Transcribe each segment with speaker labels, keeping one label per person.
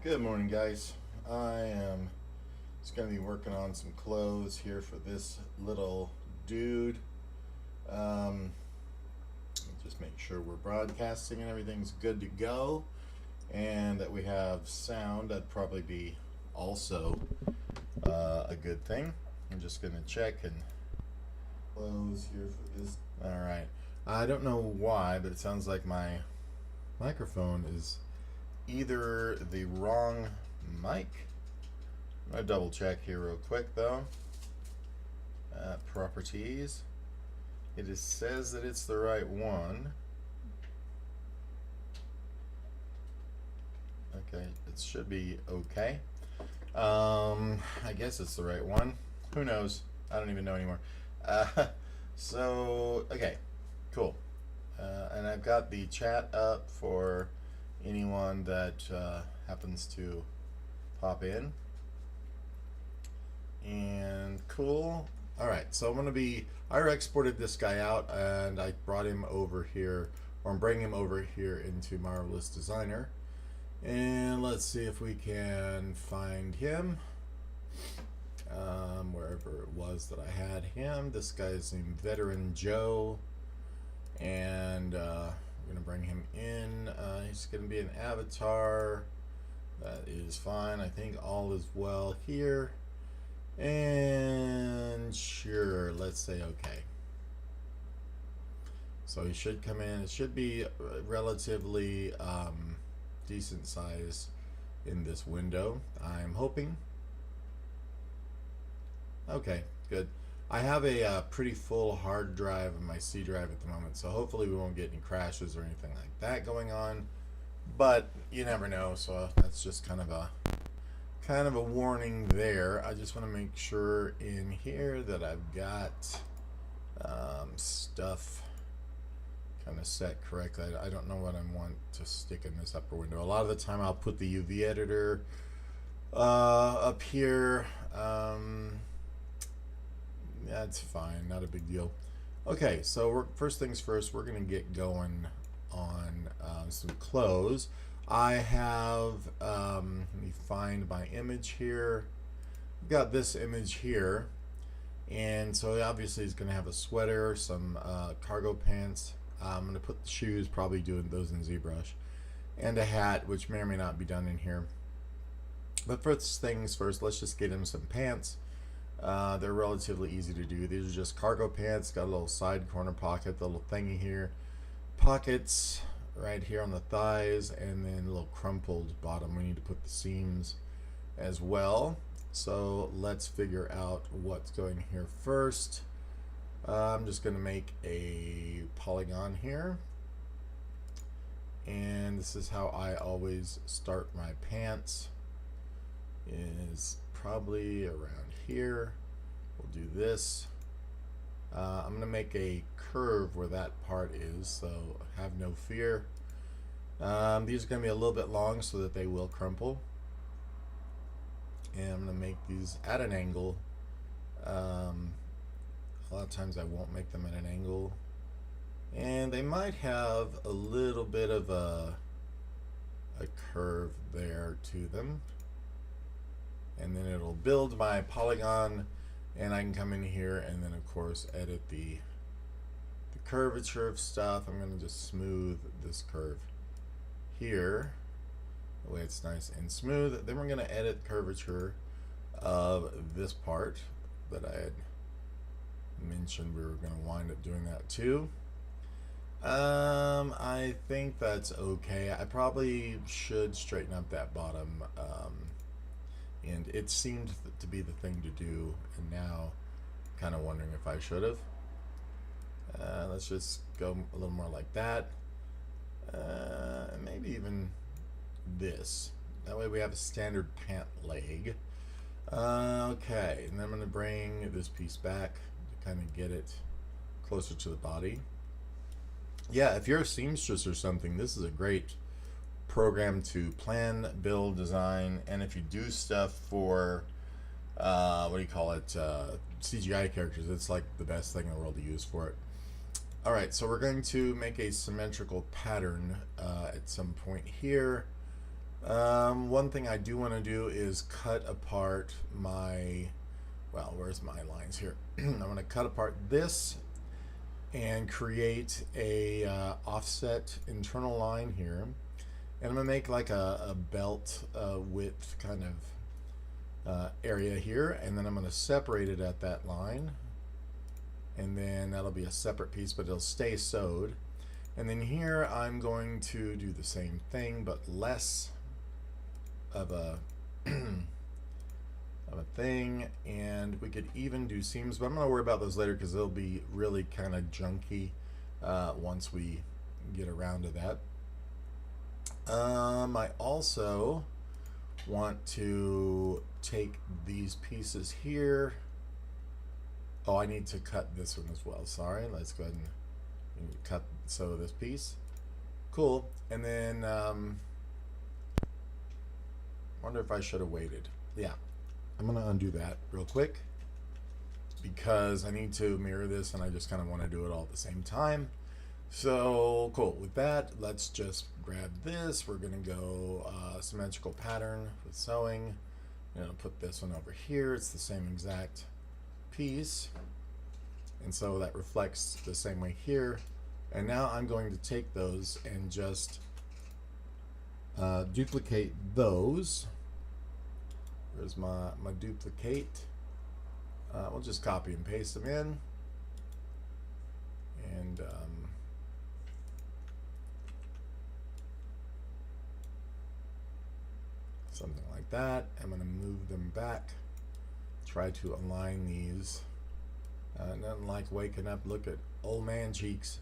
Speaker 1: Good morning, guys. I am just going to be working on some clothes here for this little dude. Um, just make sure we're broadcasting and everything's good to go, and that we have sound. That'd probably be also a good thing. I'm just going to check and close here for this. All right. I don't know why, but it sounds like my microphone is either the wrong mic. I'm gonna double check here real quick though. Properties. Says that it's the right one. Okay, it should be okay. I guess it's the right one. Who knows? I don't even know anymore. Okay, cool. And I've got the chat up for anyone that happens to pop in. And cool. Alright, so I exported this guy out and I brought him over here, or I'm bringing him over here into Marvelous Designer. And let's see if we can find him. Wherever it was that I had him. This guy's named Veteran Joe. And we're going to bring him in. He's going to be an avatar. That is fine. I think all is well here. And sure, let's say okay. So he should come in. It should be relatively decent size in this window, I'm hoping. Okay, good. I have a pretty full hard drive in my C drive at the moment, so hopefully we won't get any crashes or anything like that going on. But you never know, so that's just kind of a warning there. I just want to make sure in here that I've got stuff kind of set correctly. I don't know what I want to stick in this upper window. A lot of the time I'll put the UV editor up here. That's fine, not a big deal. Okay, so first things first, we're going to get going on some clothes. I have, let me find my image here. I've got this image here. And so obviously it's going to have a sweater, some cargo pants. I'm going to put the shoes, probably doing those in ZBrush. And a hat, which may or may not be done in here. But first things first, let's just get him some pants. They're relatively easy to do. These are just cargo pants. Got a little side corner pocket, the little thingy here. Pockets right here on the thighs, and then a little crumpled bottom. We need to put the seams as well. So let's figure out what's going here first. I'm just going to make a polygon here. And this is how I always start my pants. Is probably around here. We'll do this. I'm going to make a curve where that part is, so have no fear. These are going to be a little bit long so that they will crumple. And I'm going to make these at an angle. A lot of times I won't make them at an angle. And they might have a little bit of a curve there to them. And then it'll build my polygon, and I can come in here and then of course edit the curvature of stuff. I'm going to just smooth this curve here, the way it's nice and smooth. Then we're going to edit curvature of this part that I had mentioned we were going to wind up doing that too. I think that's okay. I probably should straighten up that bottom. And it seemed to be the thing to do, and now kind of wondering if I should have. Let's just go a little more like that. Maybe even this. That way we have a standard pant leg. Okay, and then I'm going to bring this piece back to kind of get it closer to the body. Yeah, if you're a seamstress or something, this is a great program to plan, build, design, and if you do stuff for what do you call it, CGI characters, it's like the best thing in the world to use for it. Alright, so we're going to make a symmetrical pattern at some point here. One thing I do want to do is cut apart my, well, where's my lines here? I'm going to cut apart this and create a offset internal line here. And I'm going to make like a belt width kind of area here. And then I'm going to separate it at that line. And then that'll be a separate piece, but it'll stay sewed. And then here I'm going to do the same thing, but less of a of a thing. And we could even do seams, but I'm going to worry about those later because they'll be really kind of junky once we get around to that. I also want to take these pieces here. Oh, I need to cut this one as well. Sorry, let's go ahead and sew this piece. Cool. And then wonder if I should have waited. Yeah, I'm gonna undo that real quick because I need to mirror this and I just kind of want to do it all at the same time. So cool. With that, let's just grab this. We're gonna go symmetrical pattern with sewing. I'm gonna put this one over here. It's the same exact piece, and so that reflects the same way here. And now I'm going to take those and just duplicate those. There's my duplicate. We'll just copy and paste them in, and something like that. I'm going to move them back, try to align these. Nothing like waking up, look at old man cheeks.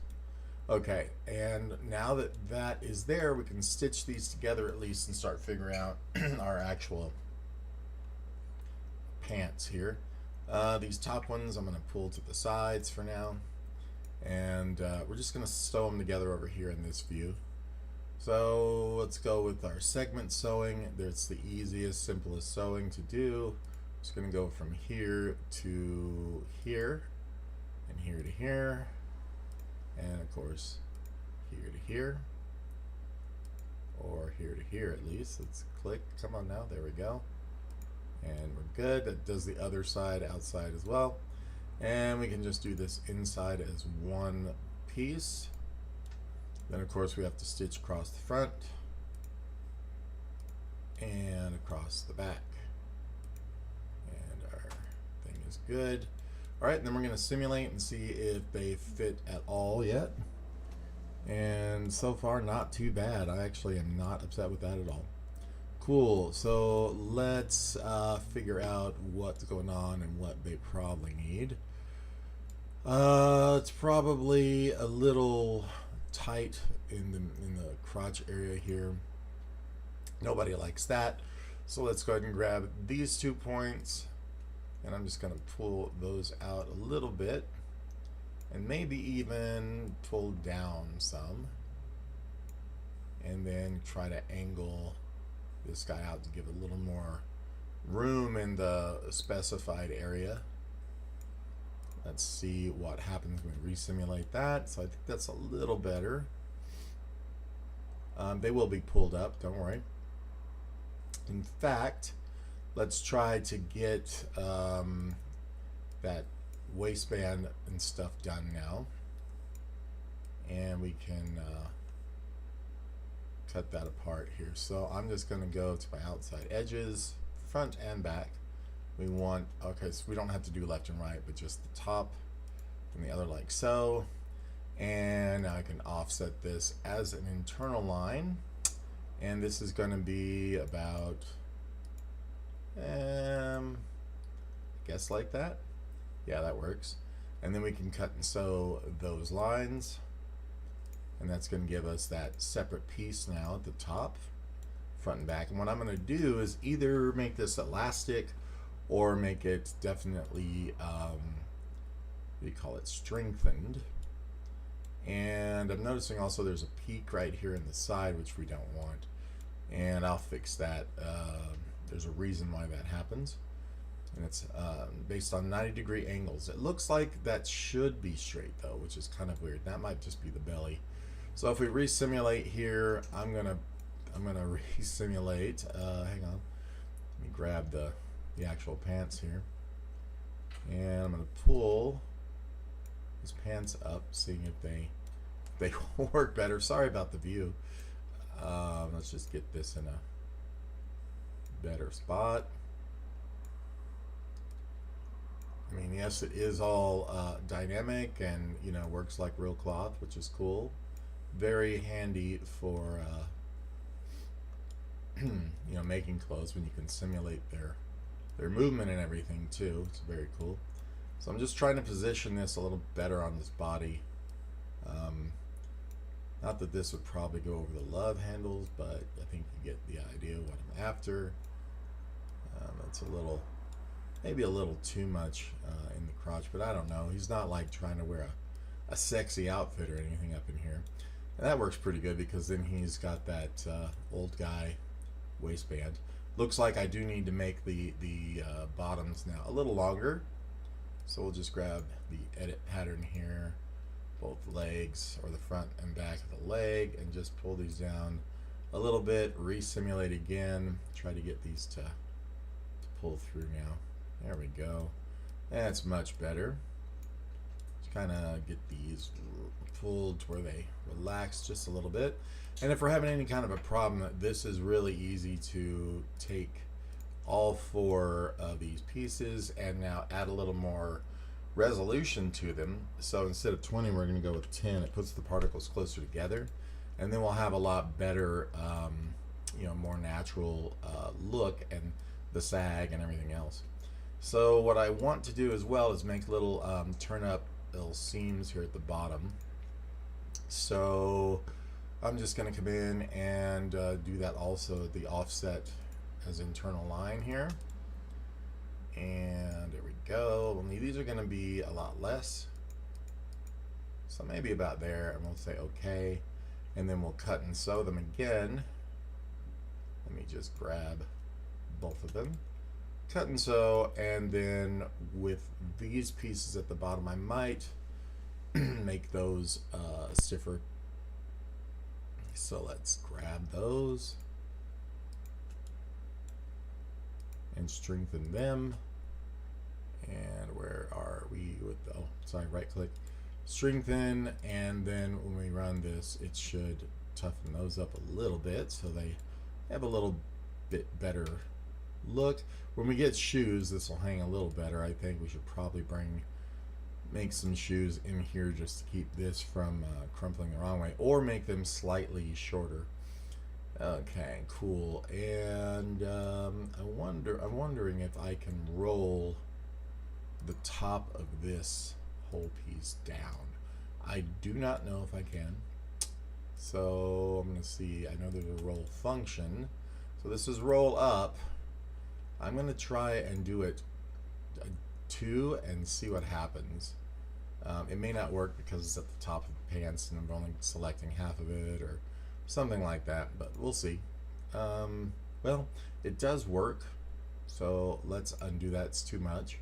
Speaker 1: Okay, and now that that is there, we can stitch these together at least and start figuring out our actual pants here. These top ones I'm going to pull to the sides for now, and we're just going to sew them together over here in this view. So let's go with our segment sewing. That's the easiest, simplest sewing to do. Just going to go from here to here, and here to here, and of course here to here, or here to here at least. Let's click. Come on now. There we go. And we're good. That does the other side outside as well. And we can just do this inside as one piece. Then of course we have to stitch across the front and across the back. And our thing is good. Alright, and then we're going to simulate and see if they fit at all yet. And so far not too bad. I actually am not upset with that at all. Cool, so let's figure out what's going on and what they probably need. It's probably a little tight in the crotch area here. Nobody likes that. So let's go ahead and grab these 2 points, and I'm just going to pull those out a little bit and maybe even pull down some, and then try to angle this guy out to give a little more room in the specified area. Let's see what happens when we resimulate that. So I think that's a little better. They will be pulled up, don't worry. In fact, let's try to get that waistband and stuff done now, and we can cut that apart here. So I'm just going to go to my outside edges, front and back. We want, okay, so we don't have to do left and right, but just the top and the other like so. And now I can offset this as an internal line, and this is going to be about I guess like that. Yeah, that works. And then we can cut and sew those lines, and that's going to give us that separate piece now at the top, front and back. And what I'm going to do is either make this elastic or make it definitely what do you call it, strengthened. And I'm noticing also there's a peak right here in the side, which we don't want, and I'll fix that. There's a reason why that happens, and it's based on 90-degree angles. It looks like that should be straight though, which is kind of weird. That might just be the belly. So if we resimulate here, I'm gonna I'm gonna re-simulate. Hang on. Let me grab the actual pants here, and I'm gonna pull his pants up, seeing if they work better. Sorry about the view. Let's just get this in a better spot. I mean, yes, it is all dynamic and, you know, works like real cloth, which is cool. Very handy for you know, making clothes when you can simulate their movement and everything too. It's very cool. So I'm just trying to position this a little better on this body. Not that this would probably go over the love handles, but I think you get the idea of what I'm after. It's a little, maybe a little too much in the crotch, but I don't know. He's not like trying to wear a sexy outfit or anything up in here. And that works pretty good because then he's got that old guy waistband. Looks like I do need to make the bottoms now a little longer. So we'll just grab the edit pattern here, both legs, or the front and back of the leg, and just pull these down a little bit, re-simulate again, try to get these to pull through now. There we go. That's much better. Just kind of get these pulled to where they relax just a little bit. And if we're having any kind of a problem, this is really easy to take all four of these pieces and now add a little more resolution to them. So instead of 20, we're going to go with 10. It puts the particles closer together, and then we'll have a lot better, you know, more natural look and the sag and everything else. So what I want to do as well is make little turn up little seams here at the bottom. So I'm just going to come in and do that also at the offset as internal line here. And there we go. Only these are going to be a lot less. So maybe about there, and we'll say okay. And then we'll cut and sew them again. Let me just grab both of them. Cut and sew, and then with these pieces at the bottom, I might make those stiffer. So let's grab those and strengthen them. And where are we with the, oh, sorry, right click, strengthen, and then when we run this, it should toughen those up a little bit so they have a little bit better look. When we get shoes, this will hang a little better. I think we should probably make some shoes in here just to keep this from crumpling the wrong way, or make them slightly shorter. Okay, cool. And I'm wondering if I can roll the top of this whole piece down. I do not know if I can. So I'm going to see. I know there's a roll function. So this is roll up. I'm going to try and do it 2 and see what happens. It may not work because it's at the top of the pants and I'm only selecting half of it or something like that, but we'll see. Well, it does work, so let's undo that. It's too much.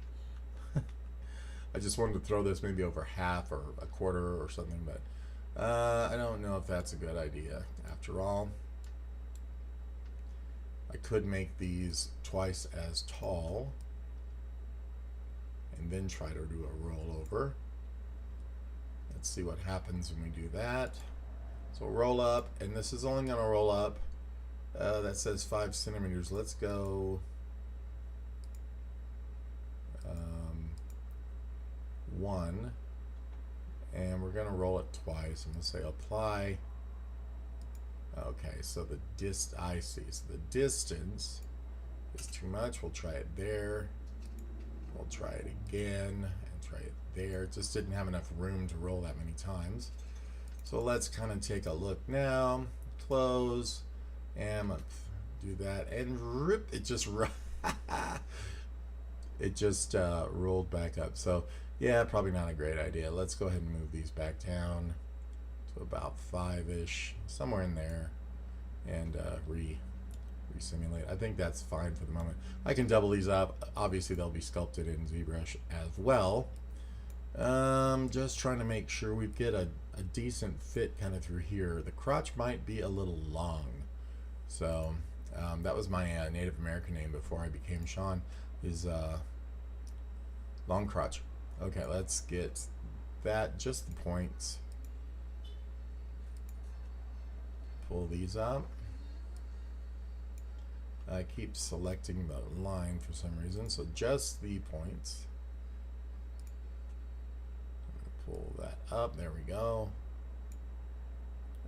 Speaker 1: I just wanted to throw this maybe over half or a quarter or something, but I don't know if that's a good idea after all. I could make these twice as tall and then try to do a rollover. Let's see what happens when we do that. So roll up, and this is only going to roll up. That says 5 centimeters. Let's go 1, and we're going to roll it twice. I'm going to say apply. Okay, so I see. So the distance is too much. We'll try it there. We'll try it again and try it there. It just didn't have enough room to roll that many times. So let's kind of take a look now. Close, and let's do that, and rip. It just rolled back up. So yeah, probably not a great idea. Let's go ahead and move these back down to about 5-ish, somewhere in there, and re-simulate. I think that's fine for the moment. I can double these up. Obviously they'll be sculpted in ZBrush as well. Just trying to make sure we get a decent fit kind of through here. The crotch might be a little long. So that was my Native American name before I became Sean, is Long Crotch. Okay, let's get that, just the points. Pull these up. I keep selecting the line for some reason, so just the points. Pull that up, there we go.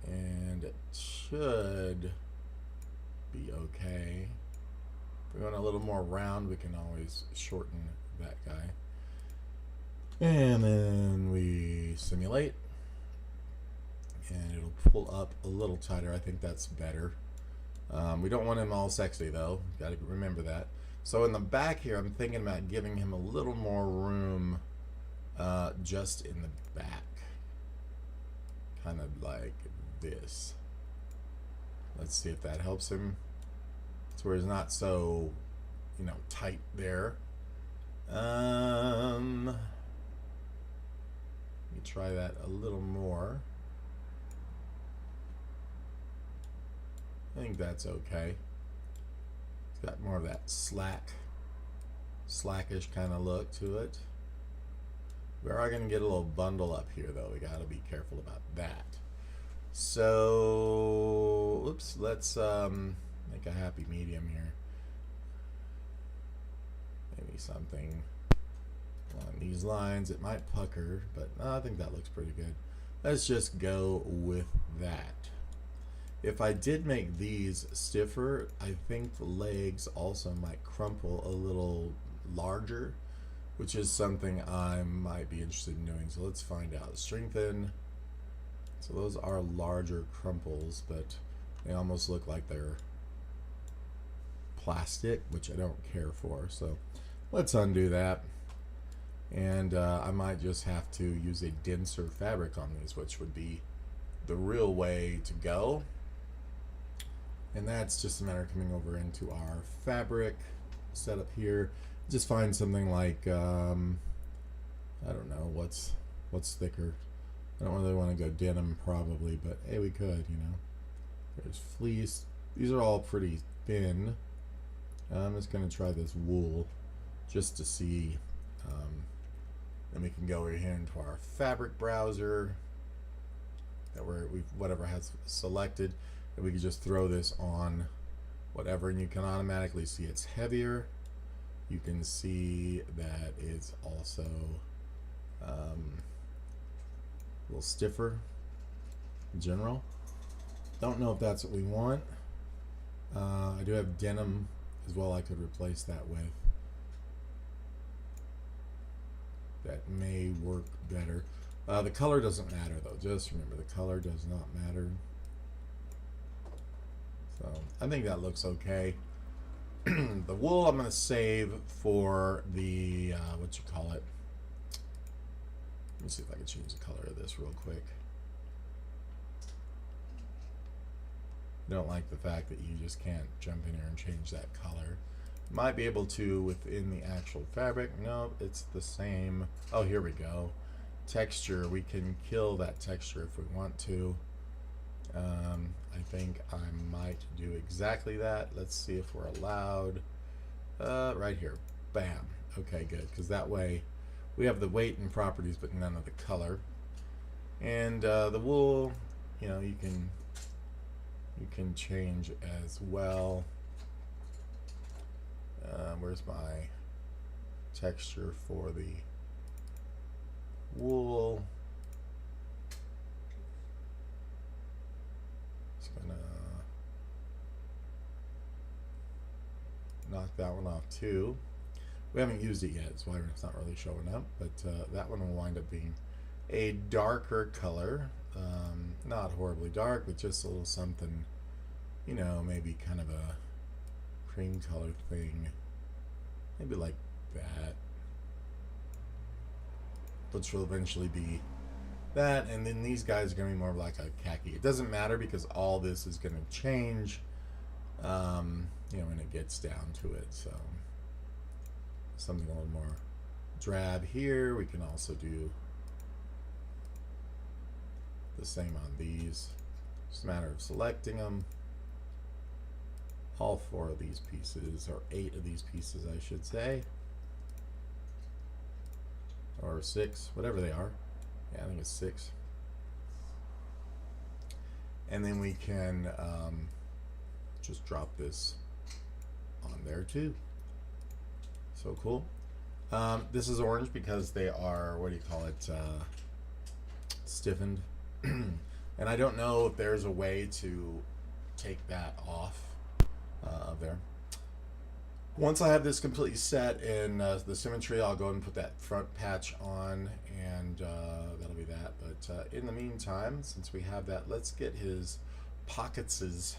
Speaker 1: And it should be okay. If we want a little more round, we can always shorten that guy. And then we simulate. And it'll pull up a little tighter. I think that's better. We don't want him all sexy though. Got to remember that. So in the back here, I'm thinking about giving him a little more room just in the back. Kind of like this. Let's see if that helps him. To where he's not so, you know, tight there. Let me try that a little more. I think that's okay. It's got more of that slackish kind of look to it. We are going to get a little bundle up here though. We got to be careful about that. So, oops, let's make a happy medium here. Maybe something along these lines. It might pucker, but I think that looks pretty good. Let's just go with that. If I did make these stiffer, I think the legs also might crumple a little larger, which is something I might be interested in doing. So let's find out. Strengthen. So those are larger crumples, but they almost look like they're plastic, which I don't care for. So let's undo that. And I might just have to use a denser fabric on these, which would be the real way to go. And that's just a matter of coming over into our fabric setup here. Just find something like, I don't know, what's thicker. I don't really want to go denim probably, but hey, we could, you know. There's fleece. These are all pretty thin. I'm just going to try this wool just to see. Then we can go over here into our fabric browser that we've whatever has selected. And we can just throw this on whatever, and you can automatically see it's heavier. You can see that it's also a little stiffer in general. Don't know if that's what we want. I do have denim as well I could replace that with. That may work better. The color doesn't matter though. Just remember, the color does not matter. So I think that looks okay. The wool I'm going to save for the, what you call it. Let me see if I can change the color of this real quick. I don't like the fact that you just can't jump in here and change that color. Might be able to within the actual fabric. Nope, it's the same. Oh, here we go. Texture. We can kill that texture if we want to. I think I might do exactly that. Let's see if we're allowed. Right here. Bam. Okay, good. Because that way we have the weight and properties, but none of the color. And the wool, you know, you can change as well. Where's my texture for the wool? Just gonna knock that one off too. We haven't used it yet, that's why it's not really showing up, but that one will wind up being a darker color. Not horribly dark, but just a little something, you know, maybe kind of a cream color thing. Maybe like that. Which will eventually be that, and then these guys are going to be more like a khaki. It doesn't matter because all this is going to change, you know, when it gets down to it. So something a little more drab here. We can also do the same on these. It's a matter of selecting them. all 4 of these pieces, or 8 of these pieces I should say, or 6, whatever they are. Yeah, I think it's 6. And then we can just drop this on there too. So cool. This is orange because they are, what do you call it, stiffened. And I don't know if there's a way to take that off of there. Once I have this completely set in the symmetry, I'll go ahead and put that front patch on, and that'll be that. But in the meantime, since we have that, let's get his pockets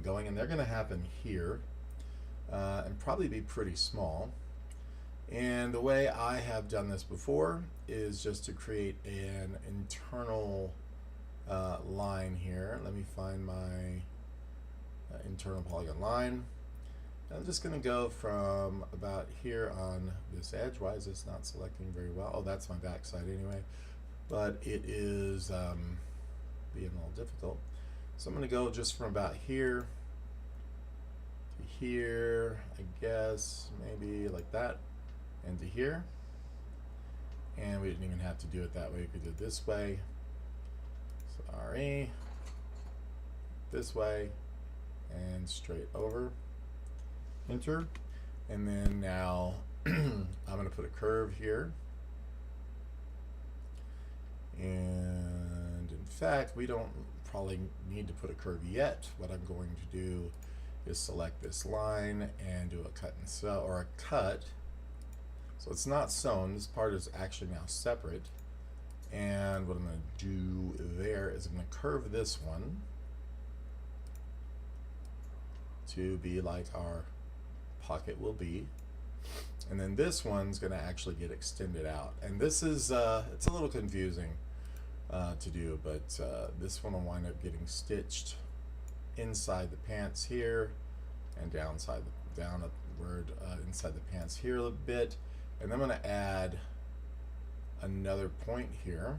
Speaker 1: going, and they're going to happen here and probably be pretty small. And the way I have done this before is just to create an internal line here. Let me find my internal polygon line. I'm just going to go from about here on this edge. Why is this not selecting very well? Oh, that's my backside anyway. But it is being a little difficult. So I'm going to go just from about here to here, I guess, maybe like that, and to here. And we didn't even have to do it that way. We could do it this way. Sorry. This way, and straight over. Enter. And then now I'm going to put a curve here. And in fact, we don't probably need to put a curve yet. What I'm going to do is select this line and do a cut and sew, or a cut. So it's not sewn. This part is actually now separate. And what I'm going to do there is I'm going to curve this one to be like our pocket will be, and then this one's going to actually get extended out. And this is it's a little confusing to do, but this one will wind up getting stitched inside the pants here, and down upward inside the pants here a little bit. And I'm going to add another point here,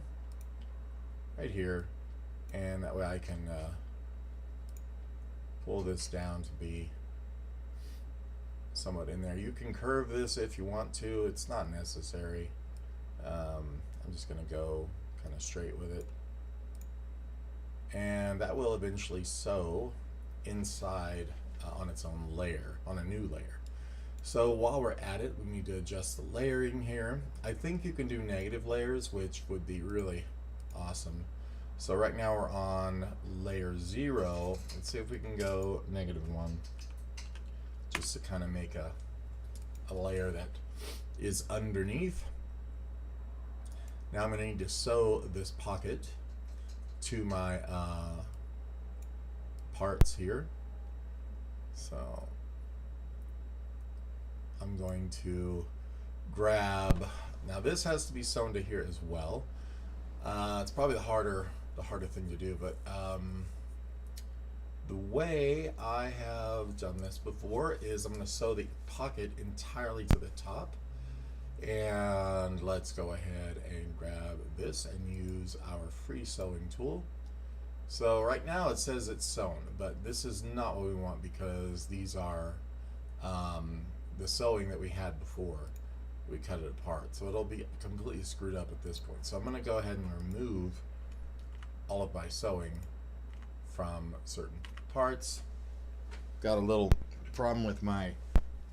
Speaker 1: right here, and that way I can pull this down to be somewhat in there. You can curve this if you want to. It's not necessary. I'm just going to go kind of straight with it, and that will eventually sew inside on its own layer, on a new layer. So while we're at it, we need to adjust the layering here. I think you can do negative layers, which would be really awesome. So right now we're on layer 0. Let's see if we can go -1, just to kind of make a layer that is underneath. Now I'm going to need to sew this pocket to my parts here. So I'm going to grab, now this has to be sewn to here as well. It's probably the harder thing to do, but the way I have done this before is I'm going to sew the pocket entirely to the top. And let's go ahead and grab this and use our free sewing tool. So right now it says it's sewn, but this is not what we want, because these are the sewing that we had before we cut it apart. So it'll be completely screwed up at this point. So I'm going to go ahead and remove all of my sewing from certain parts. Got a little problem with my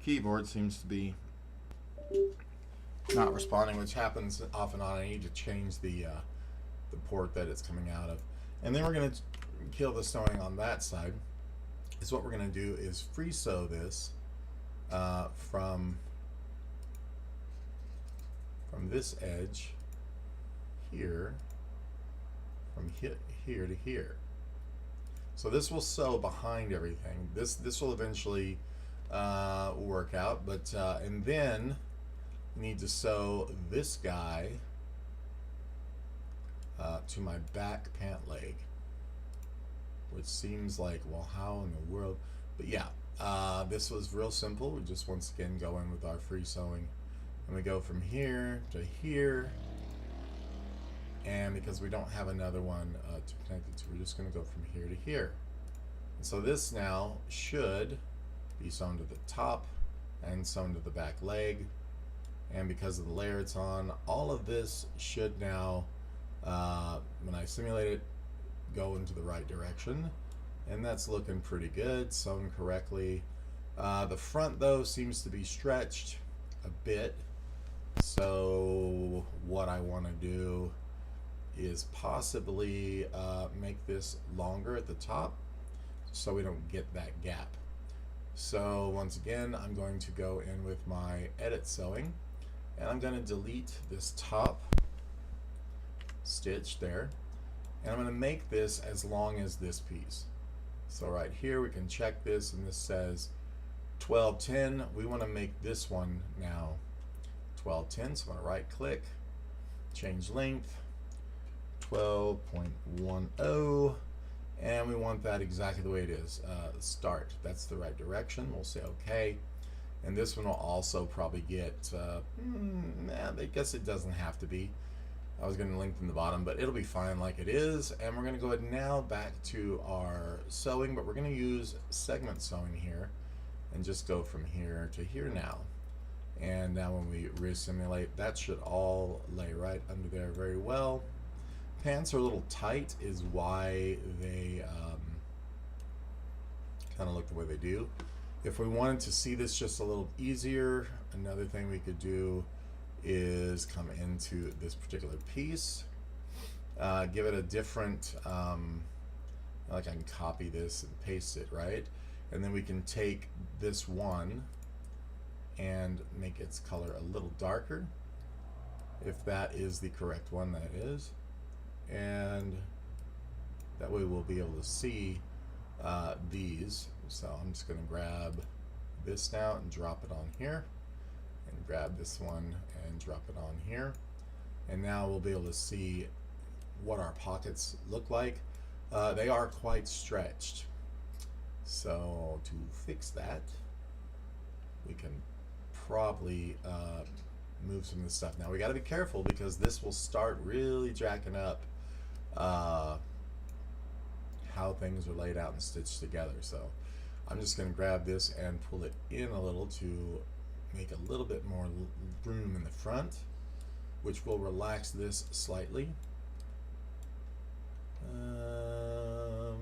Speaker 1: keyboard, seems to be not responding, which happens off and on. I need to change the port that it's coming out of. And then we're going to kill the sewing on that side. So what we're going to do is free sew this from this edge here, from here to here. So this will sew behind everything. This will eventually work out, but and then we need to sew this guy to my back pant leg, which seems like, well, how in the world? But yeah, this was real simple. We just once again go in with our free sewing, and we go from here to here. And because we don't have another one to connect it to, we're just going to go from here to here. So this now should be sewn to the top and sewn to the back leg. And because of the layer it's on, all of this should now, when I simulate it, go into the right direction. And that's looking pretty good, sewn correctly. The front though seems to be stretched a bit. So what I want to do is possibly make this longer at the top so we don't get that gap. So once again, I'm going to go in with my edit sewing, and I'm going to delete this top stitch there, and I'm going to make this as long as this piece. So right here we can check this, and this says 1210. We want to make this one now 1210, so I'm going to right click, change length, 12.10, and we want that exactly the way it is. Start, that's the right direction. We'll say okay, and this one will also probably get I guess it doesn't have to be. I was going to lengthen the bottom, but it'll be fine like it is. And we're going to go ahead now back to our sewing, but we're going to use segment sewing here and just go from here to here now. And now when we resimulate, that should all lay right under there very well. Pants are a little tight is why they kind of look the way they do. If we wanted to see this just a little easier, another thing we could do is come into this particular piece, give it a different, like I can copy this and paste it, right? And then we can take this one and make its color a little darker, if that is the correct one, that is. And that way we'll be able to see these. So I'm just going to grab this now and drop it on here, and grab this one and drop it on here, and now we'll be able to see what our pockets look like. They are quite stretched, so to fix that we can probably move some of this stuff. Now we got to be careful because this will start really jacking up how things are laid out and stitched together. So I'm just going to grab this and pull it in a little to make a little bit more room in the front, which will relax this slightly.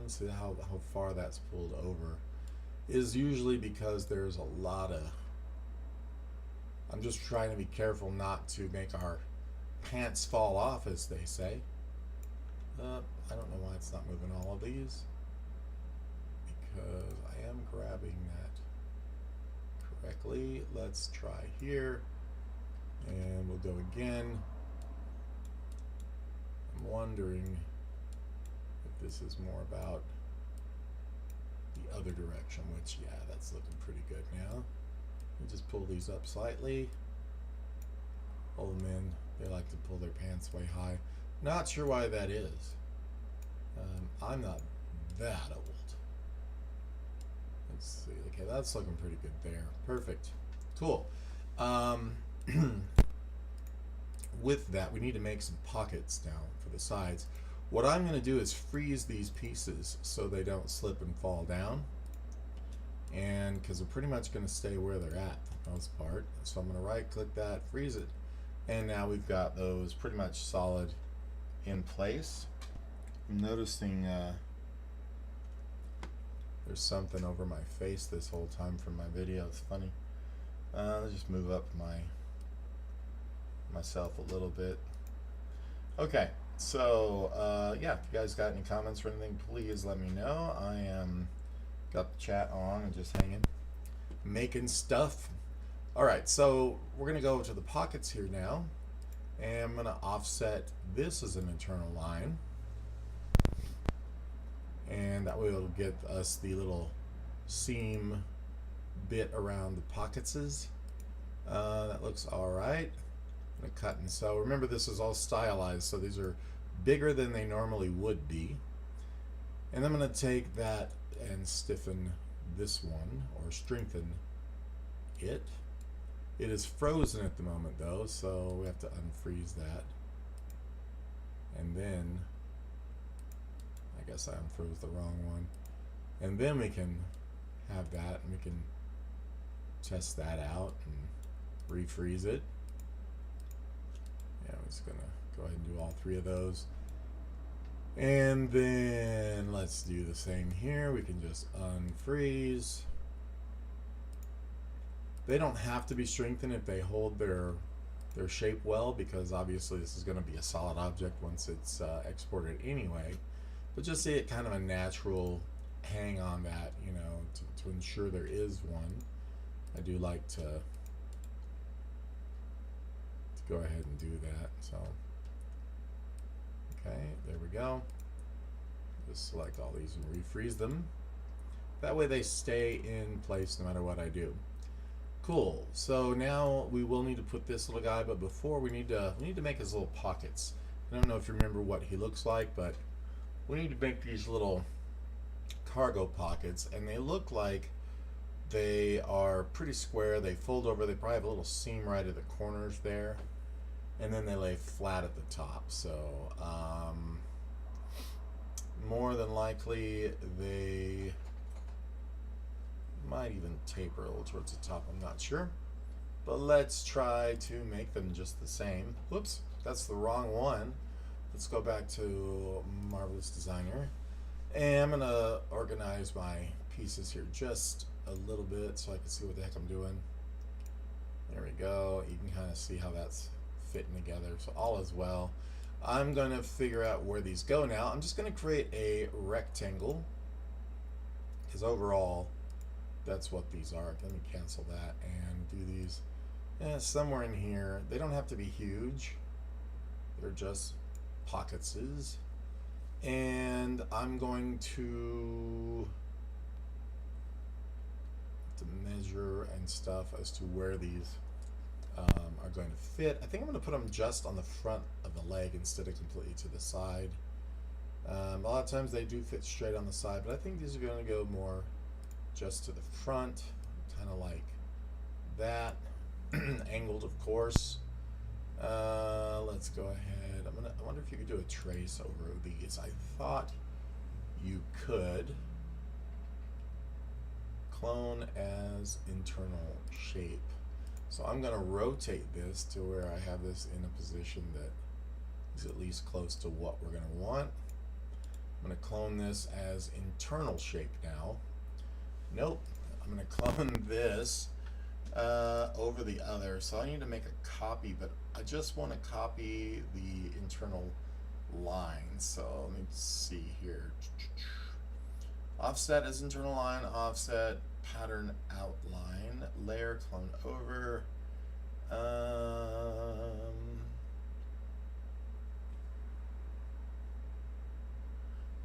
Speaker 1: Let's see how far that's pulled over. Is usually because there's a lot of, I'm just trying to be careful not to make our pants fall off, as they say. I don't know why it's not moving all of these, because I am grabbing that correctly. Let's try here, and we'll go again. I'm wondering if this is more about the other direction, which, yeah, that's looking pretty good now. We just pull these up slightly. Old men, they like to pull their pants way high. Not sure why that is. I'm not that old. Let's see. Okay, that's looking pretty good there. Perfect. Cool. With that, we need to make some pockets now for the sides. What I'm going to do is freeze these pieces so they don't slip and fall down. And because they're pretty much going to stay where they're at for the most part. So I'm going to right click that, freeze it. And now we've got those pretty much solid in place. I'm noticing there's something over my face this whole time from my video. It's funny. Let's just move up myself a little bit. Okay, so yeah, if you guys got any comments or anything, please let me know. I am got the chat on and just hanging, making stuff. All right, so we're gonna go to the pockets here now, and I'm gonna offset this as an internal line, and that way it'll get us the little seam bit around the pocketses. That looks all right. I'm gonna cut and sew. Remember, this is all stylized, so these are bigger than they normally would be. And I'm gonna take that and stiffen this one, or strengthen it. It is frozen at the moment though, so we have to unfreeze that. And then, I guess I unfroze the wrong one. And then we can have that, and we can test that out and refreeze it. Yeah, I'm just gonna go ahead and do all three of those. And then let's do the same here. We can just unfreeze. They don't have to be strengthened if they hold their shape well, because obviously this is going to be a solid object once it's exported anyway. But just see it kind of a natural hang on that, you know, to ensure there is one. I do like to go ahead and do that. So, okay, there we go. Just select all these and refreeze them. That way they stay in place no matter what I do. Cool. So now we will need to put this little guy, but before we need to make his little pockets. I don't know if you remember what he looks like, but we need to make these little cargo pockets, and they look like they are pretty square. They fold over. They probably have a little seam right at the corners there, and then they lay flat at the top. So more than likely they might even taper a little towards the top, I'm not sure. But let's try to make them just the same. Whoops, that's the wrong one. Let's go back to Marvelous Designer. And I'm gonna organize my pieces here just a little bit so I can see what the heck I'm doing. There we go. You can kind of see how that's fitting together. So all is well. I'm gonna figure out where these go now. I'm just gonna create a rectangle, because overall that's what these are. Let me cancel that and do these somewhere in here. They don't have to be huge. They're just pocketses. And I'm going to measure and stuff as to where these are going to fit. I think I'm going to put them just on the front of the leg instead of completely to the side. A lot of times they do fit straight on the side, but I think these are going to go more just to the front, kind of like that. Angled, of course. Let's go ahead. I wonder if you could do a trace over these. I thought you could. Clone as internal shape. So I'm going to rotate this to where I have this in a position that is at least close to what we're going to want. I'm going to clone this as internal shape now. Nope. I'm going to clone this over the other. So I need to make a copy, but I just want to copy the internal line. So let me see here. Offset as internal line, offset, pattern outline, layer, clone over.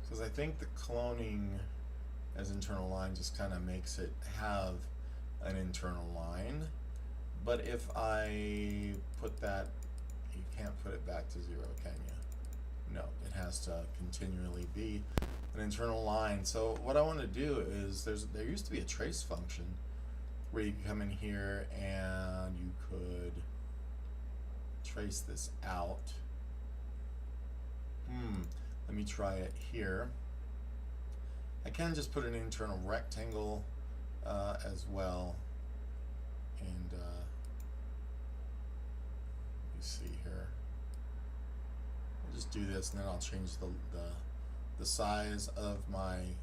Speaker 1: Because I think the cloning as internal line just kind of makes it have an internal line. But if I put that, you can't put it back to 0, can you? No, it has to continually be an internal line. So what I want to do is there used to be a trace function where you could come in here and you could trace this out. Let me try it here. I can just put an internal rectangle as well, and you see here. I'll just do this, and then I'll change the size of my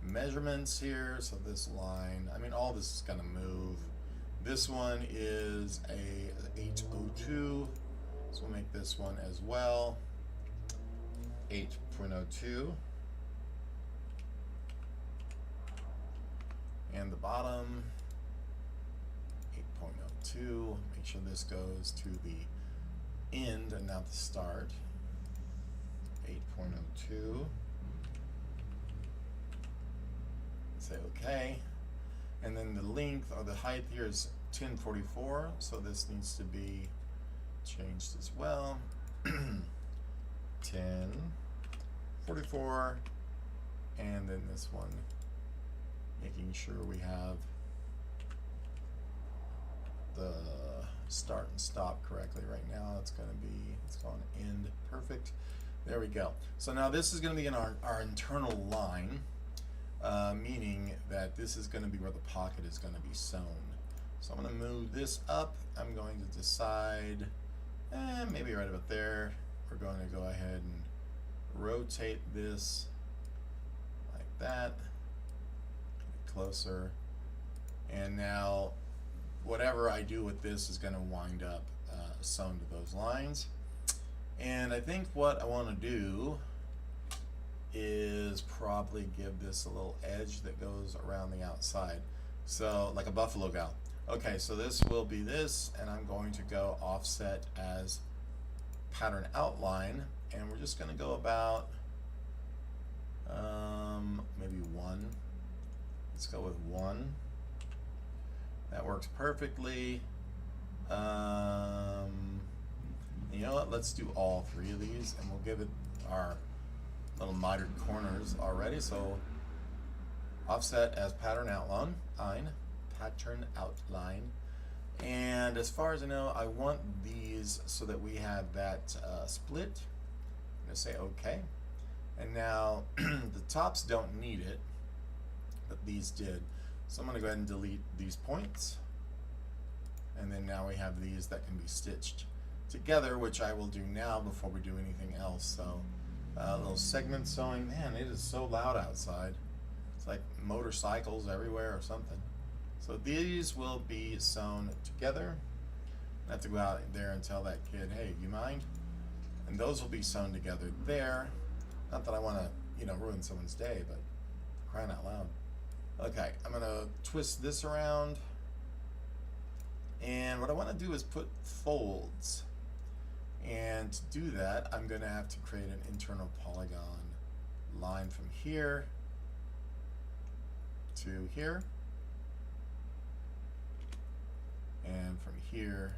Speaker 1: measurements here. So this line, I mean, all this is going to move. This one is a 802, so we'll make this one as well 8.02. And the bottom 8.02. Make sure this goes to the end and not the start. 8.02. Say OK. And then the length or the height here is 1044, so this needs to be changed as well. 1044, and then this one, making sure we have the start and stop correctly. Right now it's going to end. Perfect. There we go. So now this is going to be in our internal line. meaning that this is going to be where the pocket is going to be sewn. So I'm going to move this up. I'm going to decide, maybe right about there. We're going to go ahead and rotate this like that, get closer, and now whatever I do with this is going to wind up sewn to those lines. And I think what I want to do is probably give this a little edge that goes around the outside, so like a buffalo gal. Okay, so this will be this, and I'm going to go offset as pattern outline, and we're just going to go about maybe 1. Let's go with 1. That works perfectly. You know what, let's do all 3 of these, and we'll give it our little mitered corners already. So offset as pattern outline, and as far as I know, I want these so that we have that split. I'm going to say OK, and now the tops don't need it, but these did, so I'm going to go ahead and delete these points, and then now we have these that can be stitched together, which I will do now before we do anything else. So little segment sewing. Man, it is so loud outside. It's like motorcycles everywhere or something. So these will be sewn together. I have to go out there and tell that kid, hey, you mind? And those will be sewn together there. Not that I want to, you know, ruin someone's day, but crying out loud. Okay, I'm going to twist this around. And what I want to do is put folds. And to do that, I'm going to have to create an internal polygon line from here to here, and from here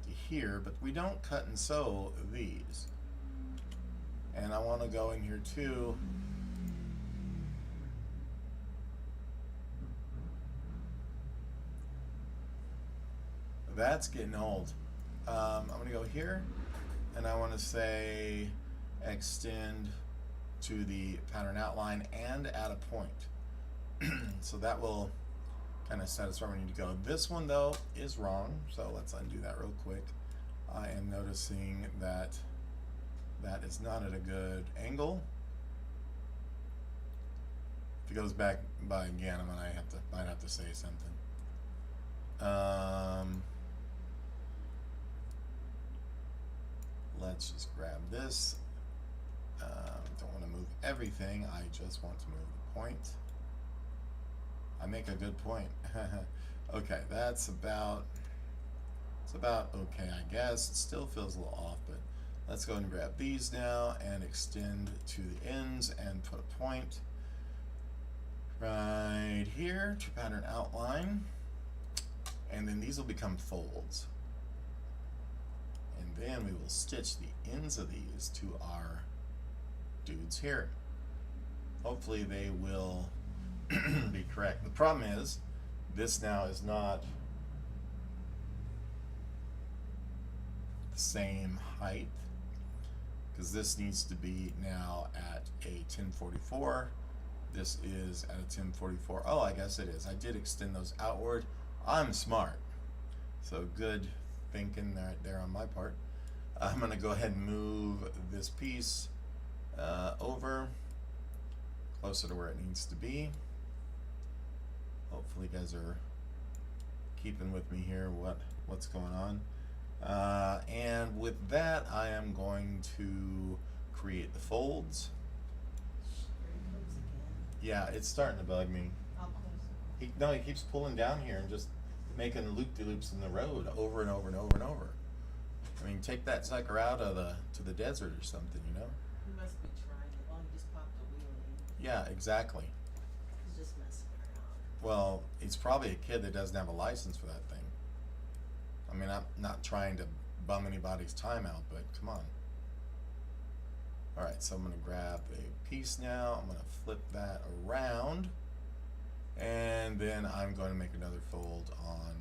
Speaker 1: to here, but we don't cut and sew these. And I want to go in here too. That's getting old. I'm going to go here, and I want to say extend to the pattern outline and add a point. So that will kind of satisfy where we need to go. This one though is wrong, so let's undo that real quick. I am noticing that that is not at a good angle. If it goes back by again, might have to say something. Let's just grab this. Don't want to move everything. I just want to move the point. I make a good point. Okay, it's about okay, I guess. It still feels a little off, but let's go and grab these now and extend to the ends and put a point right here to pattern outline, and then these will become folds, and then we will stitch the ends of these to our dudes here. Hopefully they will be correct. The problem is this now is not the same height, because this needs to be now at a 1044. This is at a 1044. Oh, I guess it is. I did extend those outward. I'm smart. So good thinking right there on my part. I'm going to go ahead and move this piece over closer to where it needs to be. Hopefully you guys are keeping with me here what's going on. And with that, I am going to create the folds. Yeah, it's starting to bug me. He keeps pulling down here and just making loop-de-loops in the road over and over and over and over. I mean, take that sucker out of to the desert or something, you know?
Speaker 2: He must be trying it. Oh, he just popped a wheel in.
Speaker 1: Yeah, exactly.
Speaker 2: He's just messing around.
Speaker 1: Well, he's probably a kid that doesn't have a license for that thing. I mean, I'm not trying to bum anybody's time out, but come on. Alright, so I'm going to grab a piece now. I'm going to flip that around. And then I'm going to make another fold on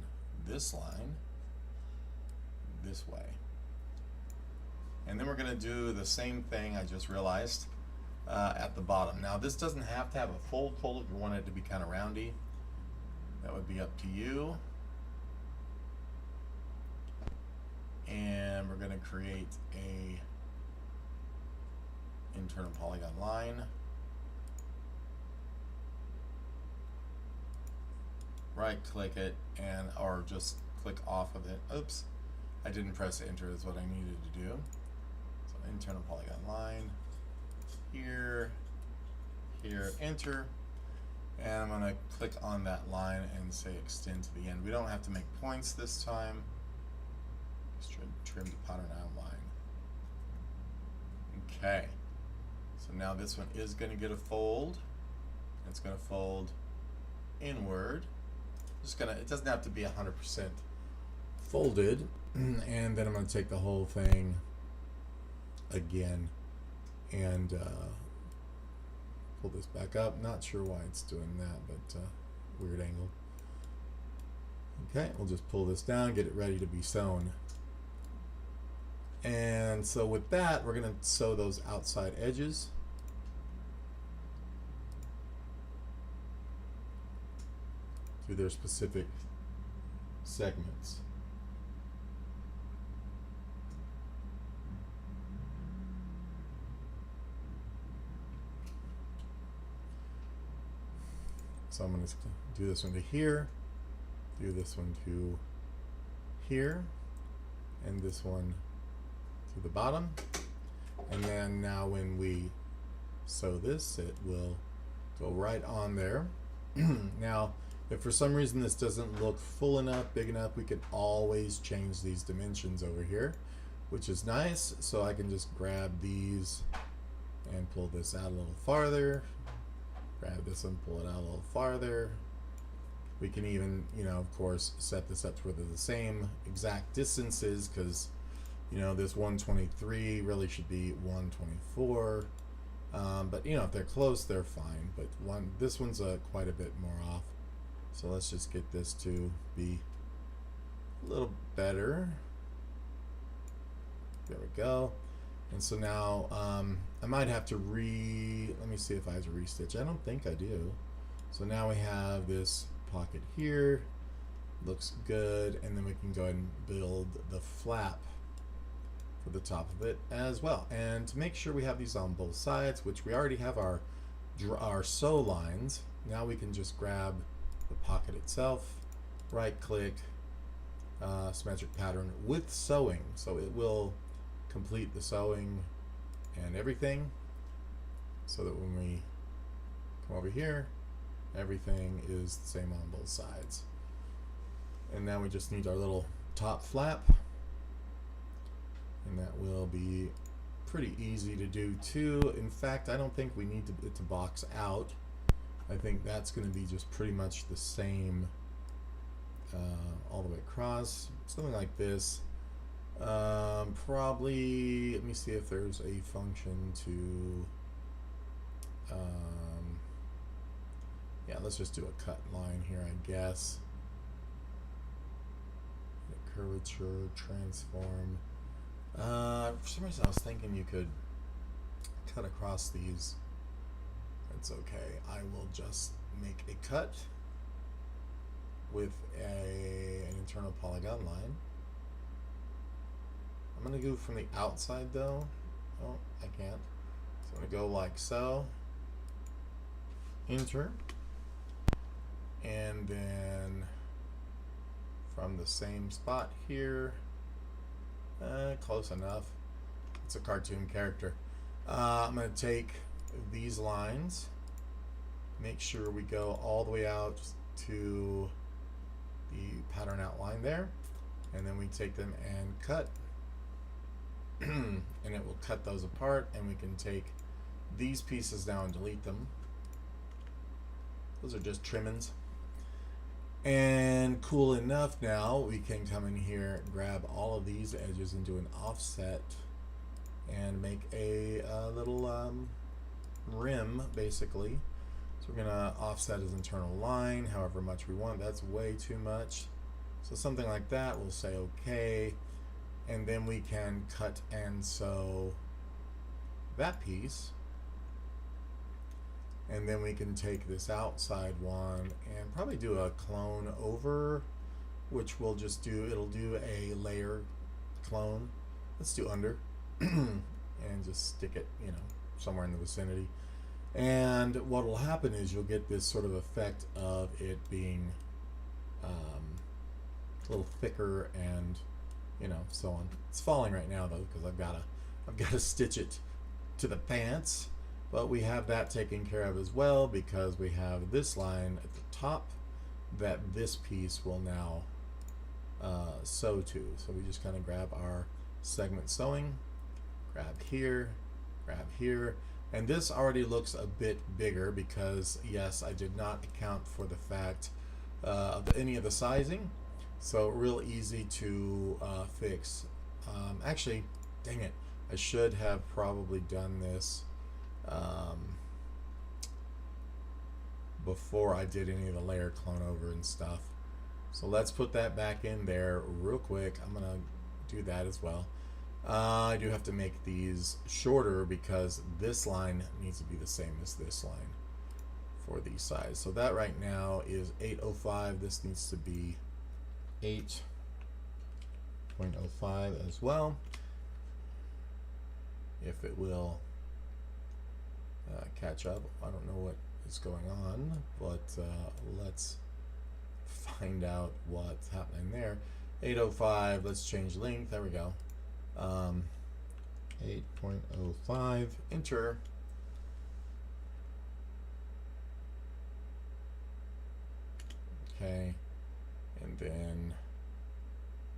Speaker 1: this line this way. And then we're going to do the same thing I just realized. at the bottom. Now this doesn't have to have a fold if you want it to be kind of roundy. That would be up to you. And we're going to create a internal polygon line. Right click it and or just click off of it. Oops, I didn't press enter is what I needed to do. So internal polygon line, here, enter. And I'm going to click on that line and say extend to the end. We don't have to make points this time. Just trim the pattern outline. Okay. So now this one is going to get a fold. It's going to fold inward. It doesn't have to be 100% folded. And then I'm going to take the whole thing again and pull this back up. Not sure why it's doing that, but weird angle. Okay, we'll just pull this down, get it ready to be sewn. And so with that, we're going to sew those outside edges. To their specific segments. So I'm going to do this one to here, do this one to here, and this one to the bottom. And then now when we sew this, it will go right on there. Now, if for some reason this doesn't look full enough, big enough, we can always change these dimensions over here, which is nice. So I can just grab these and pull this out a little farther. Grab this and pull it out a little farther. We can even, of course, set this up to where they're the same exact distances, because, this 123 really should be 124. But, if they're close, they're fine. But this one's quite a bit more off. So let's just get this to be a little better. There we go. And so now I might have to let me see if I have to restitch. I don't think I do. So now we have this pocket here. Looks good. And then we can go ahead and build the flap for the top of it as well. And to make sure we have these on both sides, which we already have our sew lines, now we can just grab the pocket itself, right click, symmetric pattern with sewing. So it will complete the sewing and everything, so that when we come over here, everything is the same on both sides. And now we just need our little top flap, and that will be pretty easy to do too. In fact, I don't think we need it to box out. I think that's going to be just pretty much the same all the way across, something like this. Probably, let me see if there's a function to, yeah, let's just do a cut line here, I guess. Curvature, transform. For some reason I was thinking you could cut across these. That's okay. I will just make a cut with an internal polygon line. I'm going to go from the outside though. Oh, I can't. So I'm going to go like so. Enter. And then from the same spot here, close enough. It's a cartoon character. I'm going to take these lines, make sure we go all the way out to the pattern outline there, and then we take them and cut. And it will cut those apart, and we can take these pieces now and delete them. Those are just trimmings. And cool enough, now we can come in here, grab all of these edges and do an offset and make a little rim, basically. So we're gonna offset his internal line however much we want. That's way too much. So something like that, we'll say okay. And then we can cut and sew that piece And then we can take this outside one and probably do a clone over, which we'll just do, it'll do a layer clone. Let's do under and just stick it, you know, somewhere in the vicinity. And what will happen is you'll get this sort of effect of it being a little thicker and, you know, so on. It's falling right now though because I've got to stitch it to the pants, but we have that taken care of as well because we have this line at the top that this piece will now sew to. So we just kind of grab our segment sewing, grab here, and this already looks a bit bigger because yes, I did not account for the fact of any of the sizing, so real easy to fix. Actually, dang it, I should have probably done this before I did any of the layer clone over and stuff. So let's put that back in there real quick. I'm gonna do that as well. I do have to make these shorter because this line needs to be the same as this line for these sides. So that right now is 805. This needs to be 8.05 as well, if it will catch up. I don't know what is going on, but let's find out what's happening there. 805, let's change length, there we go. 8.05, enter. Okay, and then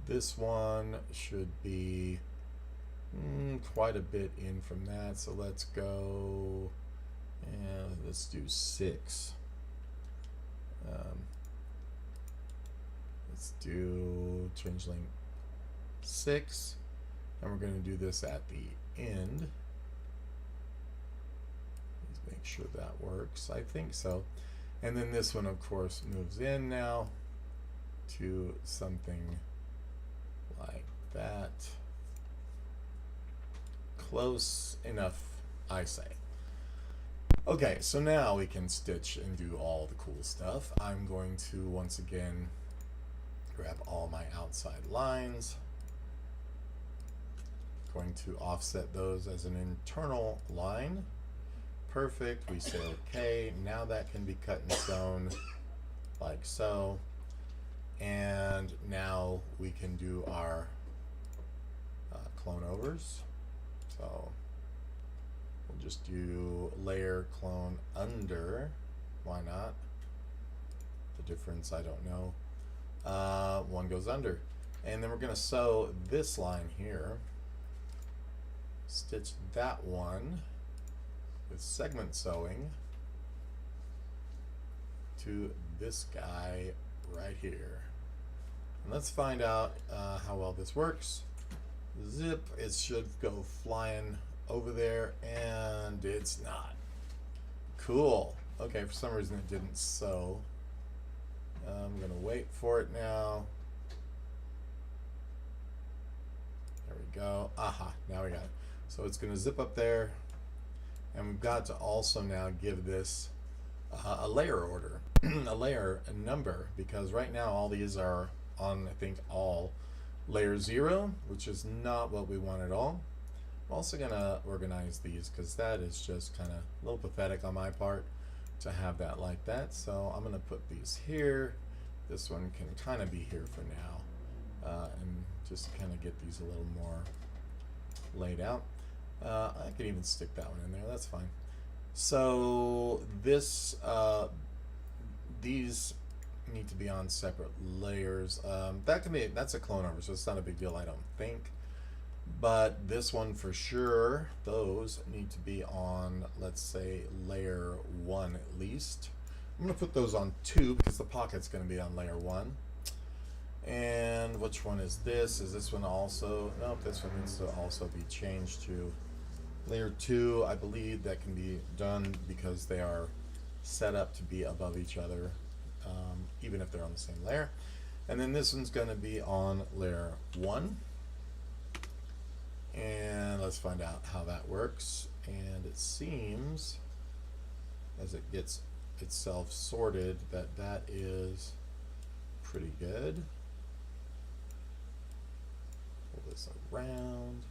Speaker 1: this one should be quite a bit in from that, so let's go and let's do 6. Let's do change length 6, and we're going to do this at the end. Let's make sure that works. I think so. And then this one, of course, moves in now to something like that. Close enough, I say. Okay, so now we can stitch and do all the cool stuff. I'm going to once again grab all my outside lines. Going to offset those as an internal line. Perfect, we say okay. Now that can be cut and sewn like so. And now we can do our clone overs. So we'll just do layer clone under. Why not? The difference, I don't know. One goes under. And then we're going to sew this line here. Stitch that one with segment sewing to this guy right here. And let's find out how well this works. Zip, it should go flying over there, and it's not. Cool. Okay, for some reason it didn't sew. I'm gonna wait for it now. There we go. Aha, now we got it. So it's gonna zip up there, and we've got to also now give this a layer order, a layer number, because right now all these are on, I think, all layer 0, which is not what we want at all. I'm also gonna organize these because that is just kind of a little pathetic on my part to have that like that. So I'm gonna put these here. This one can kind of be here for now, and just kind of get these a little more laid out. I can even stick that one in there, that's fine. So this these need to be on separate layers. That's a clone over, so it's not a big deal, I don't think. But this one for sure, those need to be on, let's say, layer 1 at least. I'm gonna put those on 2 because the pocket's gonna be on layer 1. And which one is this? Is this one also? Nope, this one needs to also be changed to layer 2. I believe that can be done because they are set up to be above each other, even if they're on the same layer. And then this one's going to be on layer 1. And let's find out how that works. And it seems, as it gets itself sorted, that is pretty good. Pull this around,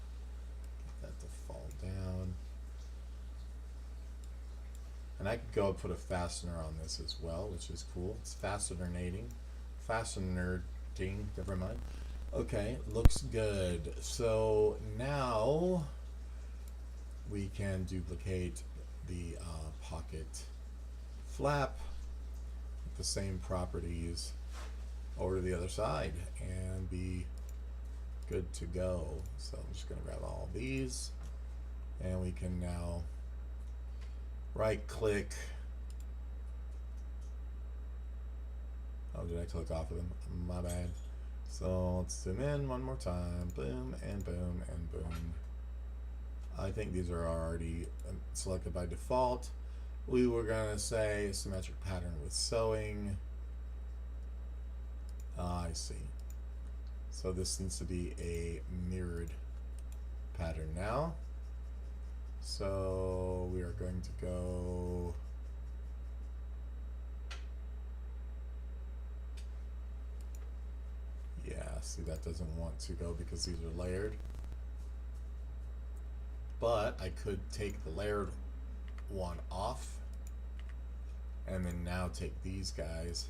Speaker 1: get that to fall down. And I could go and put a fastener on this as well, which is cool. It's fastenerding, never mind. Okay, looks good. So now we can duplicate the pocket flap with the same properties over to the other side and be good to go. So I'm just going to grab all these, and we can now right click. Oh, did I click off of them? My bad. So let's zoom in one more time. Boom and boom and boom. I think these are already selected by default. We were gonna say symmetric pattern with sewing. I see. So this needs to be a mirrored pattern now. So we are going to go see, that doesn't want to go because these are layered. But I could take the layered one off and then now take these guys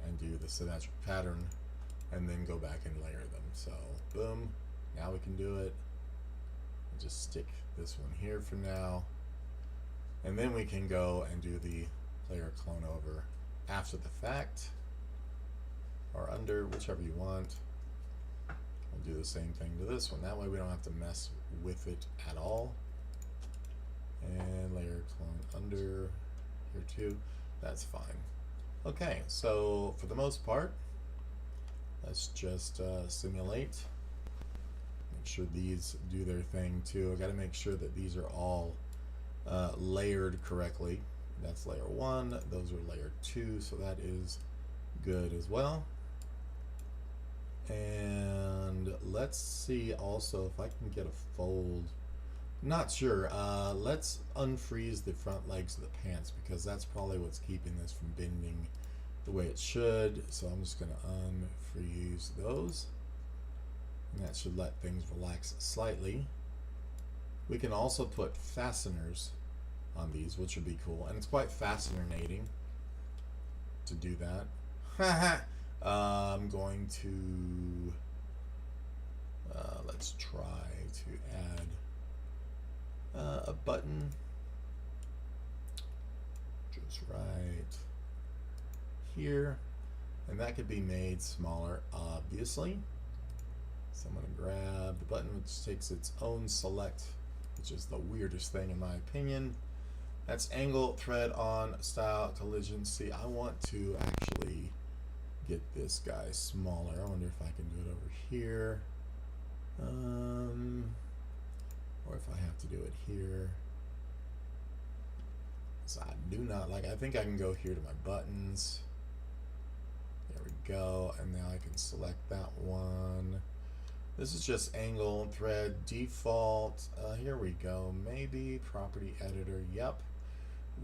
Speaker 1: and do the symmetric pattern and then go back and layer them. So boom, now we can do it. I'll just stick this one here for now, and then we can go and do the layer clone over after the fact, or under, whichever you want. We'll do the same thing to this one. That way we don't have to mess with it at all. And layer clone under here too. That's fine. Okay, so for the most part, let's just simulate. Make sure these do their thing too. I got to make sure that these are all layered correctly. That's layer 1. Those are layer 2, so that is good as well. And let's see also if I can get a fold. Not sure. Let's unfreeze the front legs of the pants because that's probably what's keeping this from bending the way it should. So I'm just going to unfreeze those. And that should let things relax slightly. We can also put fasteners on these, which would be cool. And it's quite fascinating to do that. I'm going to, let's try to add a button just right here. And that could be made smaller, obviously. So I'm going to grab the button, which takes its own select, which is the weirdest thing in my opinion. That's angle, thread on, style, collision. See, I want to actually get this guy smaller. I wonder if I can do it over here. Or if I have to do it here. So I do not like, I think I can go here to my buttons. There we go. And now I can select that one. This is just angle, thread, default. Here we go. Maybe property editor. Yep.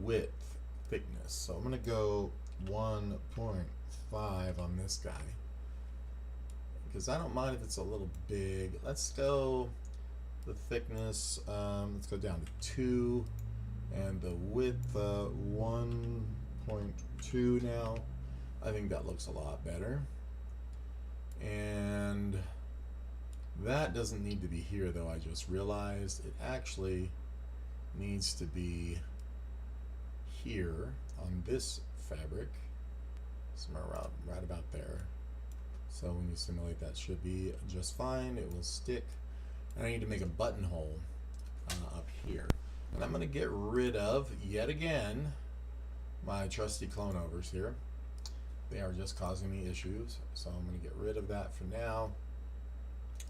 Speaker 1: Width, thickness. So I'm going to go 1.5 on this guy. Because I don't mind if it's a little big. Let's go the thickness. Let's go down to 2. And the width, 1.2 now. I think that looks a lot better. And that doesn't need to be here though. I just realized it actually needs to be here on this fabric, somewhere around right about there. So when you simulate, that should be just fine. It will stick. And I need to make a buttonhole up here. And I'm going to get rid of, yet again, my trusty clone overs here. They are just causing me issues. So I'm going to get rid of that for now.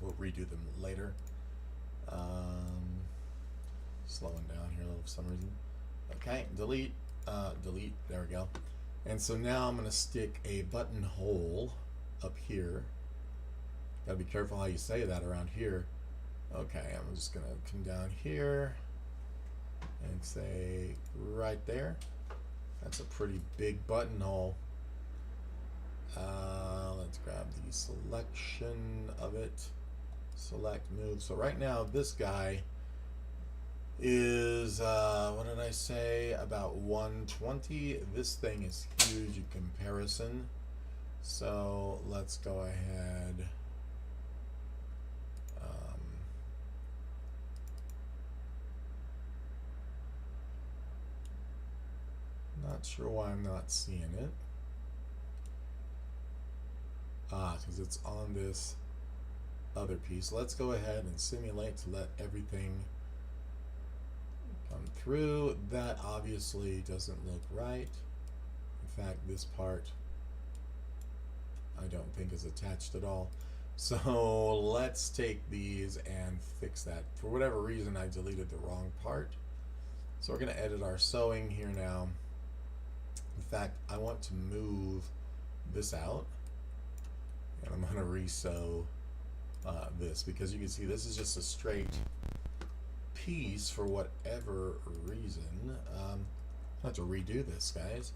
Speaker 1: We'll redo them later. Slowing down here a little for some reason. Okay, delete, delete, there we go. And so now I'm going to stick a buttonhole up here. Gotta be careful how you say that around here. Okay, I'm just going to come down here and say right there. That's a pretty big buttonhole. Let's grab the selection of it. Select move. So right now this guy is, what did I say, about 120. This thing is huge in comparison. So let's go ahead. Not sure why I'm not seeing it. Because it's on this other piece. Let's go ahead and simulate to let everything come through. That obviously doesn't look right. In fact, this part I don't think is attached at all. So let's take these and fix that. For whatever reason, I deleted the wrong part. So we're going to edit our sewing here now. In fact, I want to move this out, and I'm going to re-sew this, because you can see this is just a straight piece for whatever reason. I'll have to redo this, guys,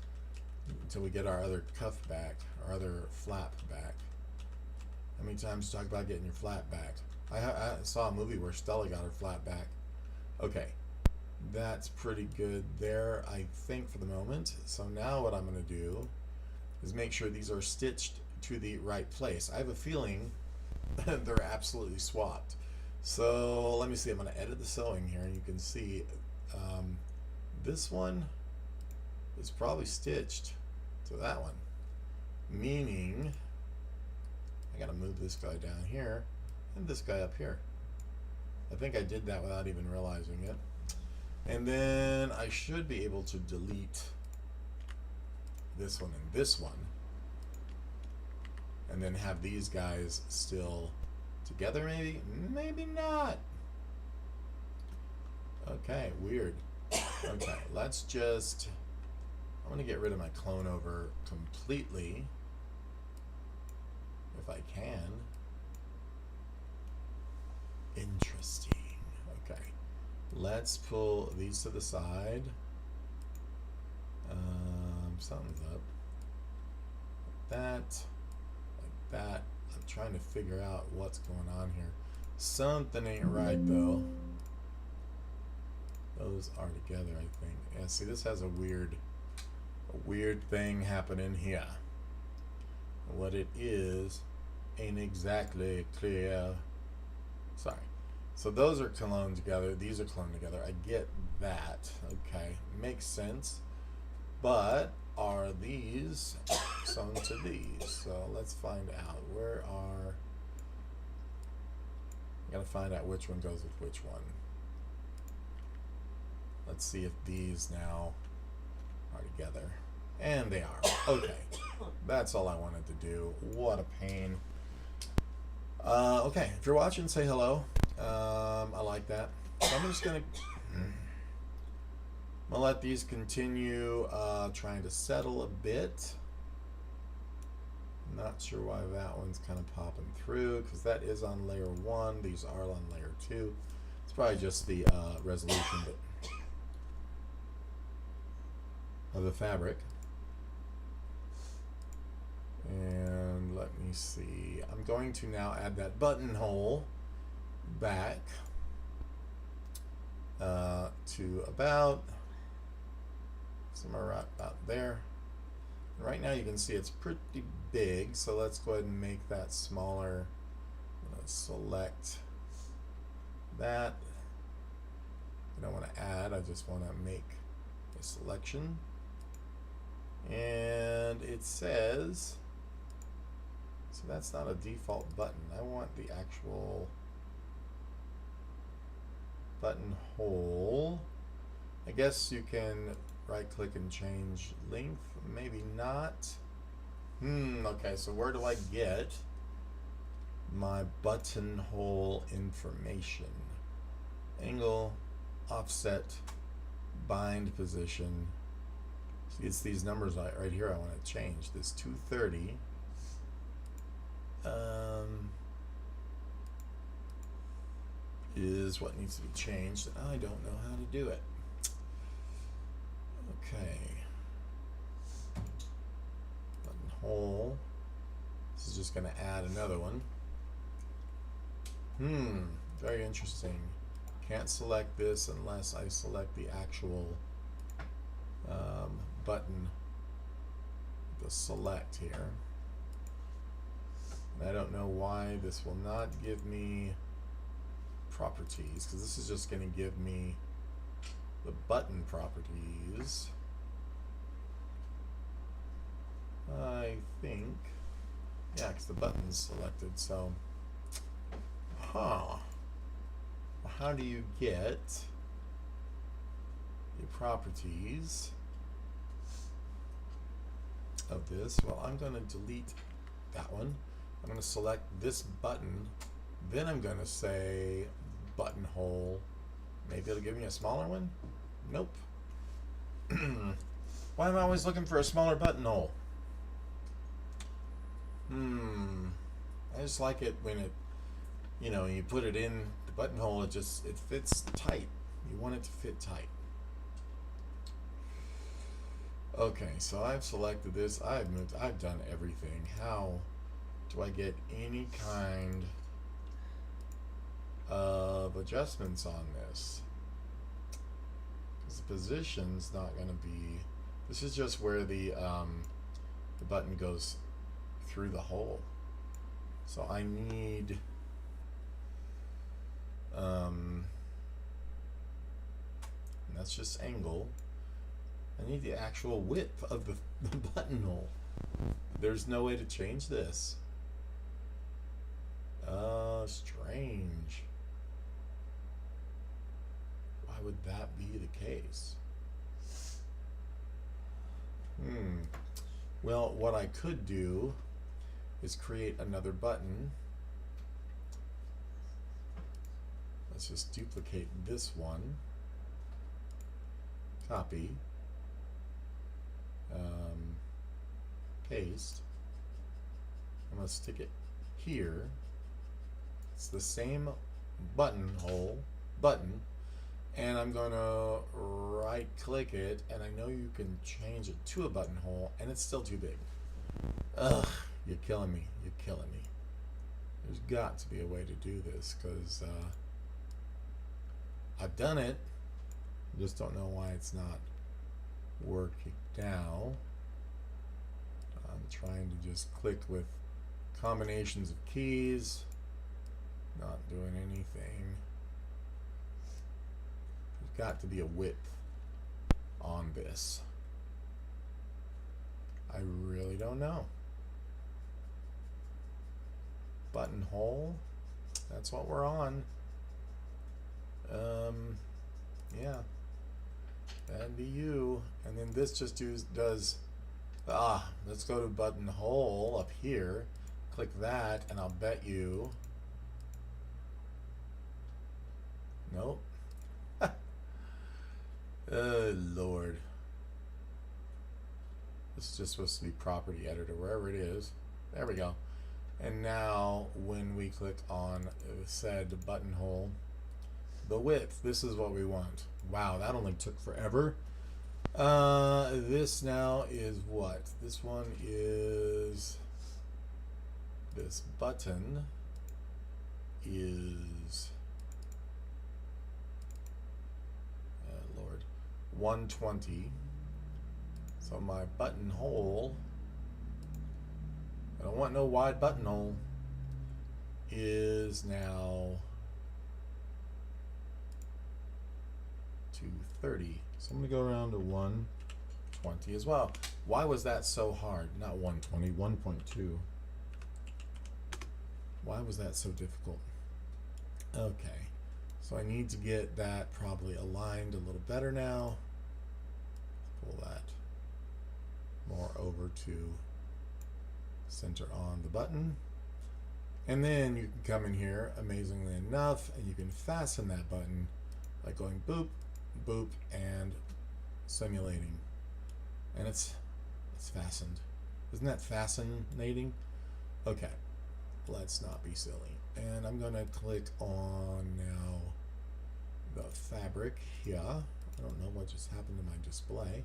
Speaker 1: until we get our other cuff back, our other flap back. How many times talk about getting your flap back? I saw a movie where Stella got her flap back. Okay. That's pretty good there, I think, for the moment. So now what I'm going to do is make sure these are stitched to the right place. I have a feeling they're absolutely swapped. So let me see. I'm going to edit the sewing here, and you can see this one is probably stitched to that one, meaning I got to move this guy down here and this guy up here. I think I did that without even realizing it. And then I should be able to delete this one and this one, and then have these guys still together, maybe? Maybe not. Okay, weird. Okay, let's just, I'm going to get rid of my clone over completely, if I can. Interesting. Okay. Let's pull these to the side. Something's up. Like that. Like that. I'm trying to figure out what's going on here. Something ain't right, though. Those are together, I think. Yeah, see, this has a weird thing happening here. What it is ain't exactly clear. Sorry. So those are cloned together. These are cloned together. I get that. Okay. Makes sense. But are these sewn to these? So let's find out. Where are... I gotta find out which one goes with which one. Let's see if these now are together. And they are. Okay. That's all I wanted to do. What a pain. Okay. If you're watching, say hello. I like that. So I'm just gonna let these continue trying to settle a bit. Not sure why that one's kind of popping through, because that is on layer 1. These are on layer 2. It's probably just the resolution of the fabric. And let me see. I'm going to now add that buttonhole back to about somewhere right about there. Right now you can see it's pretty big, so let's go ahead and make that smaller. I'm going to select that. I don't want to add, I just want to make a selection. And it says, so that's not a default button. I want the actual buttonhole. I guess you can right click and change length. Maybe not. Okay, so where do I get my buttonhole information? Angle, offset, bind position. See, it's these numbers right here I want to change. This 230. Is what needs to be changed. I don't know how to do it. Okay. just going to add another one. Very interesting. Can't select this unless I select the actual button, the select here. And I don't know why this will not give me properties, because this is just going to give me the button properties. I think, yeah, because the button's selected, so, how do you get the properties of this? Well, I'm going to delete that one. I'm going to select this button, then I'm going to say buttonhole. Maybe it'll give me a smaller one? Nope. Why am I always looking for a smaller buttonhole? I just like it when it, you put it in the buttonhole, it fits tight. You want it to fit tight. Okay, so I've selected this. I've done everything. How do I get any kind of adjustments on this? Because the position's not going to be. This is just where the button goes through the hole. So I need and that's just angle. I need the actual width of the buttonhole. There's no way to change this. Strange. Why would that be the case? Well, what I could do is create another button. Let's just duplicate this one. Copy. Paste. I'm going to stick it here. It's the same button, and I'm going to right click it, and I know you can change it to a buttonhole, and it's still too big. Ugh, you're killing me. You're killing me. There's got to be a way to do this, because I've done it. I just don't know why it's not working now. I'm trying to just click with combinations of keys, not doing anything. There's got to be a width on this. I really don't know. Buttonhole, that's what we're on. Yeah, that'd be you. And then this just does let's go to buttonhole up here, click that, and I'll bet you nope. Oh Lord, this is just supposed to be property editor, wherever it is. There we go. And now when we click on said buttonhole, the width, this is what we want. Wow, that only took forever. This now is what? This one is, this button is, Lord, 120. So my buttonhole, I don't want no wide buttonhole, is now 230. So I'm going to go around to 120 as well. Why was that so hard? Not 120, 1.2. Why was that so difficult? Okay, so I need to get that probably aligned a little better now. Pull that more over to center on the button. And then you can come in here, amazingly enough, and you can fasten that button by going boop, boop, and simulating. And it's fastened. Isn't that fascinating? Okay, let's not be silly. And I'm gonna click on now the fabric here. I don't know what just happened to my display.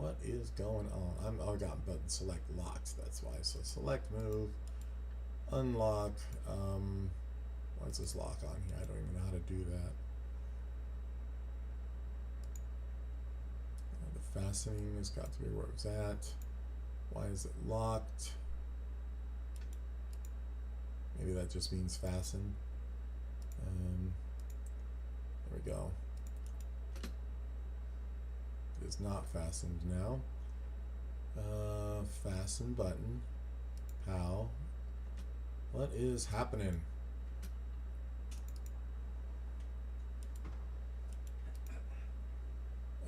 Speaker 1: What is going on? I got button select locked, that's why. So select move, unlock. Why is this lock on here? I don't even know how to do that. The fastening has got to be where it's at. Why is it locked? Maybe that just means fasten. There we go. It is not fastened now. Fasten button. How? What is happening?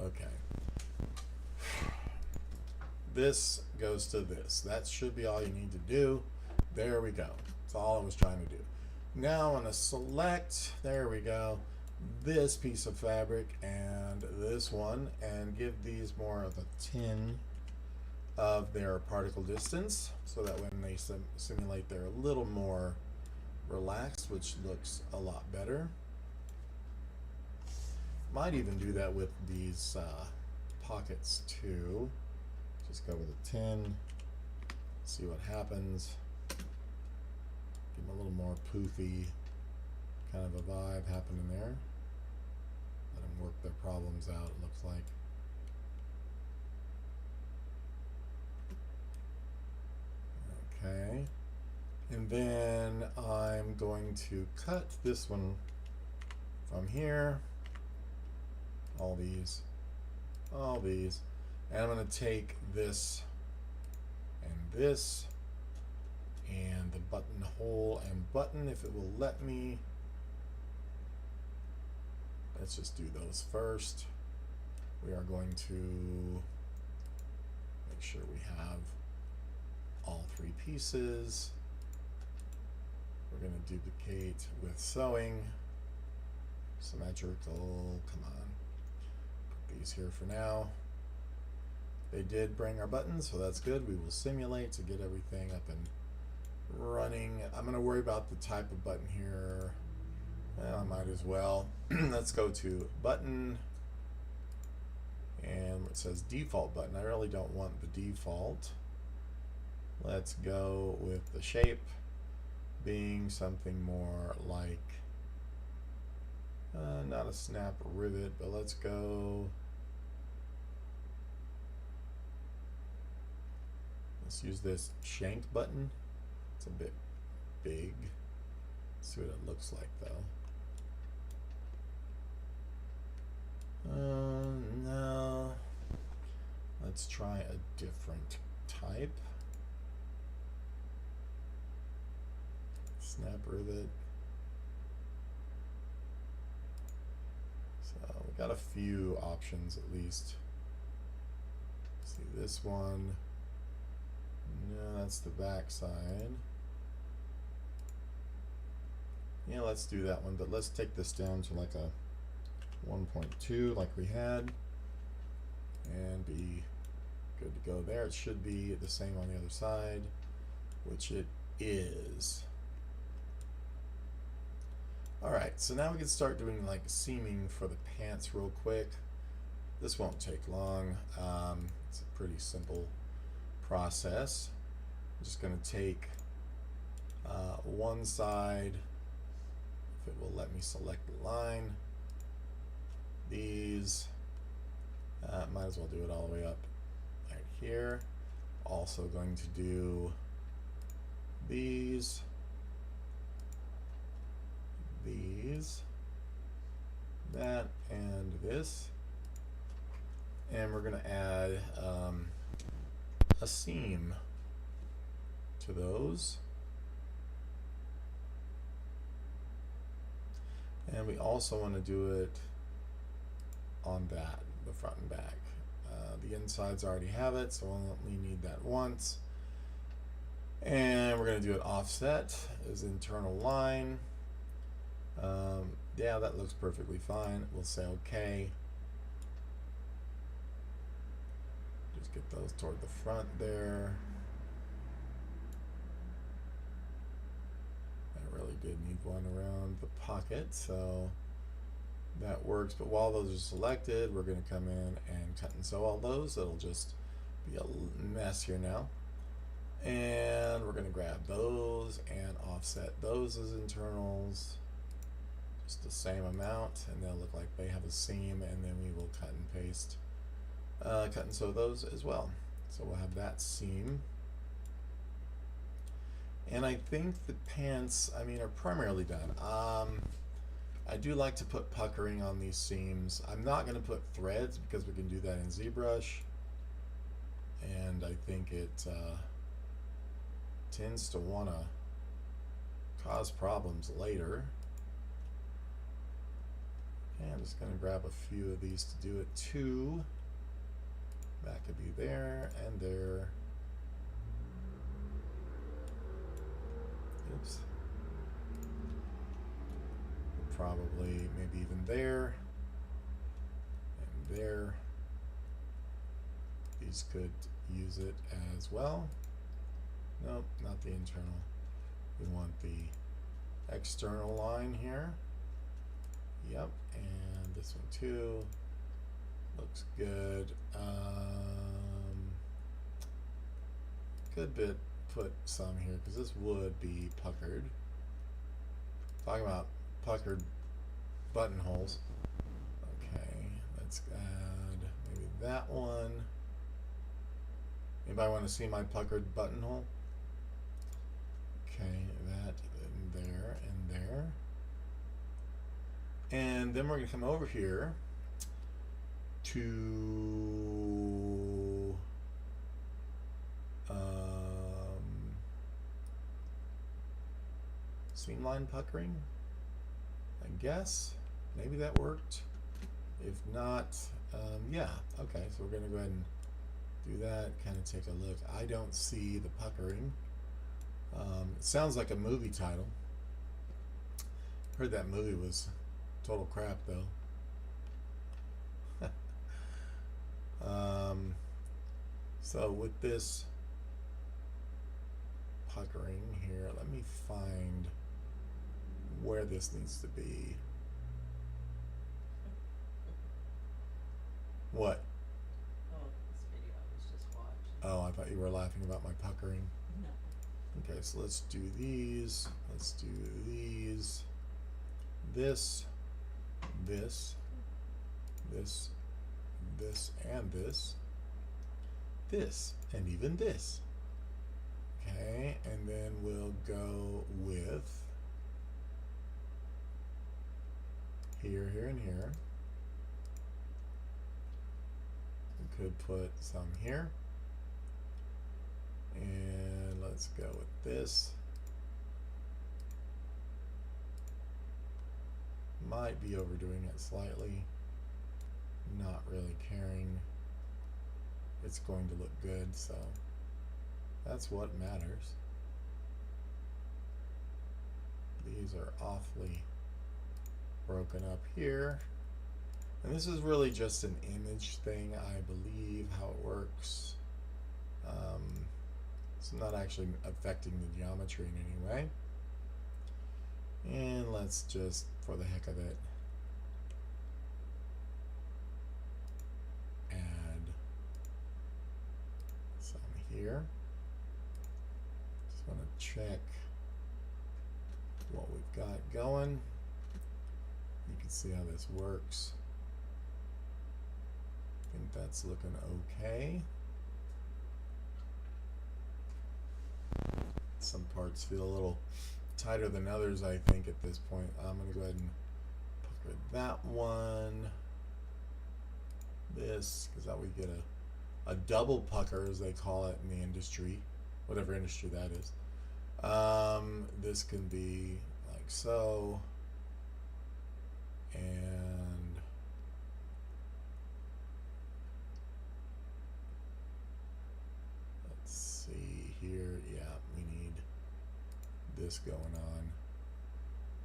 Speaker 1: Okay. This goes to this. That should be all you need to do. There we go. That's all I was trying to do. Now I'm going to select, there we go, this piece of fabric and this one, and give these more of a 10 of their particle distance, so that when they simulate they're a little more relaxed, which looks a lot better. Might even do that with these pockets too. Just go with a 10, see what happens. Give them a little more poofy kind of a vibe happening there. Let them work their problems out, it looks like. Okay. And then I'm going to cut this one from here. All these. And I'm going to take this and this and the buttonhole and button, if it will let me. Let's just do those first. We are going to make sure we have all three pieces. We're going to duplicate with sewing. Symmetrical, come on. Put these here for now. They did bring our buttons, so that's good. We will simulate to get everything up and running. I'm going to worry about the type of button here. Well, I might as well. Let's go to button, and it says default button. I really don't want the default. Let's go with the shape being something more like not a snap rivet, but let's go. Let's use this shank button. It's a bit big. Let's see what it looks like though. No. Let's try a different type. Snap rivet. So we got a few options at least. See this one. No, that's the back side. Yeah, let's do that one, but let's take this down to like a 1.2 like we had and be good to go there. It should be the same on the other side, which it is. Alright, so now we can start doing like seaming for the pants real quick. This won't take long. It's a pretty simple process. I'm just going to take one side, if it will let me select the line. These, might as well do it all the way up right here. Also going to do these, that, and this. And we're going to add a seam to those. And we also want to do it on that, the front and back. The insides already have it, so we'll only need that once. And we're going to do it offset as internal line. Yeah, that looks perfectly fine. We'll say OK. Just get those toward the front there. I really did need one around the pocket, so That works, but while those are selected, we're going to come in and cut and sew all those. It'll just be a mess here now. And we're going to grab those and offset those as internals. Just the same amount, and they'll look like they have a seam, and then we will cut and paste, cut and sew those as well. So we'll have that seam. And I think the pants, I mean, are primarily done. I do like to put puckering on these seams. I'm not going to put threads because we can do that in ZBrush. And I think it tends to want to cause problems later. And I'm just going to grab a few of these to do it too. That could be there and there. Oops. Probably maybe even there and there. These could use it as well. Nope, not the internal. We want the external line here. Yep, and this one too. Looks good. Good bit put some here because this would be puckered. Talking about puckered buttonholes. Okay, let's add maybe that one. Anybody want to see my puckered buttonhole? Okay, that and there and there. And then we're going to come over here to seamline puckering, I guess. Maybe that worked. If not, yeah. Okay, so we're going to go ahead and do that. Kind of take a look. I don't see the puckering. It sounds like a movie title. Heard that movie was total crap, though. So with this puckering here, let me find where this needs to be. What?
Speaker 2: Oh, this video I was just watching.
Speaker 1: Oh, I thought you were laughing about my puckering.
Speaker 2: No.
Speaker 1: Okay, so let's do these. Let's do these. This, this, this, this, and this. This, and even this. Okay, and then we'll go with here, here, and here. We could put some here. And let's go with this. Might be overdoing it slightly. Not really caring. It's going to look good, so that's what matters. These are awfully broken up here. And this is really just an image thing, I believe, how it works. It's not actually affecting the geometry in any way. And let's just, for the heck of it, add some here. Just want to check what we've got going. You can see how this works. I think that's looking okay. Some parts feel a little tighter than others, I think, at this point. I'm going to go ahead and pucker that one. This, because that we get a double pucker, as they call it in the industry, whatever industry that is. This can be like so. And let's see here. Yeah, we need this going on.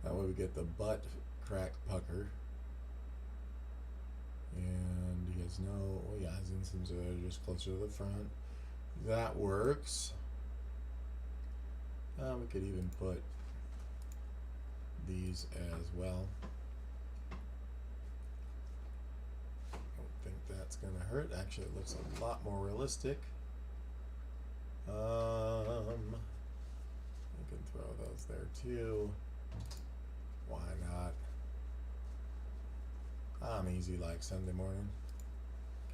Speaker 1: That way we get the butt crack pucker. And he has no, well, yeah, his inseams are just closer to the front. That works. We could even put these as well. hurt. Actually, it looks a lot more realistic. You can throw those there too. Why not? I'm easy like Sunday morning.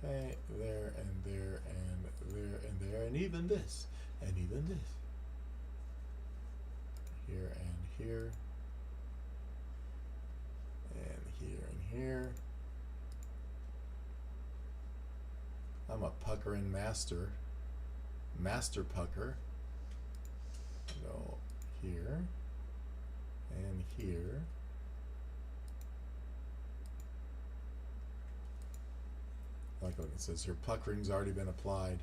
Speaker 1: Okay, there and there and there and there, and even this, and even this. Here and here. And here and here. I'm a puckering master. Master pucker. Go here and here. Like what it says here, puckering's already been applied.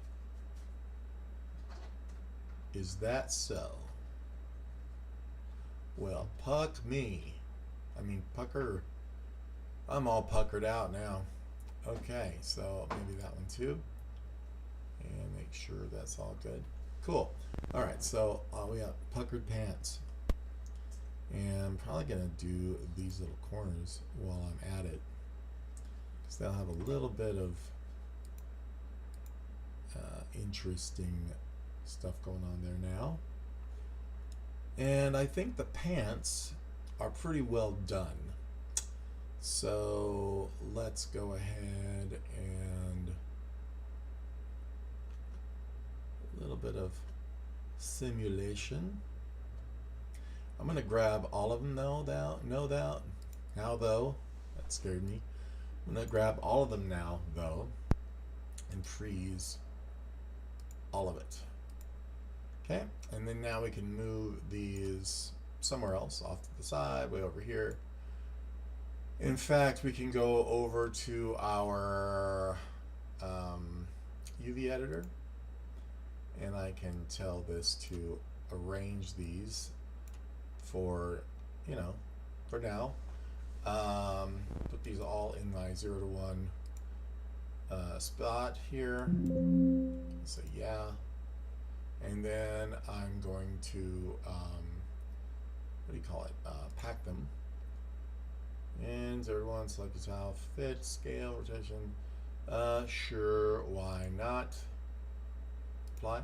Speaker 1: Is that so? Well, puck me. I mean, pucker. I'm all puckered out now. Okay, so maybe that one too. And make sure that's all good. Cool. All right, so we got puckered pants. And I'm probably going to do these little corners while I'm at it, because they'll have a little bit of interesting stuff going on there now. And I think the pants are pretty well done. So let's go ahead and a little bit of simulation. I'm going to grab all of them though. Now though, that scared me. I'm going to grab all of them now though and freeze all of it. Okay, and then now we can move these somewhere else, off to the side, way over here. In fact, we can go over to our UV editor, and I can tell this to arrange these for, you know, for now. Put these all in my 0 to 1 spot here. So yeah. And then I'm going to, what do you call it, pack them. And 0 to 1, select the tile, fit, scale, rotation. Sure, why not? Apply.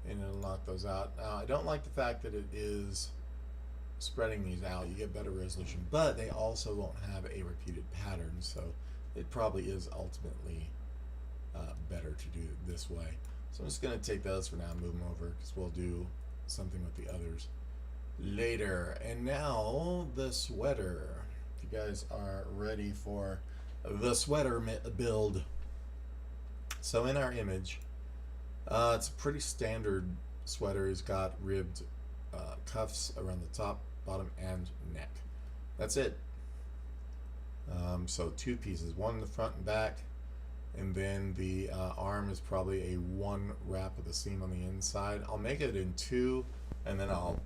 Speaker 1: And it'll knock those out. Now, I don't like the fact that it is spreading these out. You get better resolution, but they also won't have a repeated pattern, so it probably is ultimately better to do it this way. So I'm just going to take those for now and move them over, because we'll do something with the others later. And now the sweater. If you guys are ready for the sweater build. So in our image, it's a pretty standard sweater. It's got ribbed cuffs around the top, bottom, and neck. That's it. So 2 pieces, one in the front and back. And then the arm is probably a 1 wrap of the seam on the inside. I'll make it in 2, and then I'll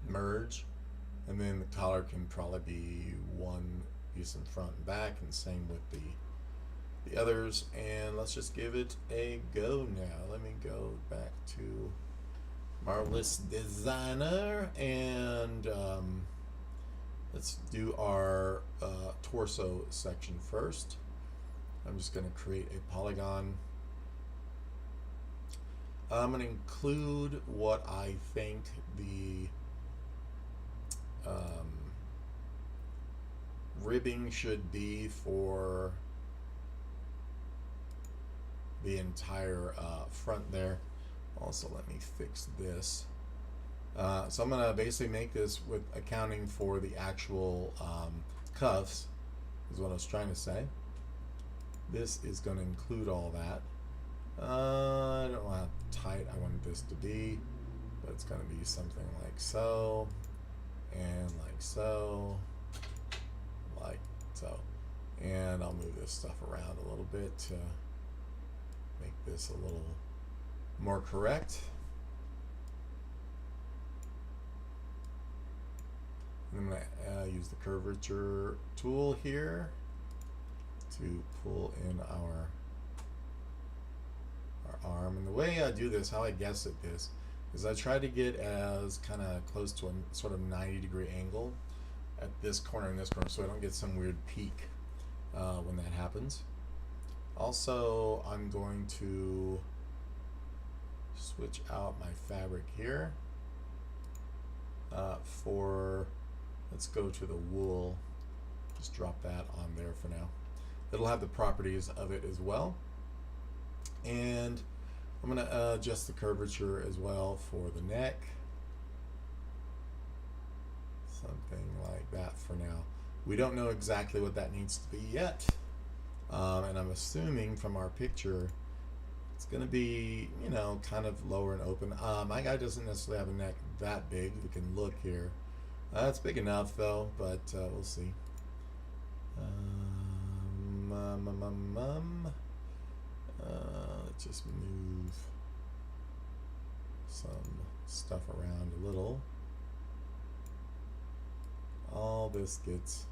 Speaker 1: merge. And then the collar can probably be 1 piece in front and back, and same with the others. And let's just give it a go now. Let me go back to Marvelous Designer, and let's do our torso section first. I'm just going to create a polygon. I'm going to include what I think the ribbing should be for the entire front there. Also, let me fix this. So I'm going to basically make this with accounting for the actual cuffs, is what I was trying to say. This is going to include all that. I don't know how tight I want this to be, but it's going to be something like so, and like so, like so. And I'll move this stuff around a little bit to make this a little more correct. And I'm going to use the curvature tool here to pull in our arm. And the way I do this, how I guess at this, is I try to get as kind of close to a sort of 90-degree angle at this corner and this corner, so I don't get some weird peak when that happens. Also, I'm going to switch out my fabric here for, let's go to the wool. Just drop that on there for now. It'll have the properties of it as well. And I'm going to adjust the curvature as well for the neck. Something like that for now. We don't know exactly what that needs to be yet. And I'm assuming from our picture, it's going to be, you know, kind of lower and open. My guy doesn't necessarily have a neck that big. We can look here. It's big enough though, but we'll see. Let's just move some stuff around a little. All this gets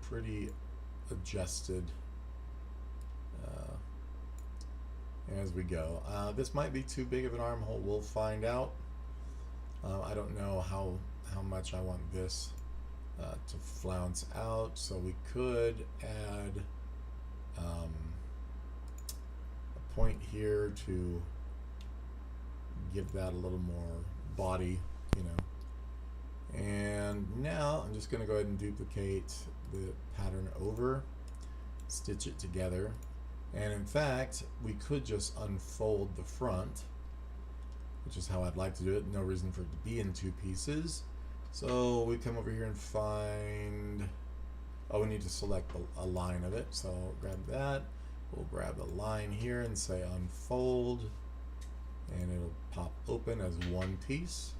Speaker 1: pretty adjusted as we go. This might be too big of an armhole. We'll find out. I don't know how much I want this to flounce out, so we could add a point here to give that a little more body, you know. And now I'm just going to go ahead and duplicate the pattern over, stitch it together, and in fact we could just unfold the front, which is how I'd like to do it. No reason for it to be in two pieces. So we come over here and find, oh, we need to select a line of it, so grab that. We'll grab a line here and say unfold, and it'll pop open as one piece.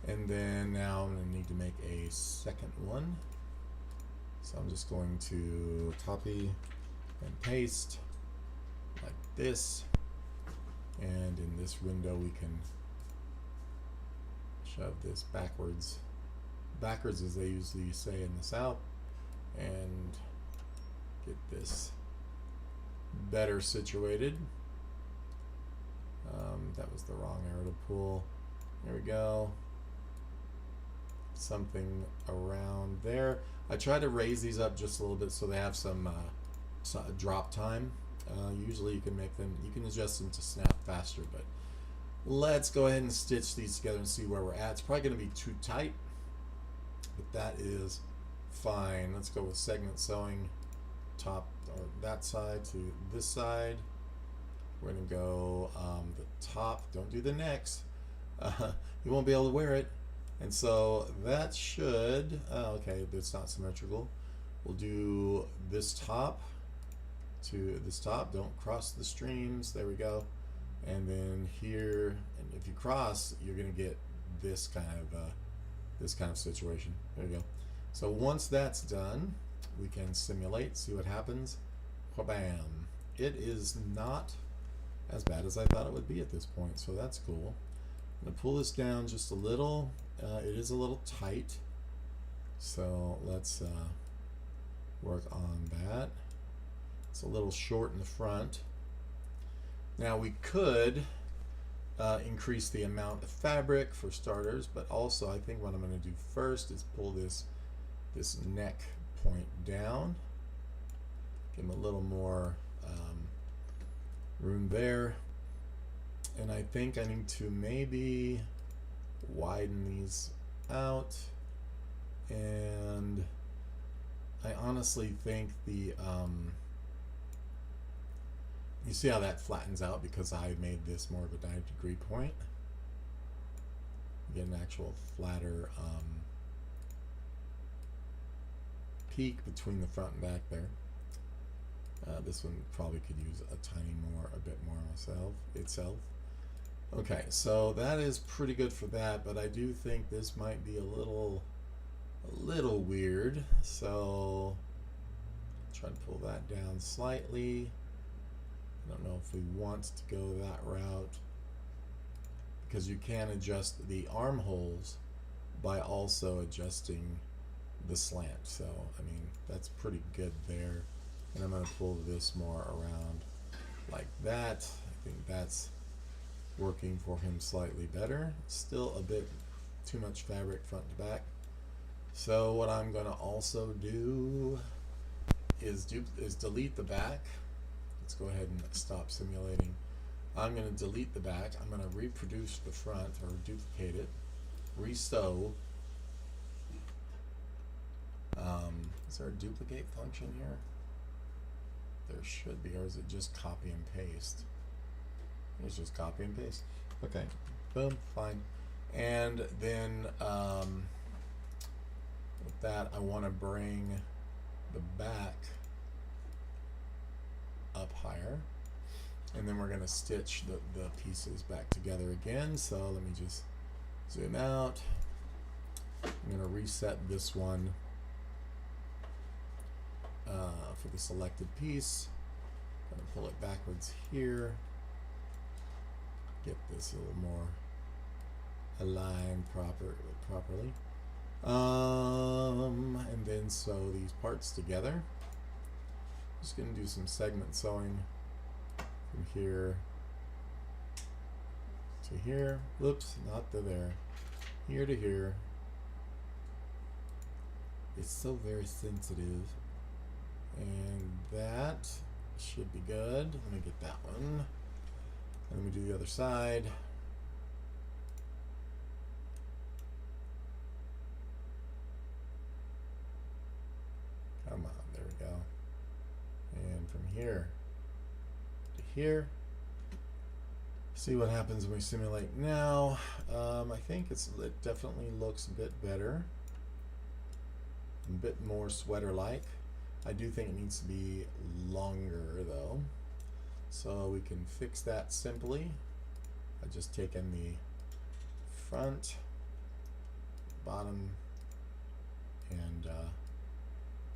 Speaker 1: And then now I'm going to need to make a second one. So I'm just going to copy and paste like this. And in this window we can shove this backwards. Backwards, as they usually say in the South. And get this better situated. That was the wrong arrow to pull. There we go. Something around there. I try to raise these up just a little bit so they have some drop time. Usually you can make them, you can adjust them to snap faster, but let's go ahead and stitch these together and see where we're at. It's probably going to be too tight, but that is fine. Let's go with segment sewing, top or that side to this side. We're going to go the top, don't do the necks. You won't be able to wear it. And so that should, okay, that's not symmetrical. We'll do this top to this top. Don't cross the streams. There we go. And then here, and if you cross, you're going to get this kind of situation. There we go. So once that's done, we can simulate, see what happens. Bam! It is not as bad as I thought it would be at this point, so that's cool. I'm going to pull this down just a little. It is a little tight, so let's work on that. It's a little short in the front. Now we could increase the amount of fabric for starters, but also I think what I'm going to do first is pull this neck point down, give him a little more room there, and I think I need to maybe widen these out, and I honestly think the you see how that flattens out because I made this more of a 90-degree point. You get an actual flatter peak between the front and back there. This one probably could use a bit more itself. Okay, so that is pretty good for that, but I do think this might be a little weird. So try to pull that down slightly. I don't know if we want to go that route because you can adjust the armholes by also adjusting the slant. So I mean that's pretty good there. And I'm going to pull this more around like that. I think that's working for him slightly better. Still a bit too much fabric front to back. So what I'm going to also do is delete the back. Let's go ahead and stop simulating. I'm going to delete the back. I'm going to reproduce the front, or duplicate it. Resew. Is there a duplicate function here? There should be, or is it just copy and paste? It's just copy and paste. Okay, boom, fine. And then with that, I want to bring the back up higher. And then we're going to stitch the pieces back together again. So let me just zoom out. I'm going to reset this one for the selected piece. I'm going to pull it backwards here. Get this a little more aligned properly. And then sew these parts together. Just going to do some segment sewing from here to here. Whoops, not to there. Here to here. It's so very sensitive. And that should be good. Let me get that one. Let me do the other side. Come on, there we go. And from here to here. See what happens when we simulate now. I think it definitely looks a bit better. A bit more sweater-like. I do think it needs to be longer though. So we can fix that simply. I just taken the front, bottom, and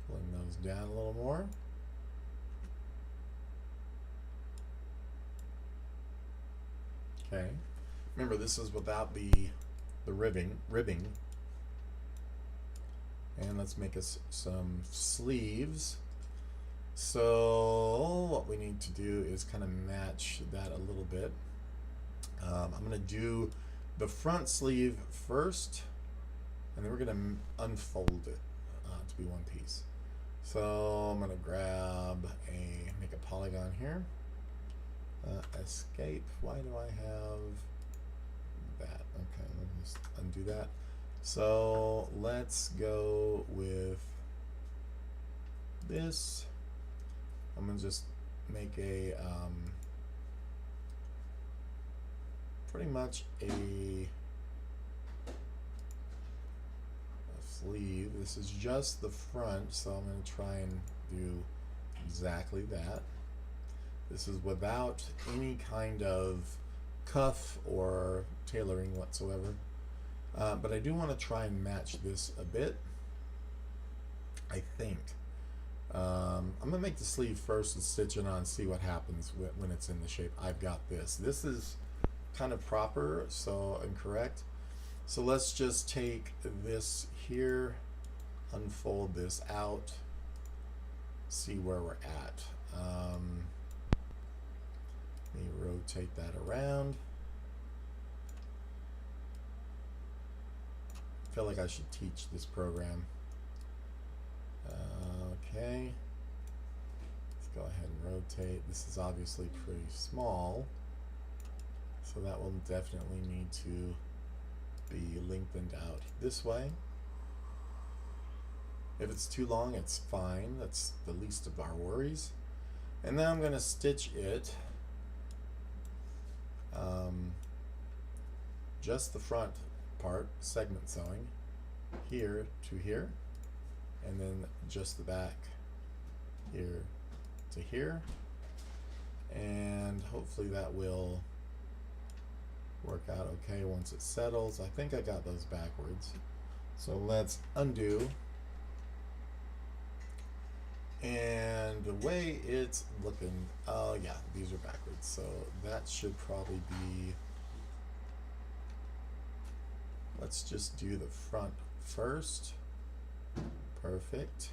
Speaker 1: pulling those down a little more. Okay. Remember, this is without the ribbing. And let's make us some sleeves. So what we need to do is kind of match that a little bit. I'm going to do the front sleeve first, and then we're going to unfold it to be one piece. So I'm going to make a polygon here. Escape. Why do I have that? Okay, let me just undo that. So let's go with this. I'm gonna just make a pretty much a sleeve. This is just the front, so I'm gonna try and do exactly that. This is without any kind of cuff or tailoring whatsoever. But I do want to try and match this a bit, I think. I'm going to make the sleeve first and stitch it on, see what happens when it's in the shape. I've got this. This is kind of proper, so incorrect. So let's just take this here, unfold this out, see where we're at. Let me rotate that around. I feel like I should teach this program. Okay. Let's go ahead and rotate. This is obviously pretty small, so that will definitely need to be lengthened out this way. If it's too long, it's fine. That's the least of our worries. And now I'm going to stitch it. Just the front part, segment sewing, here to here, and then just the back here to here, and hopefully that will work out okay once it settles. I think I got those backwards, so let's undo. And the way it's looking, oh yeah, these are backwards, so that should probably be, let's just do the front first. Perfect.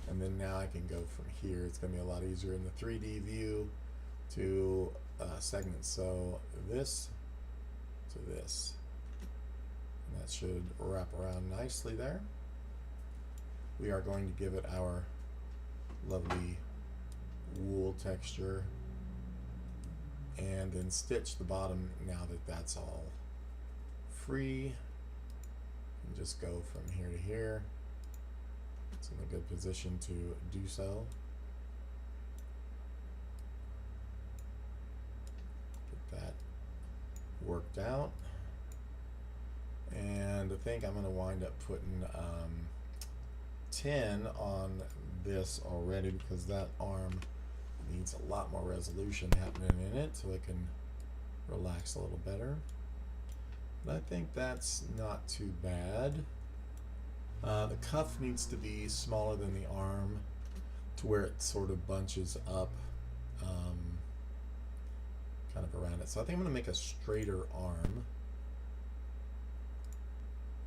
Speaker 1: And then now I can go from here. It's going to be a lot easier in the 3D view to segment. So this to this. And that should wrap around nicely there. We are going to give it our lovely wool texture, and then stitch the bottom now that that's all free, and just go from here to here. It's in a good position to do so. Get that worked out, and I think I'm going to wind up putting 10 on this already, because that arm needs a lot more resolution happening in it so it can relax a little better. But I think that's not too bad. The cuff needs to be smaller than the arm to where it sort of bunches up kind of around it. So I think I'm going to make a straighter arm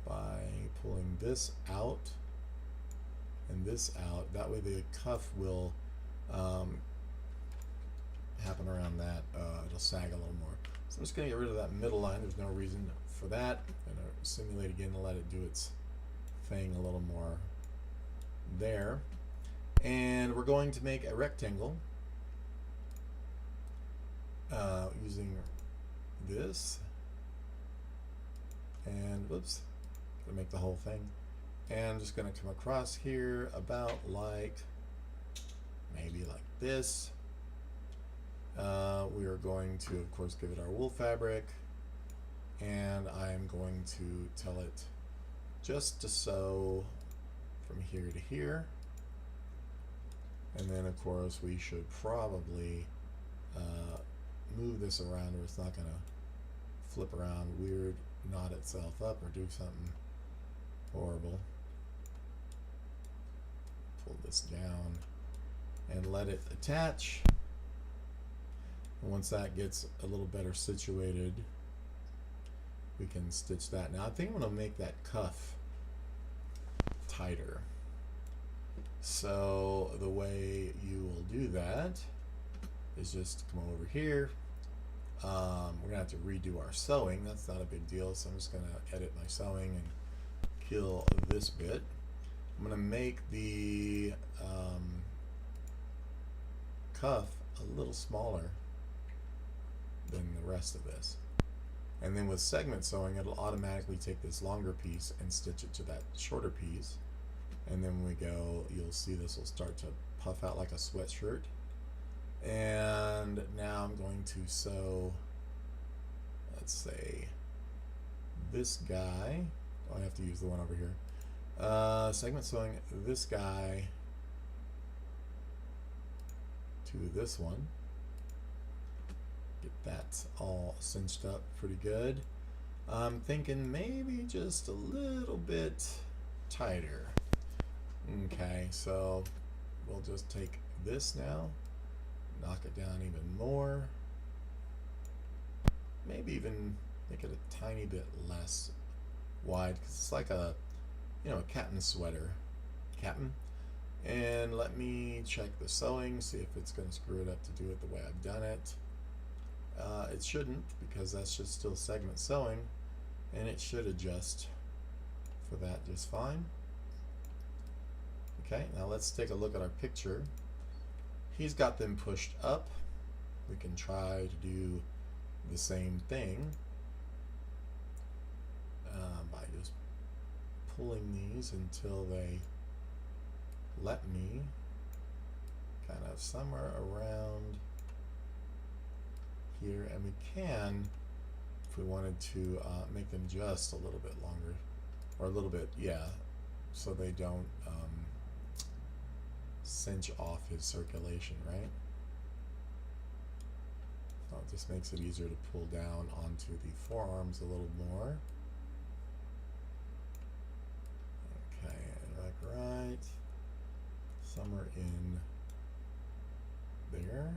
Speaker 1: by pulling this out and this out. That way the cuff will happen around that. It'll sag a little more. So I'm just going to get rid of that middle line. There's no reason for that. I'm going to simulate again to let it do its thing a little more there. And we're going to make a rectangle using this. And whoops, gonna make the whole thing. And I'm just gonna come across here about like maybe like this. We are going to, of course, give it our wool fabric, and I'm going to tell it just to sew from here to here. And then, of course, we should probably move this around, or it's not going to flip around weird, knot itself up, or do something horrible. Pull this down and let it attach. And once that gets a little better situated, we can stitch that. Now I think I'm going to make that cuff tighter. So the way you will do that is just come over here. We're going to have to redo our sewing. That's not a big deal, so I'm just going to edit my sewing and kill this bit. I'm going to make the cuff a little smaller than the rest of this. And then with segment sewing, it'll automatically take this longer piece and stitch it to that shorter piece. And then when we go, you'll see this will start to puff out like a sweatshirt. And now I'm going to sew, let's say, this guy. Oh, I have to use the one over here. Segment sewing this guy to this one. Get that all cinched up pretty good. I'm thinking maybe just a little bit tighter. Okay, so we'll just take this now, knock it down even more, maybe even make it a tiny bit less wide, because it's like a, you know, a captain sweater. Captain. And let me check the sewing, see if it's going to screw it up to do it the way I've done it. It shouldn't, because that's just still segment sewing, and it should adjust for that just fine. Okay, now let's take a look at our picture. He's got them pushed up. We can try to do the same thing by just pulling these until they let me kind of somewhere around here, and we can, if we wanted to, make them just a little bit longer, or a little bit, yeah, so they don't cinch off his circulation, right? So it just makes it easier to pull down onto the forearms a little more. Okay, like right somewhere in there.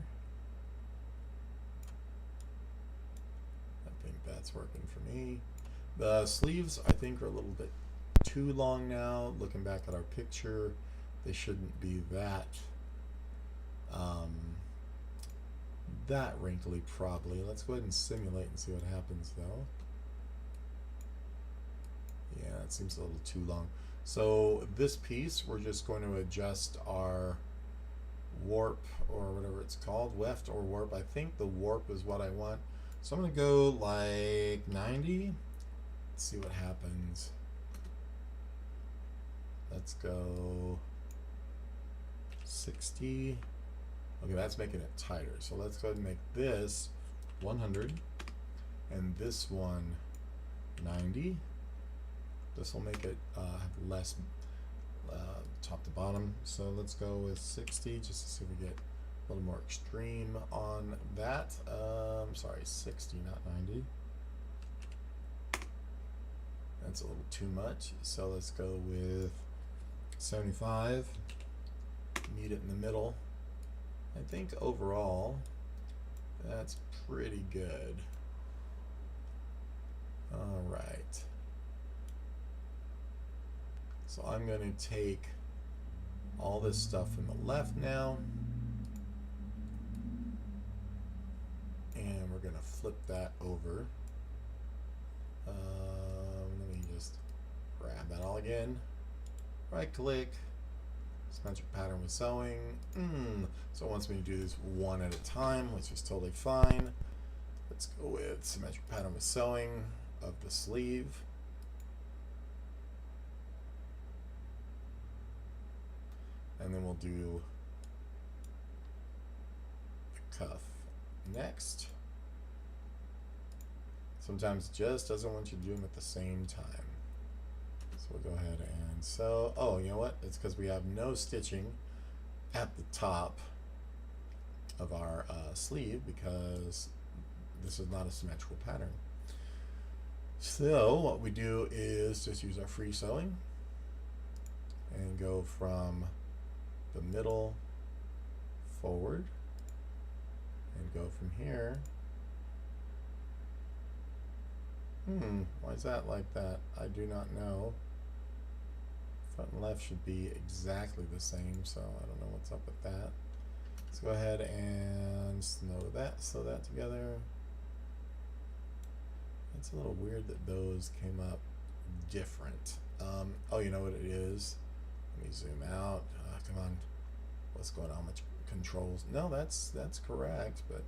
Speaker 1: I think that's working for me. The sleeves, I think, are a little bit too long now. Looking back at our picture, they shouldn't be that that wrinkly probably. Let's go ahead and simulate and see what happens though. Yeah, it seems a little too long. So this piece, we're just going to adjust our warp or whatever it's called, weft or warp. I think the warp is what I want. So I'm going to go like 90. Let's see what happens. Let's go 60. Okay, that's making it tighter. So let's go ahead and make this 100 and this one 90. This will make it have less top to bottom. So let's go with 60 just to see if we get a little more extreme on that. Sorry, 60, not 90. That's a little too much. So let's go with 75. Meet it in the middle. I think overall that's pretty good. All right. So I'm going to take all this stuff from the left now, and we're going to flip that over. Let me just grab that all again. Right click, symmetric pattern with sewing. So it wants me to do this one at a time, which is totally fine. Let's go with symmetric pattern with sewing of the sleeve. And then we'll do the cuff next. Sometimes it just doesn't want you to do them at the same time. So we'll go ahead and sew. Oh, you know what? It's because we have no stitching at the top of our sleeve because this is not a symmetrical pattern. So what we do is just use our free sewing and go from the middle forward and go from here. Why is that like that? I do not know. Front and left should be exactly the same, so I don't know what's up with that. Let's go ahead and sew that together. It's a little weird that those came up different. Oh, you know what it is? Let me zoom out. Come on. What's going on? Much controls? No, that's correct, but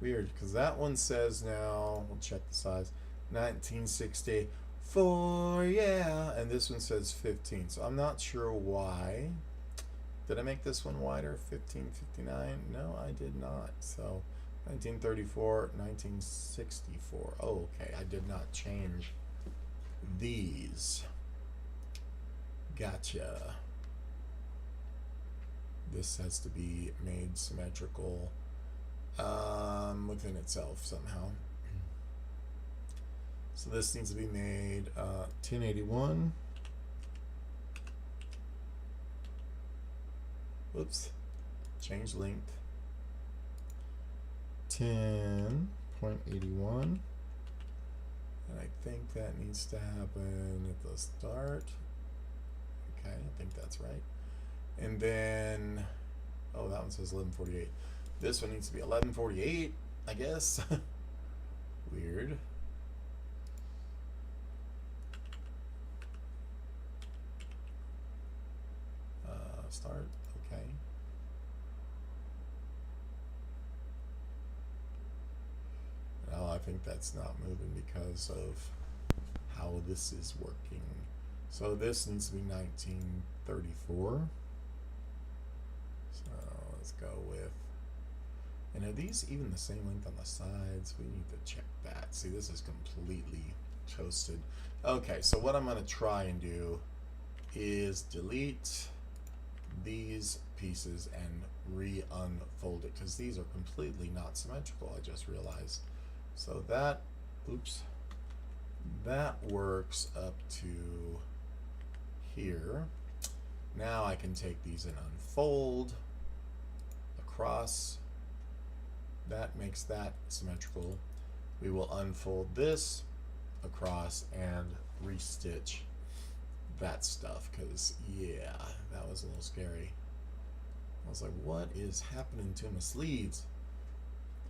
Speaker 1: weird, because that one says now, we'll check the size, 1964, yeah, and this one says 15, so I'm not sure why. Did I make this one wider? 1559? No, I did not. So 1934, 1964. Oh, okay, I did not change these. Gotcha. This has to be made symmetrical within itself somehow. So this needs to be made 1081. Whoops. Change length. 10.81. And I think that needs to happen at the start. Okay, I think that's right. And then, oh, that one says 1148. This one needs to be 1148, I guess. Weird. Start, okay. Now I think that's not moving because of how this is working. So this needs to be 1934. So let's go with, and are these even the same length on the sides? We need to check that. See, this is completely toasted. Okay, so what I'm going to try and do is delete these pieces and re-unfold it, because these are completely not symmetrical, I just realized. So that, oops, that works up to here. Now I can take these and unfold across. That makes that symmetrical. We will unfold this across and restitch that stuff, because yeah, that was a little scary. I was like, what is happening to my sleeves?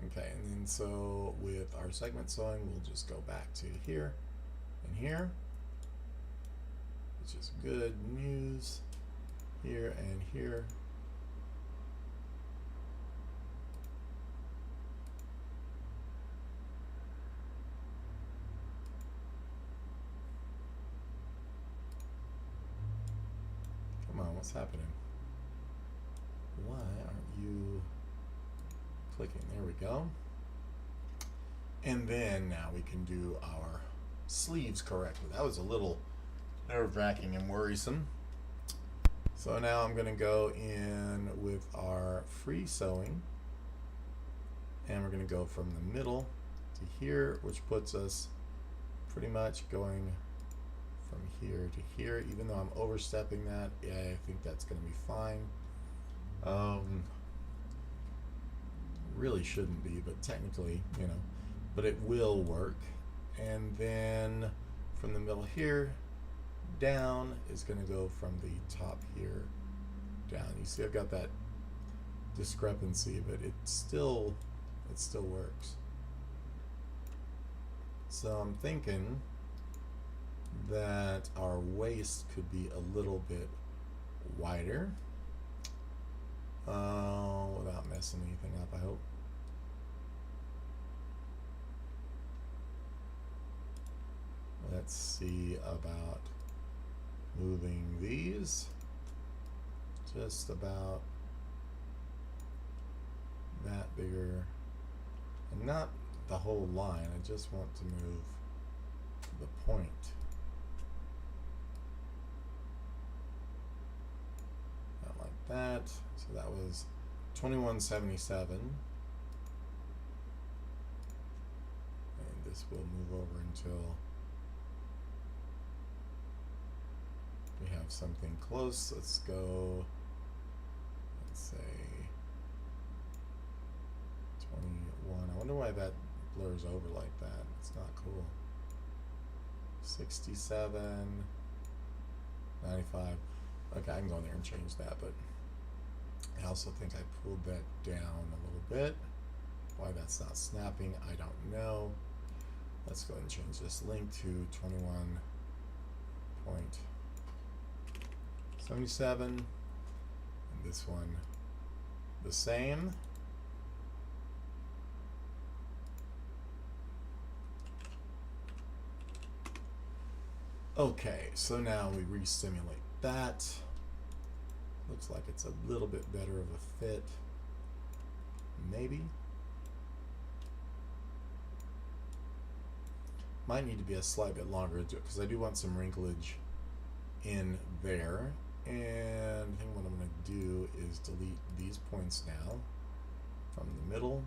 Speaker 1: Okay, and then so with our segment sewing, we'll just go back to here and here, which is good news. Here and here. What's happening? Why aren't you clicking? There we go. And then now we can do our sleeves correctly. That was a little nerve-wracking and worrisome. So now I'm going to go in with our free sewing, and we're going to go from the middle to here, which puts us pretty much going from here to here. Even though I'm overstepping that, yeah, I think that's going to be fine. Really shouldn't be, but technically, you know, but it will work. And then from the middle here down is going to go from the top here down. You see I've got that discrepancy, but it still works. So I'm thinking that our waist could be a little bit wider without messing anything up, I hope. Let's see about moving these just about that bigger, and not the whole line. I just want to move the point. Not like that. So that was 2177. And this will move over until we have something close. Let's go, let's say 21. I wonder why that blurs over like that. It's not cool. 67, 95. Okay, I can go in there and change that, but I also think I pulled that down a little bit. Why that's not snapping, I don't know. Let's go ahead and change this link to 21.77, and this one the same. Okay, so now we re-simulate that. Looks like it's a little bit better of a fit. Maybe. Might need to be a slight bit longer because I do want some wrinklage in there. And I think what I'm going to do is delete these points now from the middle.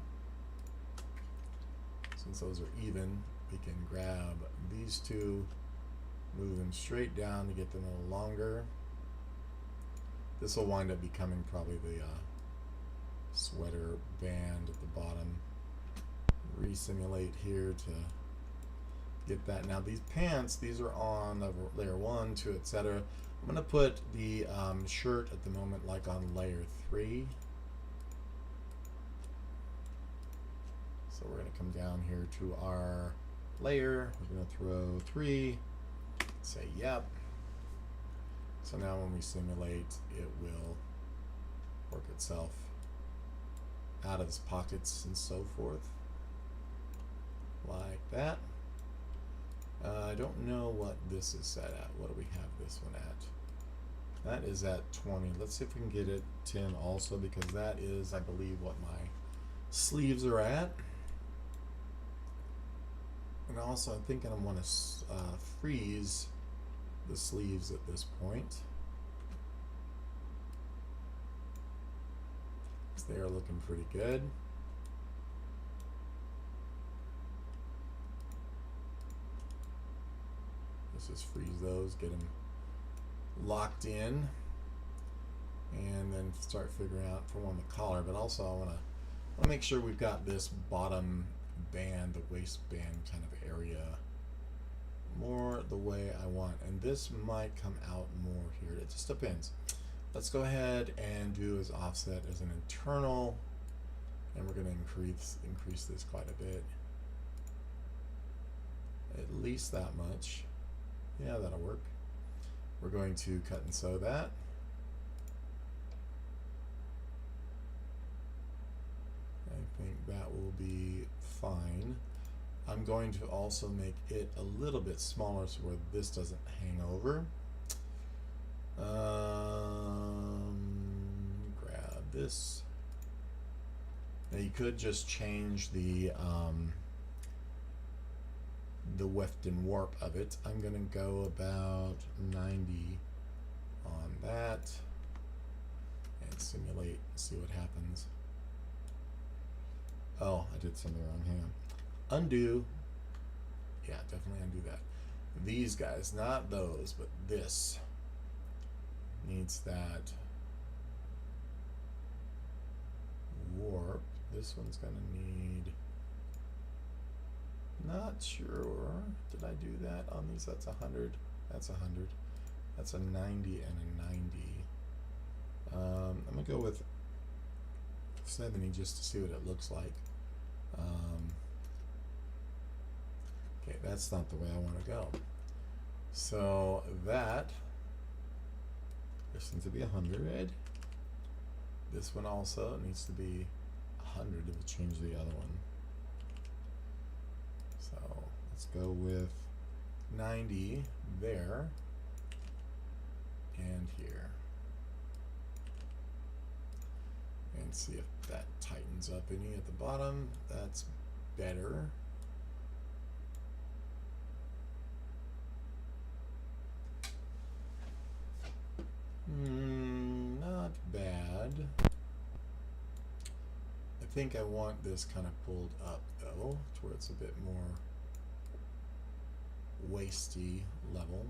Speaker 1: Since those are even, we can grab these two, move them straight down to get them a little longer. This will wind up becoming probably the sweater band at the bottom. Re-simulate here to get that. Now these pants, these are on layer 1, 2, etc. I'm going to put the shirt at the moment like on layer 3. So we're going to come down here to our layer. We're going to throw 3. Say yep. So now when we simulate, it will work itself out of its pockets and so forth. Like that. I don't know what this is set at. What do we have this one at? That is at 20. Let's see if we can get it 10 also, because that is, I believe, what my sleeves are at. And also I'm thinking I want to freeze the sleeves at this point. They are looking pretty good. Let's just freeze those, get them locked in, and then start figuring out for one the collar. But also I want to make sure we've got this bottom band, the waistband kind of area, more the way I want. And this might come out more here. It just depends. Let's go ahead and do as offset as an internal, and we're going to increase this quite a bit, at least that much. Yeah, that'll work. We're going to cut and sew that. I think that will be fine. I'm going to also make it a little bit smaller so where this doesn't hang over. this. Now you could just change the weft and warp of it. I'm gonna go about 90 on that and simulate, see what happens. Oh, I did something wrong. Hang on. Undo. Yeah, definitely undo that. These guys, not those, but this needs that warp. This one's gonna need, not sure. Did I do that on these? That's 100. That's 100. That's a 90 and a 90. I'm gonna go with 70 just to see what it looks like. Okay, that's not the way I want to go. So that, this needs to be 100. This one also needs to be 100 if we change the other one. So let's go with 90 there and here. And see if that tightens up any at the bottom. That's better. Not bad. I think I want this kind of pulled up though, to where it's a bit more waisty level.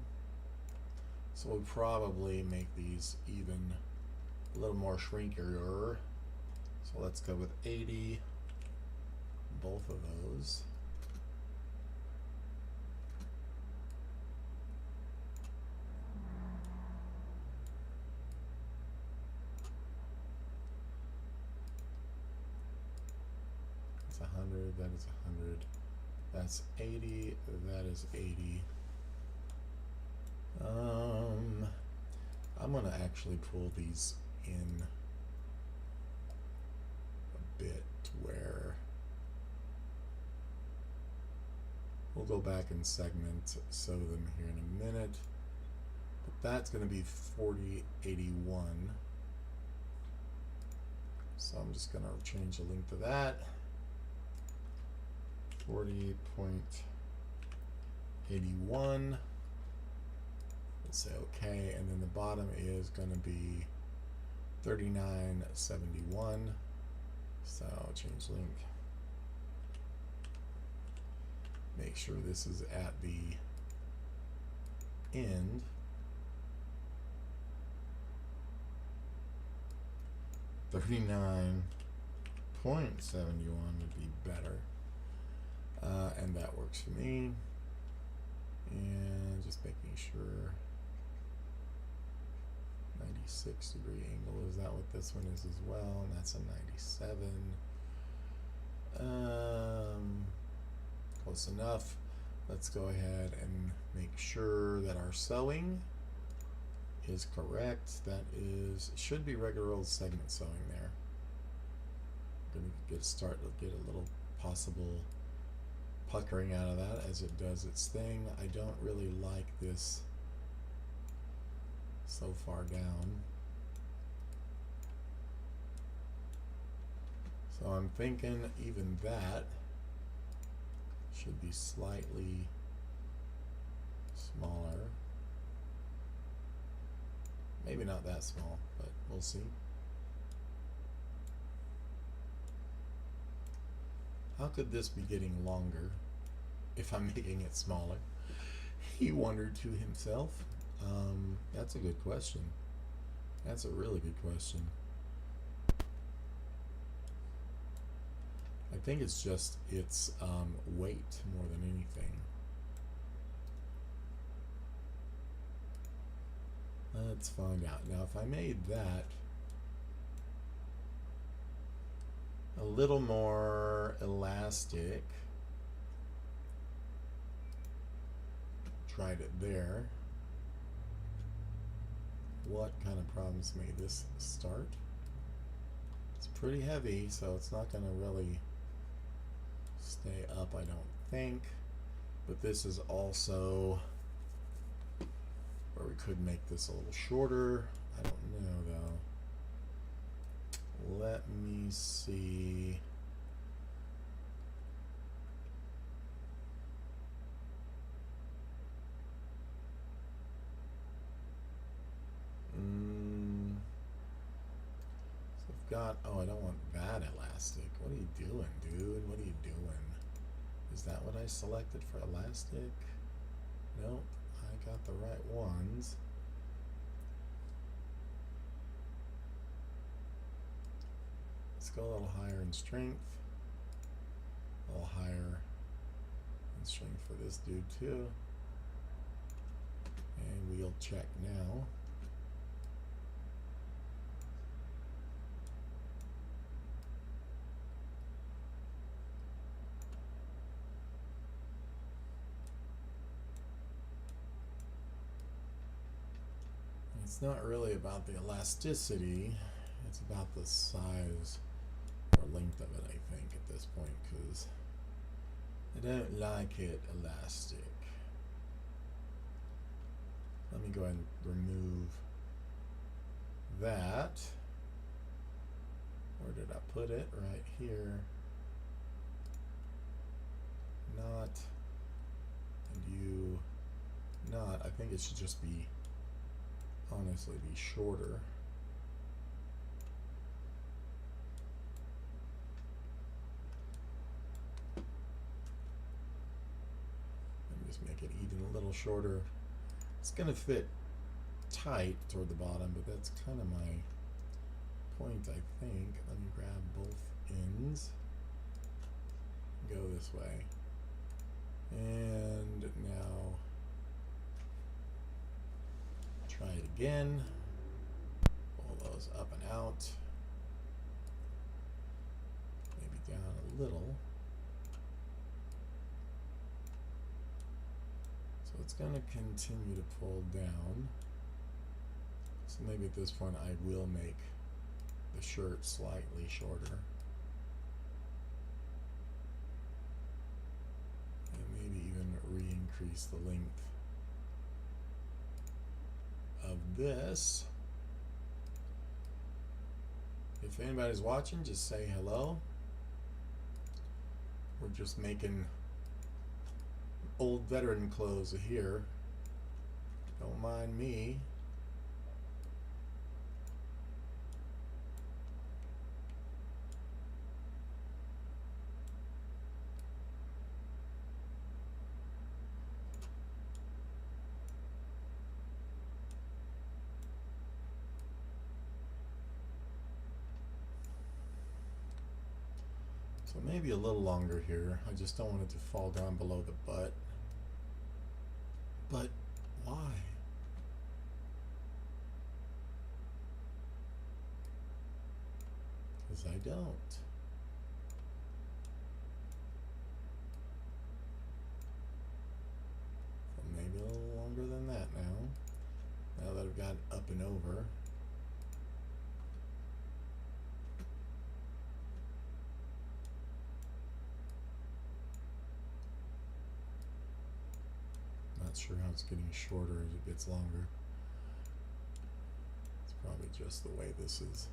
Speaker 1: So we'll probably make these even a little more shrinkier. So let's go with 80, both of those. That's 100, that is 100. That's 80, that is 80. I'm gonna actually pull these in a bit where we'll go back and segment, sew them here in a minute. But that's gonna be 4081. So I'm just gonna change the length of that. 40.81. Let's say okay, and then the bottom is going to be 3971. So I'll change link. Make sure this is at the end. $39.71 would be better. And that works for me. And just making sure 96-degree angle, is that what this one is as well? And that's a 97. Close enough. Let's go ahead and make sure that our sewing is correct. That is, should be regular old segment sewing there. Gonna get a little possible puckering out of that as it does its thing. I don't really like this so far down. So I'm thinking even that should be slightly smaller. Maybe not that small, but we'll see. How could this be getting longer if I'm making it smaller? He wondered to himself. That's a good question. That's a really good question. I think it's just its weight more than anything. Let's find out. Now if I made that a little more elastic, tried it there, what kind of problems may this start? It's pretty heavy, so it's not going to really stay up, I don't think. But this is also where we could make this a little shorter. I don't know though. let me see. So I've got, oh, I don't want that elastic. What are you doing, dude? What are you doing? Is that what I selected for elastic? Nope, I got the right ones. Let's go a little higher in strength. A little higher in strength for this dude too. And we'll check now. It's not really about the elasticity, it's about the size or length of it, I think, at this point, because I don't like it elastic. Let me go ahead and remove that. Where did I put it? Right here. Not, and you, not. I think it should just be, honestly, be shorter. Let me just make it even a little shorter. It's gonna fit tight toward the bottom, but that's kind of my point, I think. Let me grab both ends. Go this way. And now try it again. Pull those up and out. Maybe down a little. So it's going to continue to pull down. So maybe at this point I will make the shirt slightly shorter. And maybe even re-increase the length of this. If anybody's watching, just say hello. We're just making old veteran clothes here. Don't mind me. So maybe a little longer here. I just don't want it to fall down below the butt. But why? Because I don't. So maybe a little longer than that now. Now that I've got up and over. Not sure how it's getting shorter as it gets longer. It's probably just the way this is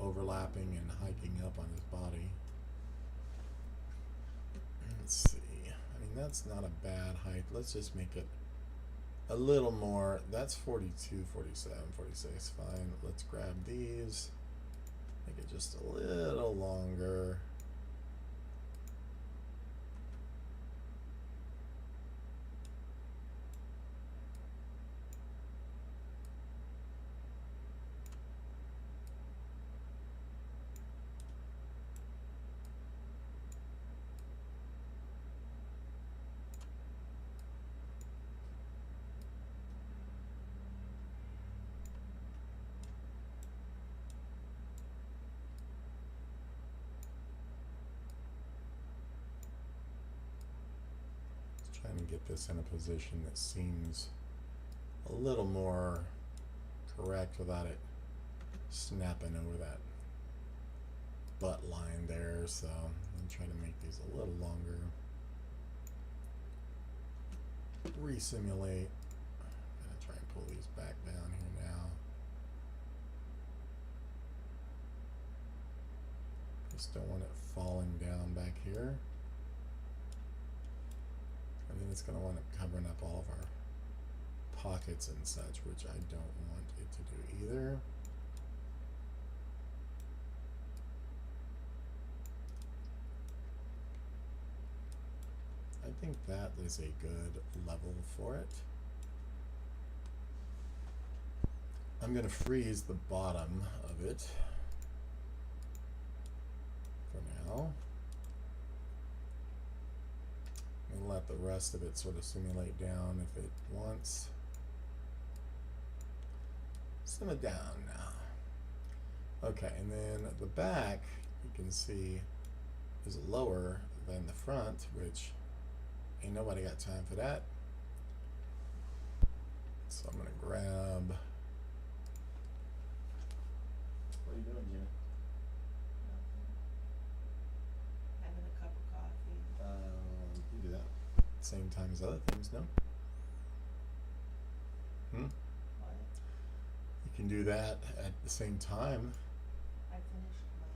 Speaker 1: overlapping and hiking up on his body. Let's see. I mean, that's not a bad height. Let's just make it a little more. That's 42, 47, 46. Fine. Let's grab these. Make it just a little longer. Trying to get this in a position that seems a little more correct without it snapping over that butt line there. So I'm trying to make these a little longer. Re-simulate. I'm gonna try and pull these back down here now. Just don't want it falling down back here. And then it's going to want it covering up all of our pockets and such, which I don't want it to do either. I think that is a good level for it. I'm going to freeze the bottom of it for now. And let the rest of it sort of simulate down if it wants. Sim it down now. Okay, and then the back, you can see, is lower than the front, which ain't nobody got time for that. So I'm going to grab... What are you doing, Gina?
Speaker 2: Nothing. Having a cup of coffee.
Speaker 1: You do that same time as other things, no?
Speaker 2: What?
Speaker 1: You can do that at the same time.
Speaker 2: I finished my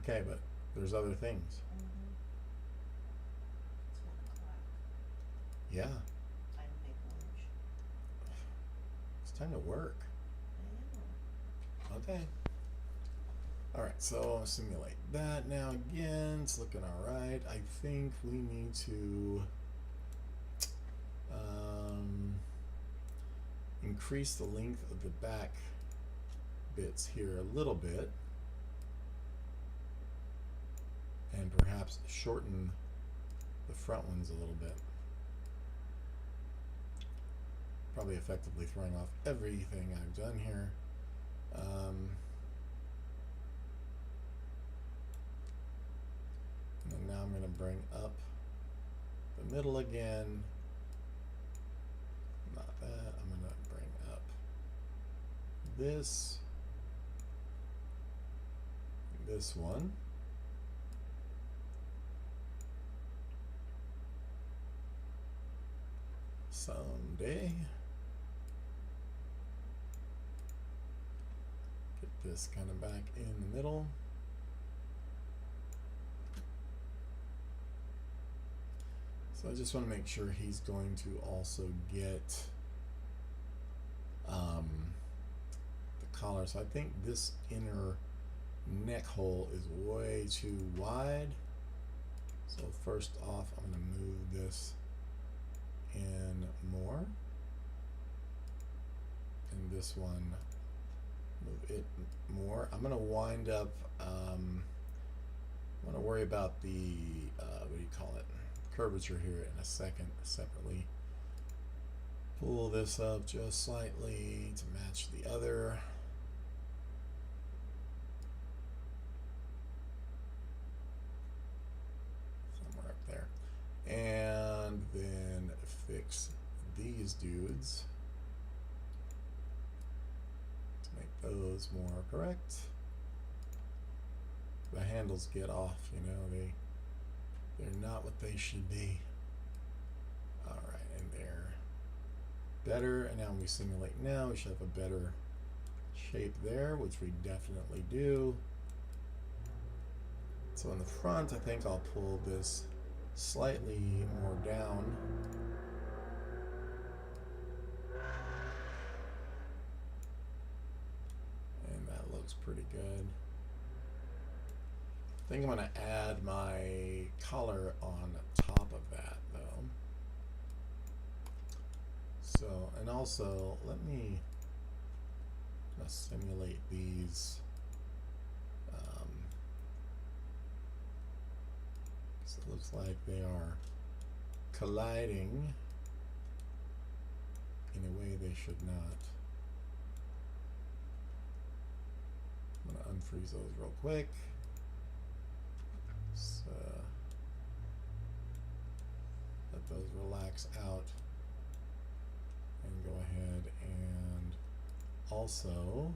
Speaker 2: egg.
Speaker 1: Okay, but there's other things.
Speaker 2: Mm-hmm. It's 1 o'clock.
Speaker 1: Yeah,
Speaker 2: Time to make lunch.
Speaker 1: it's time to work.
Speaker 2: I am.
Speaker 1: Okay. All right, so I'll simulate that now again. It's looking all right. I think we need to increase the length of the back bits here a little bit, and perhaps shorten the front ones a little bit. Probably effectively throwing off everything I've done here. And now I'm going to bring up the middle again. Not that. I'm going to bring up this one. Someday. Get this kind of back in the middle. So I just want to make sure he's going to also get the collar. So I think this inner neck hole is way too wide. So first off, I'm going to move this in more. And this one, move it more. I'm going to wind up, I'm going to worry about the, what do you call it? Curvature here in a second separately. Pull this up just slightly to match the other. Somewhere up there. And then fix these dudes to make those more correct. The handles get off, you know, they're not what they should be. All right, and they're better. And now when we simulate now, we should have a better shape there, which we definitely do. So in the front, I think I'll pull this slightly more down. And that looks pretty good. I think I'm going to add my collar on top of that, though. So, and also, let me simulate these. So it looks like they are colliding in a way they should not. I'm going to unfreeze those real quick. So let those relax out, and go ahead and also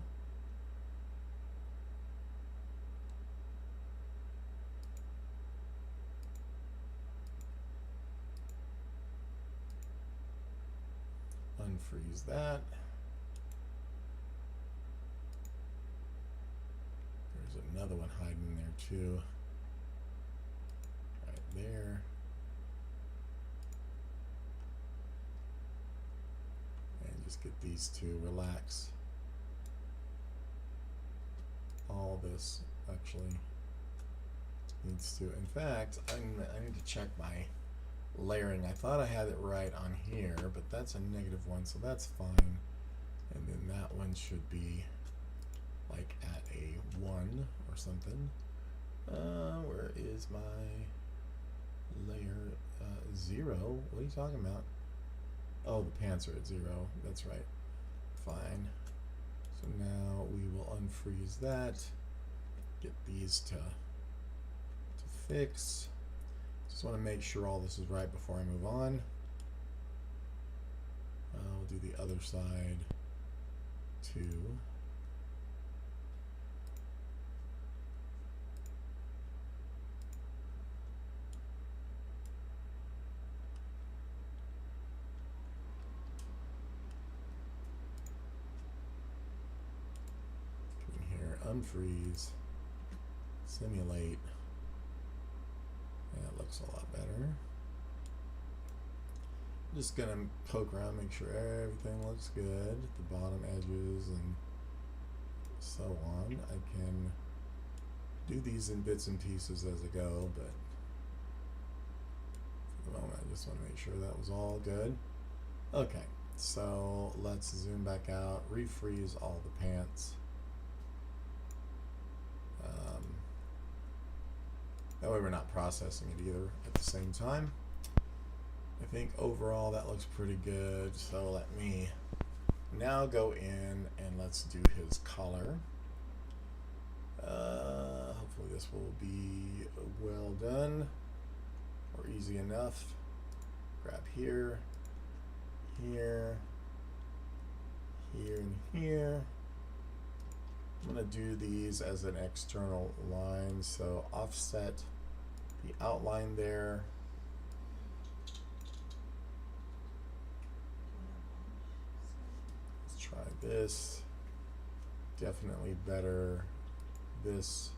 Speaker 1: unfreeze that. There's another one hiding there too. Right there. And just get these two, relax. All this actually needs to, in fact, I need to check my layering. I thought I had it right on here, but that's a -1, so that's fine. And then that one should be like at a 1 or something. Where is my layer? 0? What are you talking about? Oh, the pants are at 0. That's right. Fine. So now we will unfreeze that. Get these to fix. Just want to make sure all this is right before I move on. I'll do the other side too. Come in here, unfreeze, simulate. That looks a lot better. I'm just gonna poke around, make sure everything looks good, the bottom edges and so on. I can do these in bits and pieces as I go, but for the moment I just want to make sure that was all good. Okay, so let's zoom back out, refreeze all the pants. That way we're not processing it either at the same time. I think overall that looks pretty good. So let me now go in and let's do his collar. Hopefully this will be well done or easy enough. Grab here, here, here, and here. I'm going to do these as an external line, so offset the outline there. Let's try this. Definitely better this.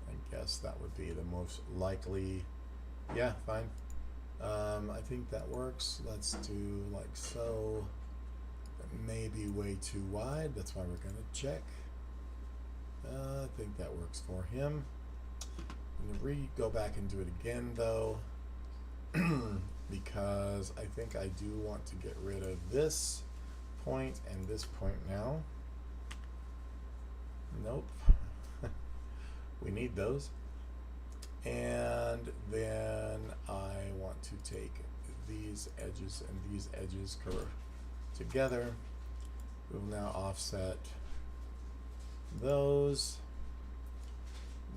Speaker 1: I guess that would be the most likely. Yeah, fine. I think that works. Let's do like so. That may be way too wide. That's why we're going to check. I think that works for him. I'm going to go back and do it again though, because I think I do want to get rid of this point and this point now. Nope. We need those. And then I want to take these edges and these edges together. We will now offset those.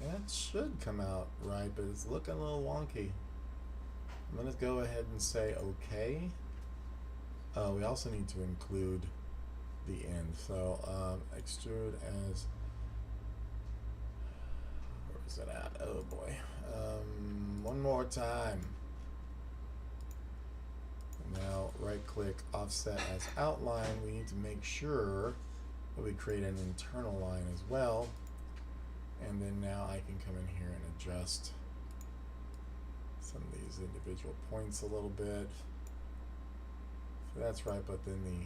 Speaker 1: That should come out right, but it's looking a little wonky. I'm going to go ahead and say okay. We also need to include the end. So extrude as, where is it at? Oh boy. One more time. Now right click, offset as outline. We need to make sure that we create an internal line as well. And then now I can come in here and adjust some of these individual points a little bit. So that's right, but then the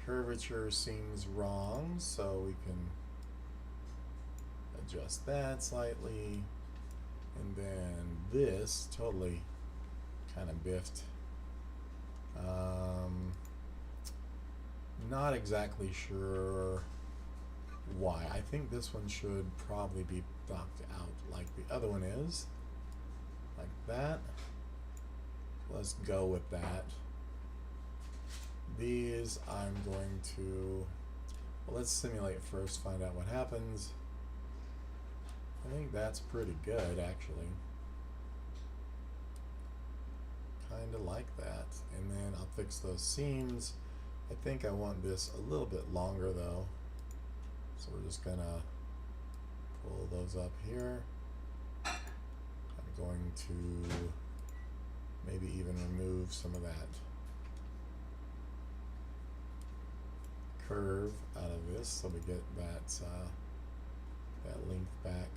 Speaker 1: curvature seems wrong, so we can adjust that slightly. And then this totally kind of biffed. Not exactly sure why. I think this one should probably be docked out like the other one is, like that. Let's go with that. These I'm going to, well, let's simulate first, find out what happens. I think that's pretty good actually. Kind of like that. And then I'll fix those seams. I think I want this a little bit longer though. So we're just gonna pull those up here. I'm going to maybe even remove some of that curve out of just so we get that length back.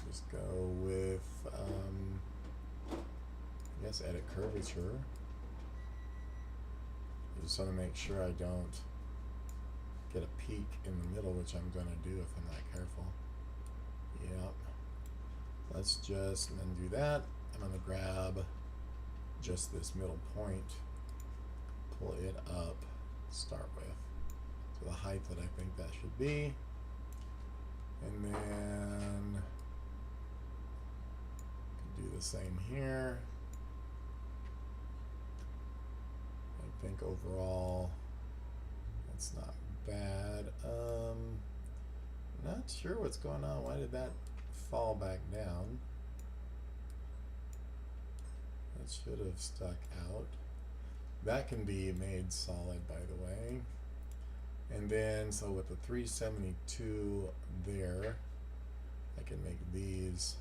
Speaker 1: Just go with I guess edit curvature. I just want to make sure I don't get a peak in the middle, which I'm going to do if I'm not careful. Yep. Let's just and then do that. I'm going to grab just this middle point, pull it up to start with to the height that I think that should be, and then do the same here. I think overall that's not bad. Not sure what's going on. Why did that fall back down? That should have stuck out. That can be made solid, by the way. And then, so with the 372 there, I can make these,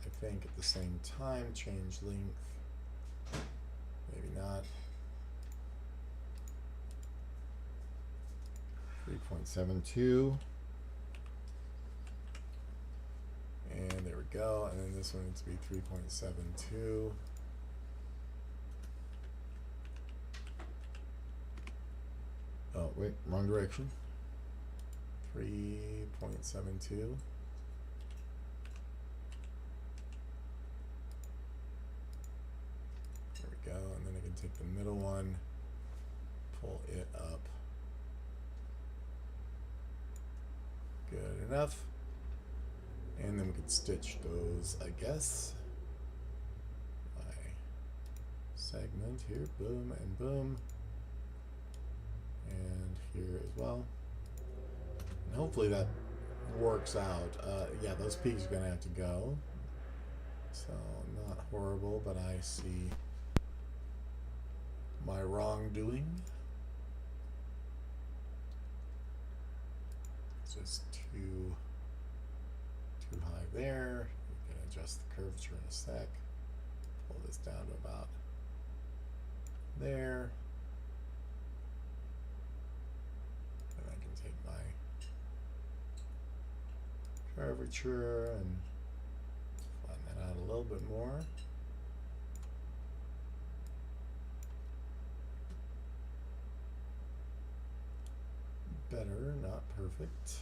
Speaker 1: I think, at the same time, change length. Maybe not. 3.72. And there we go. And then this one needs to be 3.72. Oh, wait, wrong direction. 3.72. There we go. And then I can take the middle one, pull it up. Good enough. And then we can stitch those, I guess. My segment here, boom and boom. And here as well. And hopefully that works out. Yeah, those peaks are going to have to go. So, not horrible, but I see my wrongdoing. It's just too high there. We can adjust the curvature in a sec. Pull this down to about there. And I can take my curvature and flatten that out a little bit more. Better, not perfect.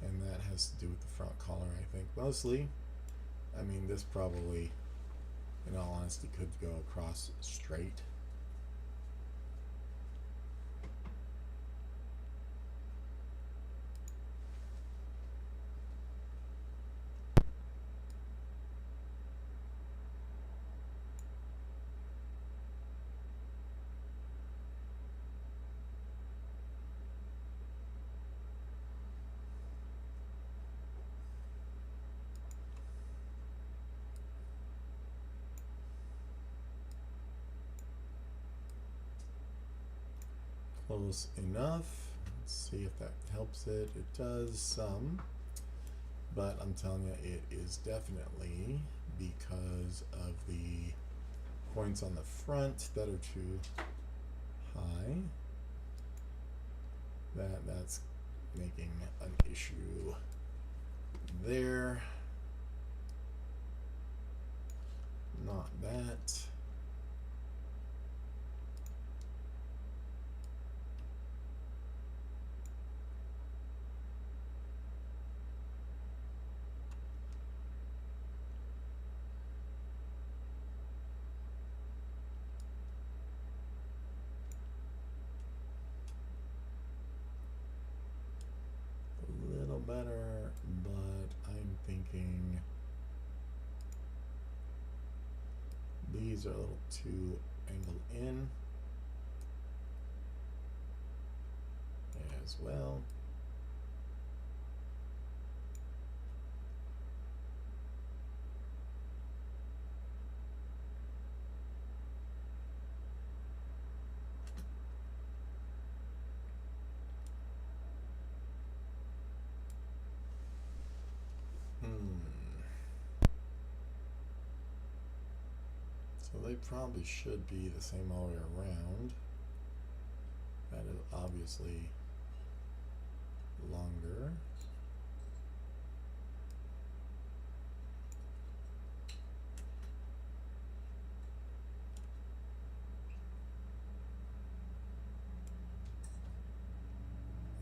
Speaker 1: And that has to do with the front collar, I think, mostly. I mean, this probably, in all honesty, could go across straight. Close enough. Let's see if that helps it. It does some, but I'm telling you, it is definitely because of the points on the front that are too high. That's making an issue there. Not that. Better, but I'm thinking these are a little too angled in as well. So they probably should be the same all the way around. obviously longer.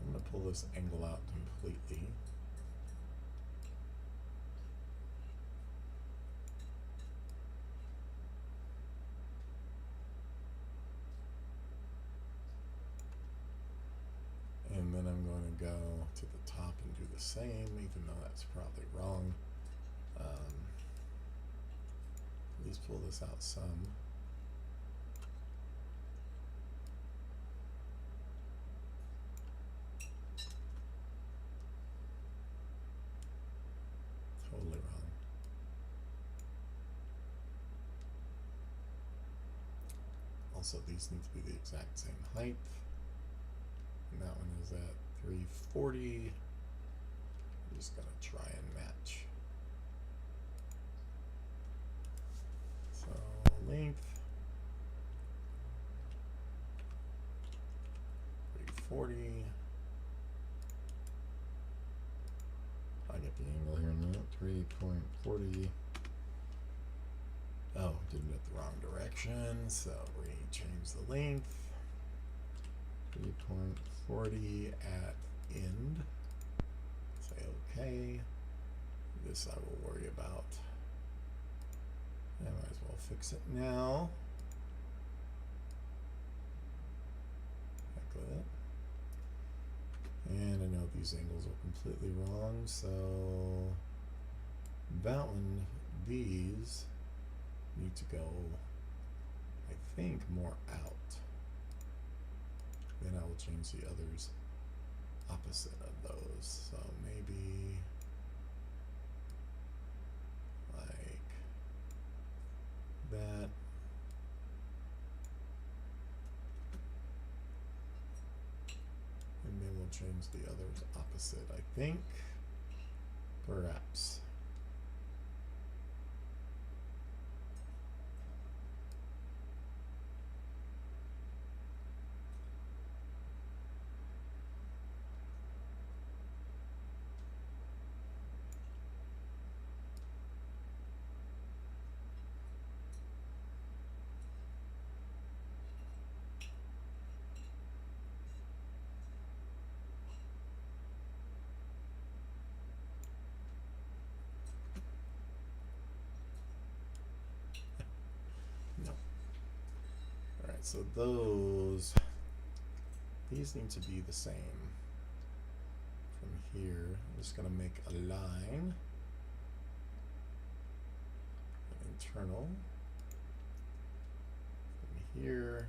Speaker 1: I'm going to pull this angle out completely. And then I'm going to go to the top and do the same, even though that's probably wrong. At least pull this out some. Totally wrong. Also, these need to be the exact same height. And that one is at 340. I'm just going to try and match. So length 340. I get the angle here now. 3.40. Oh, did it the wrong direction. So we change the length. 3.40 at end. Say OK. This I will worry about. I might as well fix it now. Heck with it. And I know these angles are completely wrong, so that one, these need to go, I think, more out. Then I will change the others opposite of those. So maybe like that. And then we'll change the others opposite, I think. Perhaps. No. Alright, so these need to be the same. From here, I'm just going to make a line. An internal. From here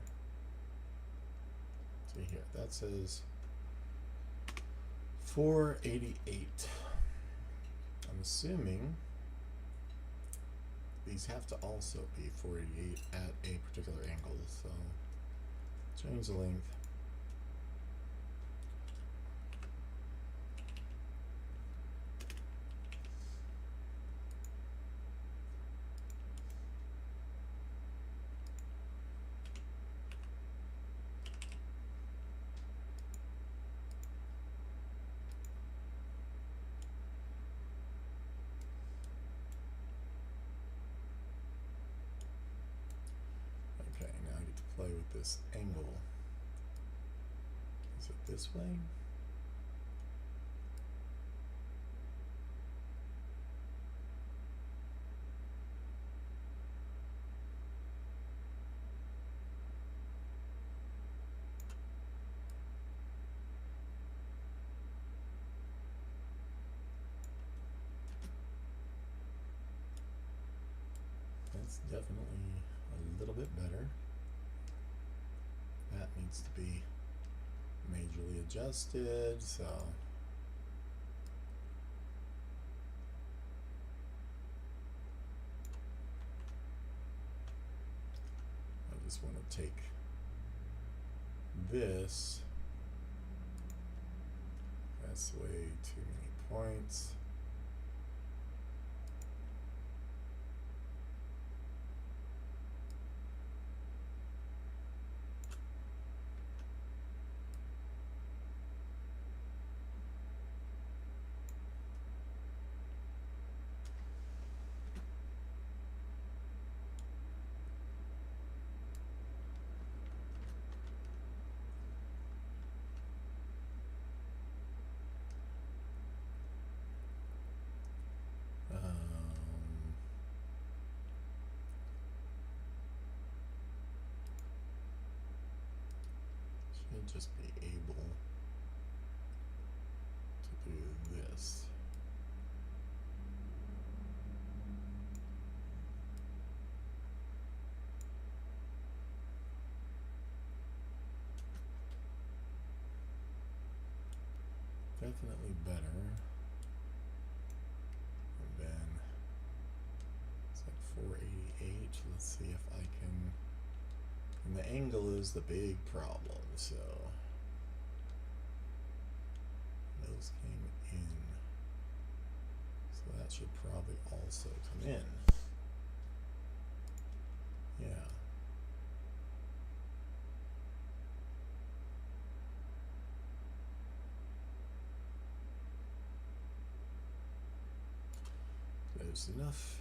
Speaker 1: to here. That says 488. I'm assuming these have to also be 488 at a particular angle, so change the length. Okay, now I get to play with this angle. Is it this way? That's definitely a little bit better. That needs to be majorly adjusted, so I just want to take this. That's way too many points. just be able to do this. Definitely better. And then it's like 488. Let's see if I can. And the angle is the big problem, so those came in. So that should probably also come in. Yeah. Close enough.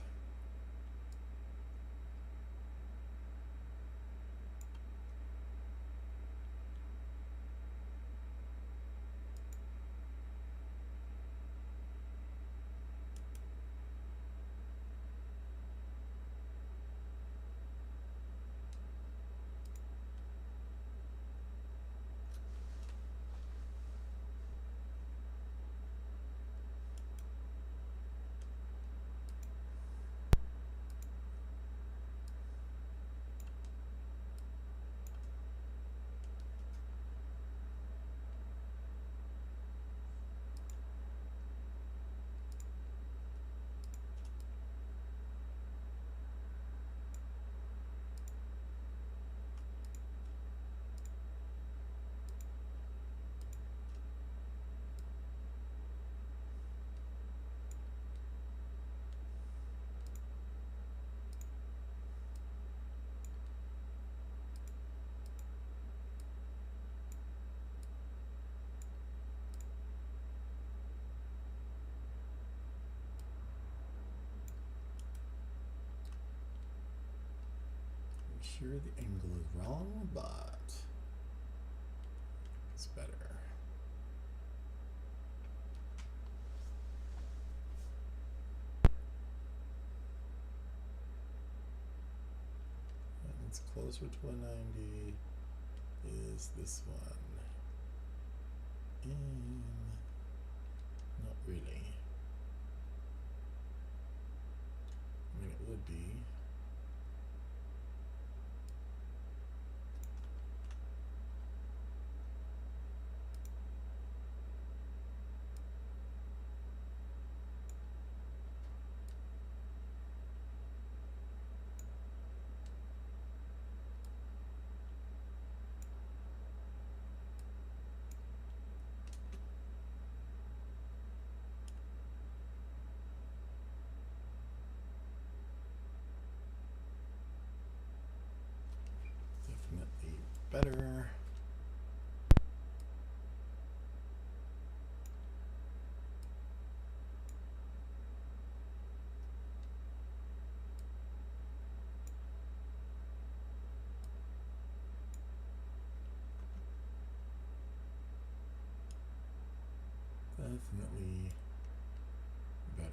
Speaker 1: I'm sure the angle is wrong, but it's better. And it's closer to a 90 is this one. And not really. I mean, it would be. Definitely better. Definitely better.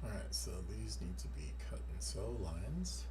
Speaker 1: Alright, so these need to be cut and sew lines.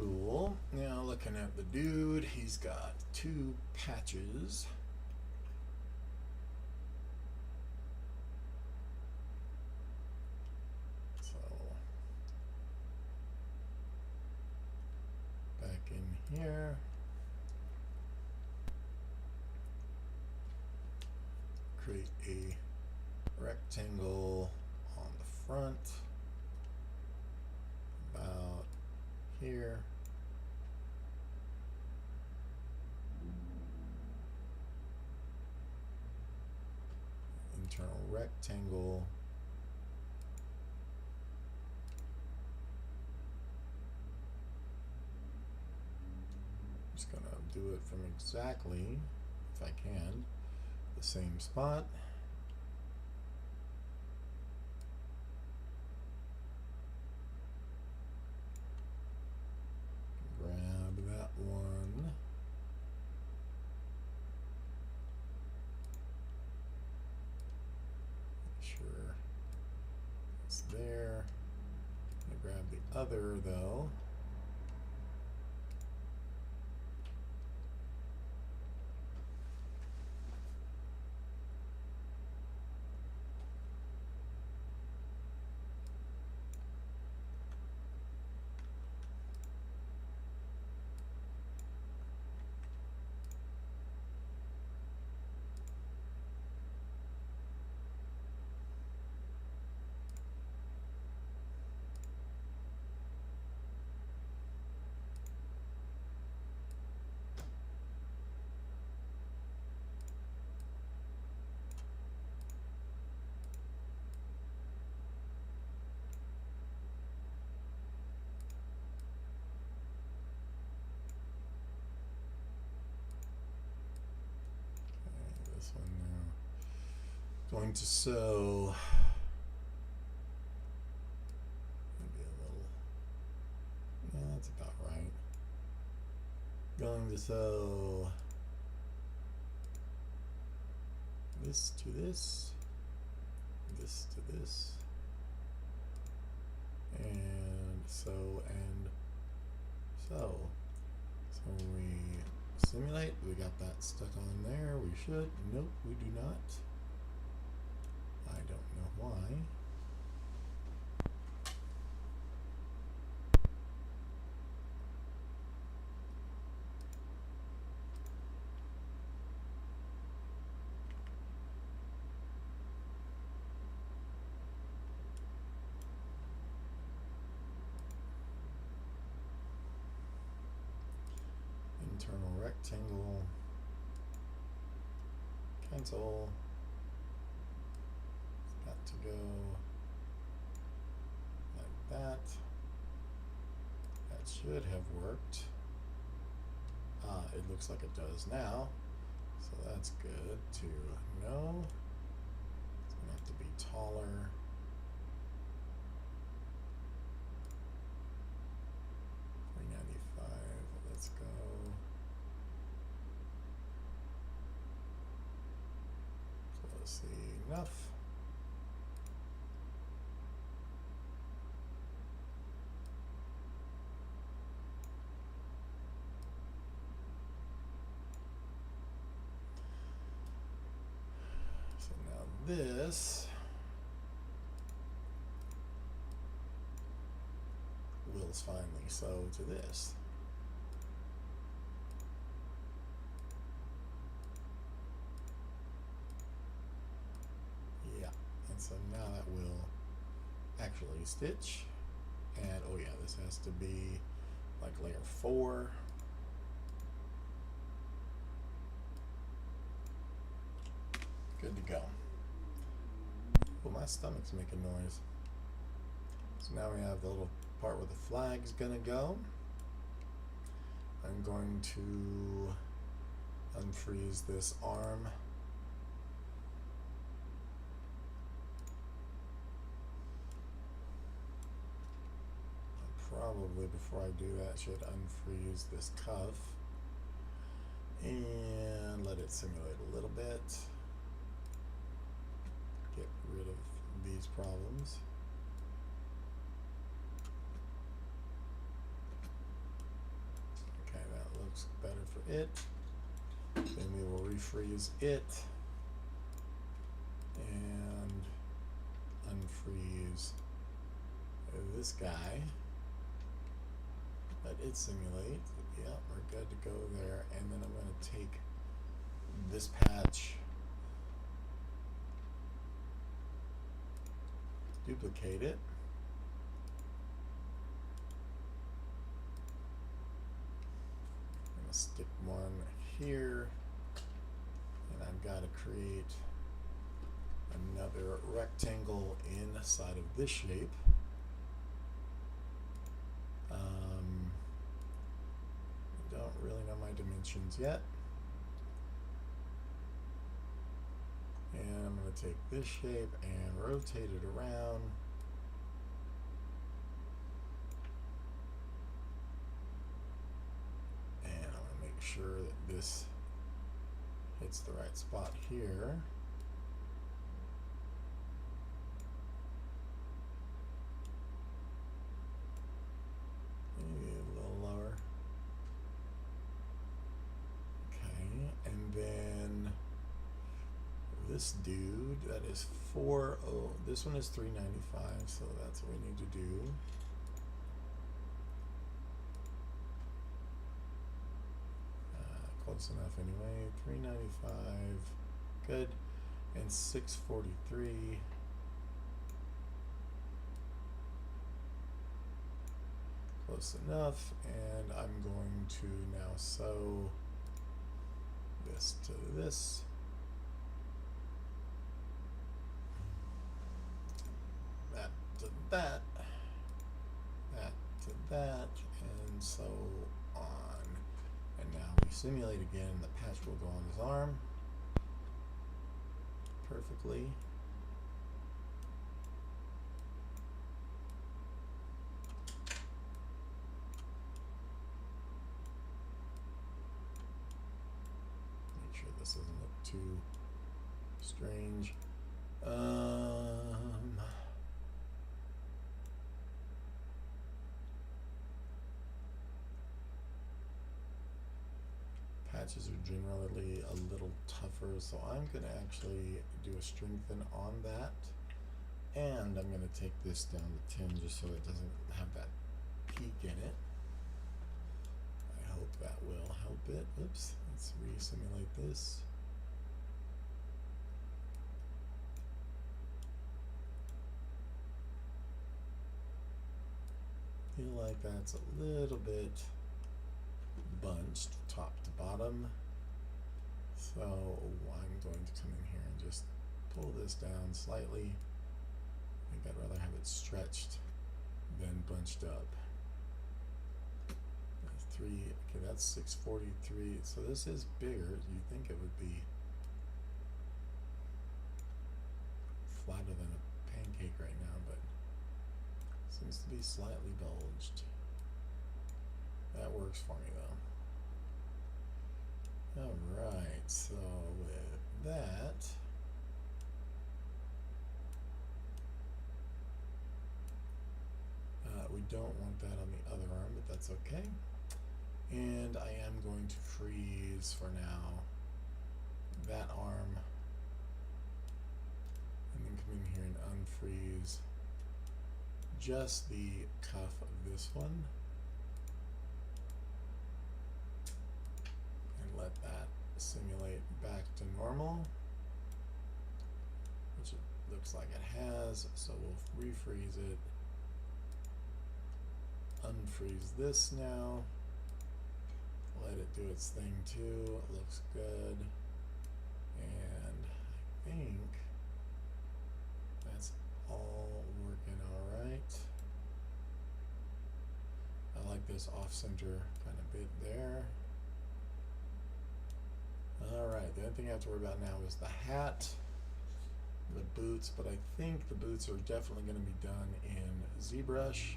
Speaker 1: Cool. Now looking at the dude, he's got 2 patches. So back in here. Create a rectangle on the front. About here. Internal rectangle. I'm just gonna do it from exactly, if I can, the same spot. Grab that one. Make sure it's there. I'm gonna grab the other though. This one now. Going to sew maybe a little. Yeah, that's about right. Going to sew this to this, this to this, and sew and sew. So we simulate, we got that stuck on there, we should, nope, we do not. I don't know why. Internal rectangle, cancel, it's got to go like that. That should have worked. It looks like it does now, so that's good to know. It's gonna have to be taller. Let's go. So let's see, enough. So now this will finally sew to this. So now that will actually stitch, and oh yeah, this has to be like layer 4. Good to go. Well, my stomach's making noise. So now we have the little part where the flag's gonna go. I'm going to unfreeze this arm. Probably before I do that, should unfreeze this cuff and let it simulate a little bit. Get rid of these problems. it. Then we will refreeze it and unfreeze this guy. Let it simulate. Yeah, we're good to go there. And then I'm going to take this patch, duplicate it. I'm going to stick one here. And I've got to create another rectangle inside of this shape. I don't really know my dimensions yet. And I'm going to take this shape and rotate it around. And I'm going to make sure that this hits the right spot here. Maybe a little lower. Okay, and then this dude, that is 4. Oh, this one is 395, so that's what we need to do. Close enough anyway. 395, good, and 643. Close enough, and I'm going to now sew this to this. That to that. That to that, and so on. And now we simulate again. The patch will go on his arm perfectly. Make sure this doesn't look too strange. Patches are generally a little tougher, so I'm going to actually do a strengthen on that. And I'm going to take this down to 10 just so it doesn't have that peak in it. I hope that will help it. Oops, let's re-simulate this. Feel like that's a little bit bunched top to bottom. So I'm going to come in here and just pull this down slightly. I think I'd rather have it stretched than bunched up. That's 3, okay, that's 643. So this is bigger. You'd think it would be flatter than a pancake right now, but seems to be slightly bulged. That works for me though. Alright, so with that, we don't want that on the other arm, but that's okay. And I am going to freeze for now that arm, and then come in here and unfreeze just the cuff of this one. Let that simulate back to normal, which it looks like it has, so we'll refreeze it, unfreeze this now, let it do its thing too. It looks good, and I think that's all working alright. I like this off-center kind of bit there. Alright, the only thing I have to worry about now is the hat, the boots, but I think the boots are definitely going to be done in ZBrush.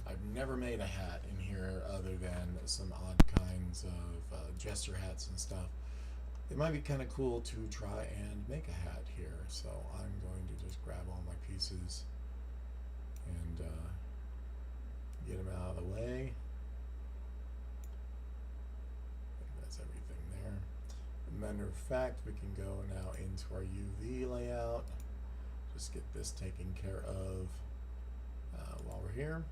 Speaker 1: I've never made a hat in here other than some odd kinds of gesture hats and stuff. It might be kind of cool to try and make a hat here, so I'm going to just grab all my pieces and get them out of the way. I think that's of fact, we can go now into our UV layout. Just get this taken care of while we're here.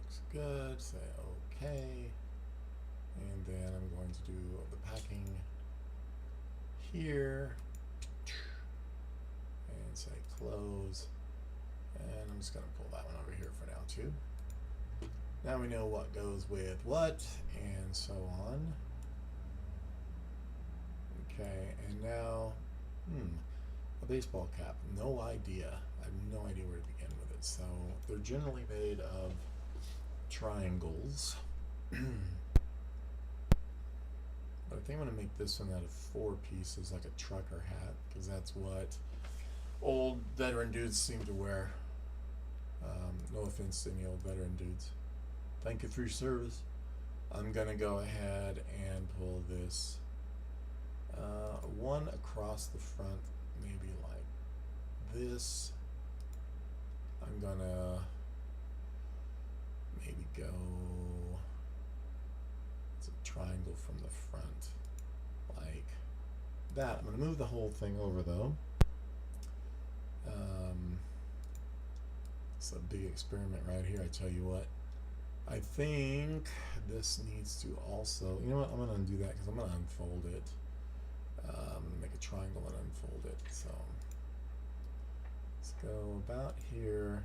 Speaker 1: Looks good. Say OK. And then I'm going to do the packing here. And say close. And I'm just going to pull that one over here for now too. Now we know what goes with what, and so on. Okay, and now, a baseball cap. No idea. I have no idea where to begin with it. So they're generally made of triangles. But I think I'm going to make this one out of 4 pieces, like a trucker hat, because that's what old veteran dudes seem to wear. No offense to any old veteran dudes. Thank you for your service. I'm going to go ahead and pull this one across the front, maybe like this. I'm going to maybe go, it's a triangle from the front, like that. I'm going to move the whole thing over though. It's a big experiment right here, I tell you what. I think this needs to also, you know what, I'm going to undo that because I'm going to unfold it. I'm going to make a triangle and unfold it. So let's go about here,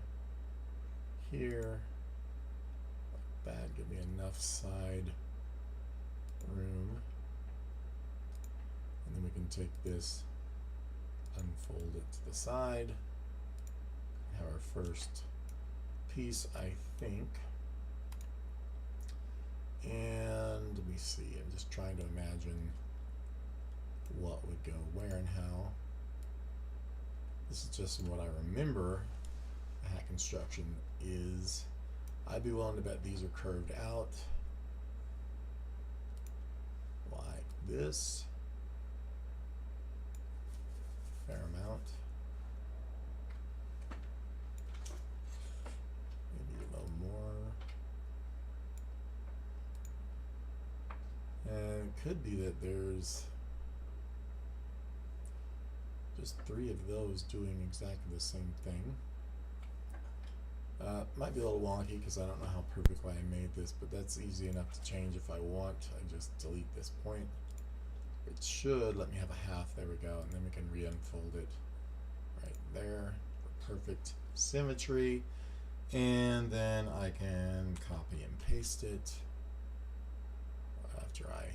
Speaker 1: here, like that. Give me enough side room. And then we can take this, unfold it to the side. Have our first piece, I think. And let me see, I'm just trying to imagine what would go where and how. This is just what I remember a hat construction is. I'd be willing to bet these are curved out like this. Fair amount. Maybe a little more. And it could be that there's just 3 of those doing exactly the same thing. Might be a little wonky because I don't know how perfectly I made this, but that's easy enough to change if I want. I just delete this point. It should let me have a half. There we go, and then we can re-unfold it right there for perfect symmetry. And then I can copy and paste it after I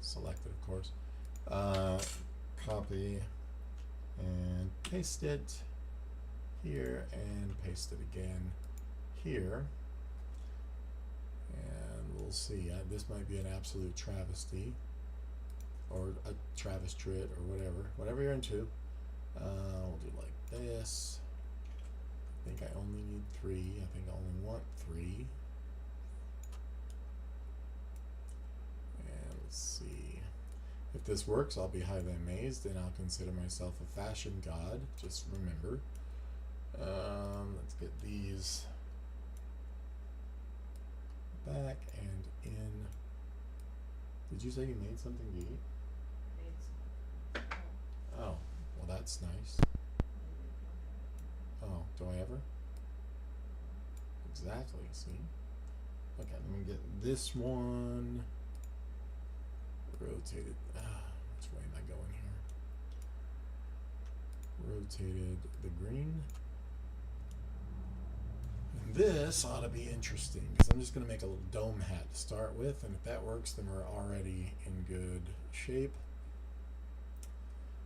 Speaker 1: select it, of course. Copy and paste it here and paste it again here. And we'll see. This might be an absolute travesty or a travestrit or whatever you're into. We'll do like this. I think I only need 3. I think I only want 3. And let's see. If this works, I'll be highly amazed and I'll consider myself a fashion god. Just remember. Let's get these back and in. Did you say you made something to eat?
Speaker 2: Made some.
Speaker 1: Oh, well that's nice. Oh, do I ever? Exactly, see? Okay, let me get this one rotated. Which way am I going here? Rotated the green. And this ought to be interesting because I'm just going to make a little dome hat to start with, and if that works, then we're already in good shape.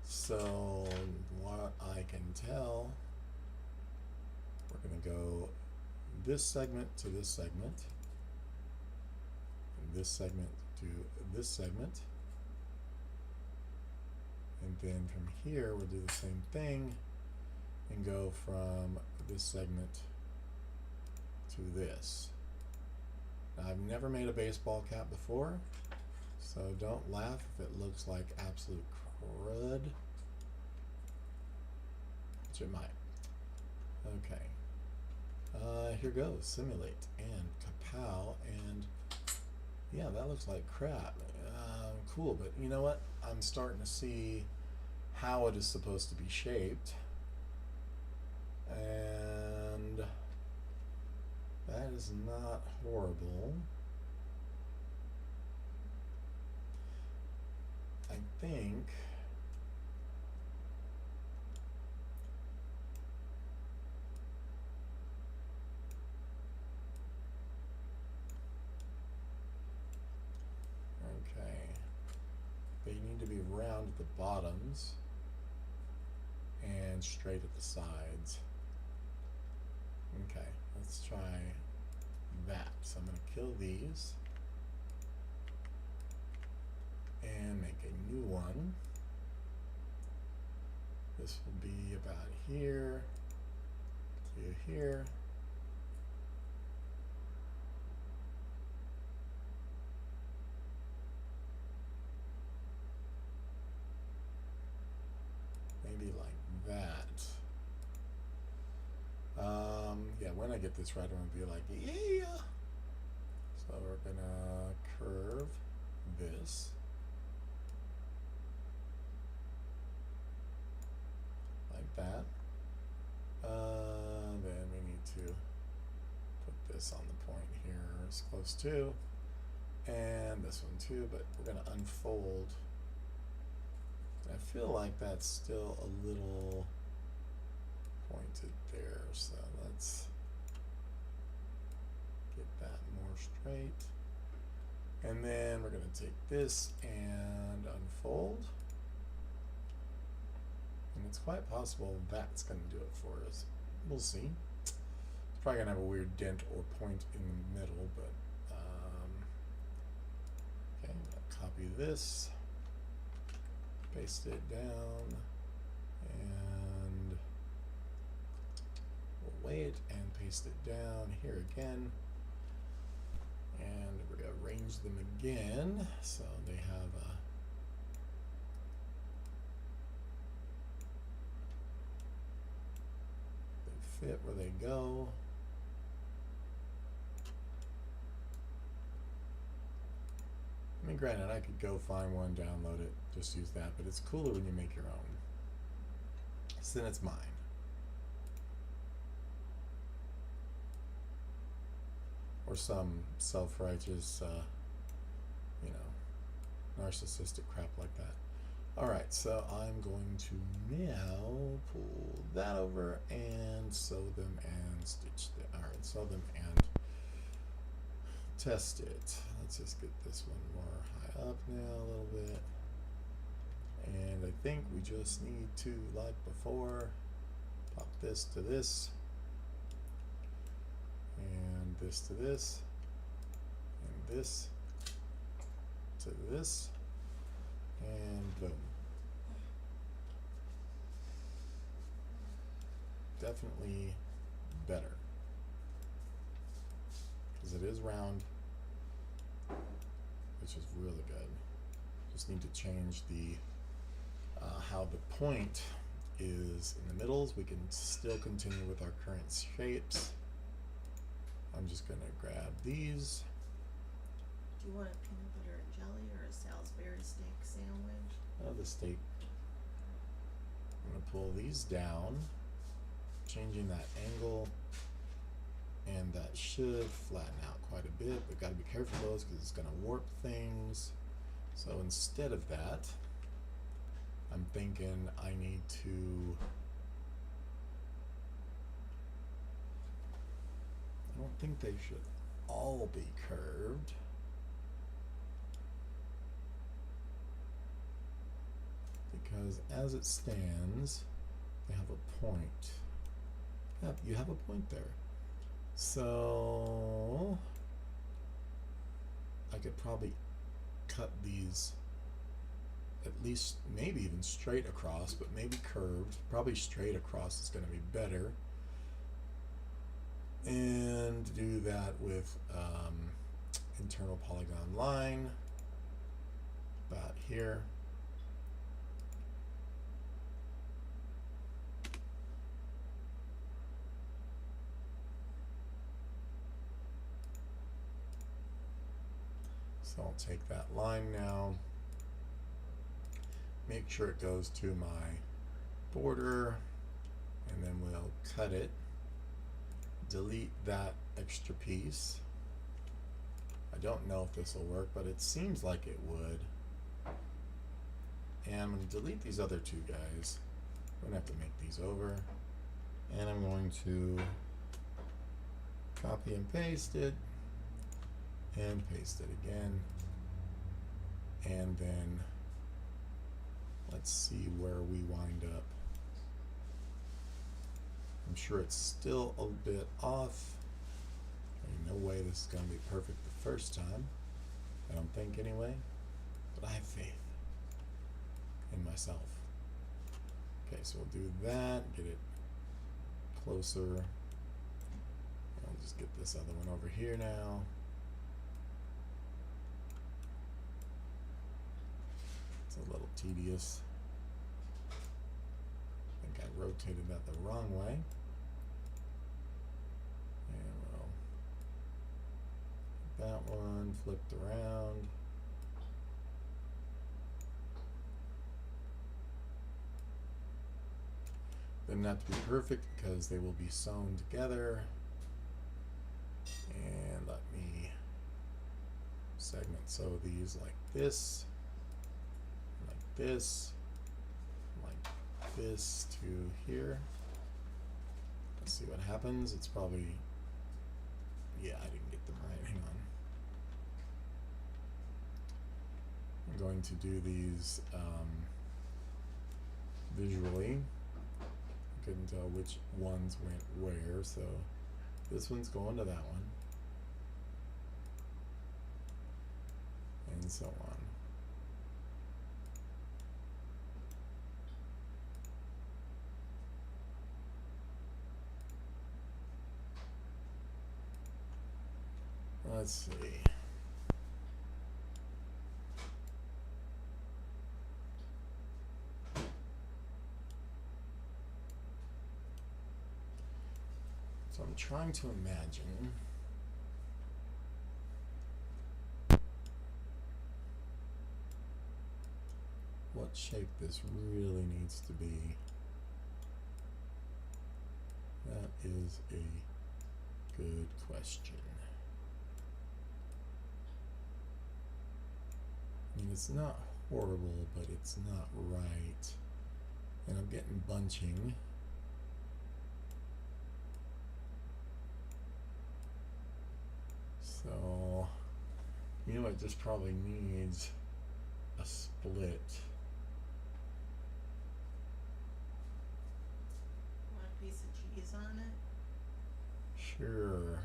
Speaker 1: So, what I can tell, we're going to go this segment to this segment, and this segment to this segment, and then from here we'll do the same thing and go from this segment to this. Now, I've never made a baseball cap before, so don't laugh if it looks like absolute crud, which it might. Okay, here goes. Simulate and kapow, and Yeah, that looks like crap. Cool, but you know what? I'm starting to see how it is supposed to be shaped. And that is not horrible. I think okay. They need to be round at the bottoms and straight at the sides. Okay, let's try that. So I'm going to kill these and make a new one. This will be about here to here. Maybe like that. Yeah, when I get this right, I'm going to be like, yeah. So we're going to curve this. Like that. Then we need to put this on the point here as close to. And this one too, but we're going to unfold. I feel like that's still a little pointed there, so let's get that more straight. And then we're going to take this and unfold. And it's quite possible that's going to do it for us. We'll see. It's probably going to have a weird dent or point in the middle, but okay, I'm going to copy this, paste it down, and we'll wait and paste it down here again. And we're going to arrange them again so they have a fit where they go. I mean, granted, I could go find one, download it, just use that, but it's cooler when you make your own. So then it's mine. Or some self-righteous, you know, narcissistic crap like that. Alright, so I'm going to now pull that over and sew them and stitch them. Alright, sew them and test it. Let's just get this one more high up now a little bit. And I think we just need to, like before, pop this to this, and this to this, and this to this, and boom. Definitely better, because it is round, which is really good. Just need to change the how the point is in the middles. We can still continue with our current shapes. I'm just going to grab these.
Speaker 2: Do you want a peanut butter and jelly or a Salisbury steak sandwich?
Speaker 1: The steak. I'm going to pull these down, changing that angle, and that should flatten out quite a bit, but got to be careful of those because it's going to warp things. So instead of that, I'm thinking I need to, I don't think they should all be curved. Because as it stands, they have a point. Yep, you have a point there. So I could probably cut these at least maybe even straight across, but maybe curved. Probably straight across is going to be better. And do that with internal polygon line about here. So I'll take that line now, make sure it goes to my border, and then we'll cut it, delete that extra piece. I don't know if this will work, but it seems like it would. And I'm going to delete these other two guys. I'm going to have to make these over. And I'm going to copy and paste it, and paste it again. And then let's see where we wind up. I'm sure it's still a bit off. There's no way this is going to be perfect the first time. I don't think anyway. But I have faith in myself. Okay, so we'll do that. Get it closer. I'll just get this other one over here now. It's a little tedious. I think I rotated that the wrong way. And we'll that one flipped around. They're not to be perfect because they will be sewn together. And let me segment sew these like this, like this to here. Let's see what happens. It's probably, yeah, I didn't get them right. Hang on. I'm going to do these visually. I couldn't tell which ones went where, so this one's going to that one, and so on. Let's see. So I'm trying to imagine what shape this really needs to be. That is a good question. I mean, it's not horrible, but it's not right. And I'm getting bunching. So, you know, it just probably needs a split.
Speaker 2: Want a piece of cheese on it?
Speaker 1: Sure.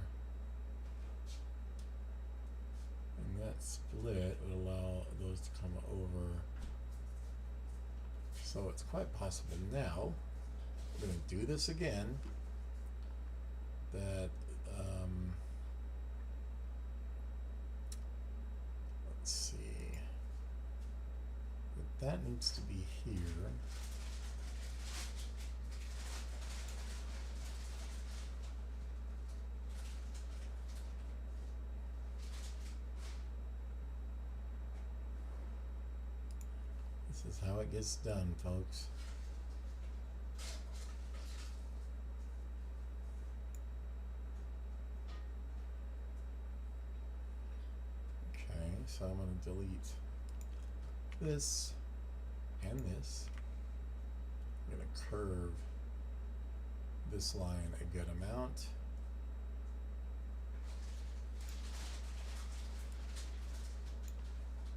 Speaker 1: And that split would allow those to come over. So it's quite possible now, we're going to do this again, that let's see, that needs to be here. This is how it gets done, folks. Okay, so I'm going to delete this and this. I'm going to curve this line a good amount.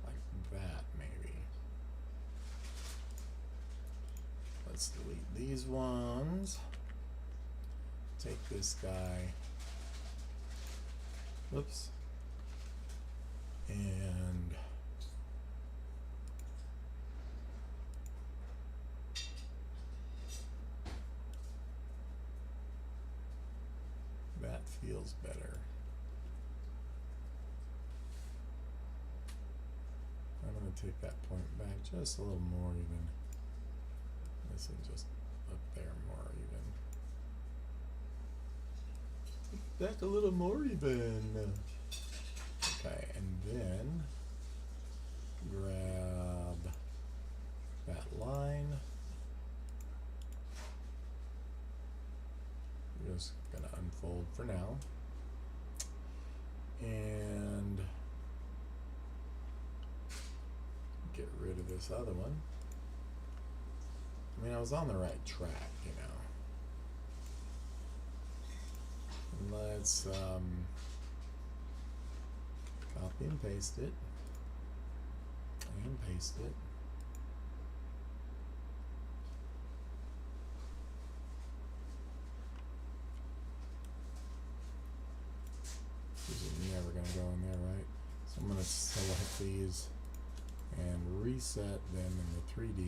Speaker 1: Like that, maybe. Let's delete these ones. Take this guy. Whoops. And that feels better. I'm going to take that point back just a little more even. This is just up there more even. Back a little more even. Okay, and then just gonna unfold for now. And get rid of this other one. I mean, I was on the right track, you know. Let's copy and paste it. And paste it. These are never going to go in there, right? So I'm going to select these and reset them in the 3D.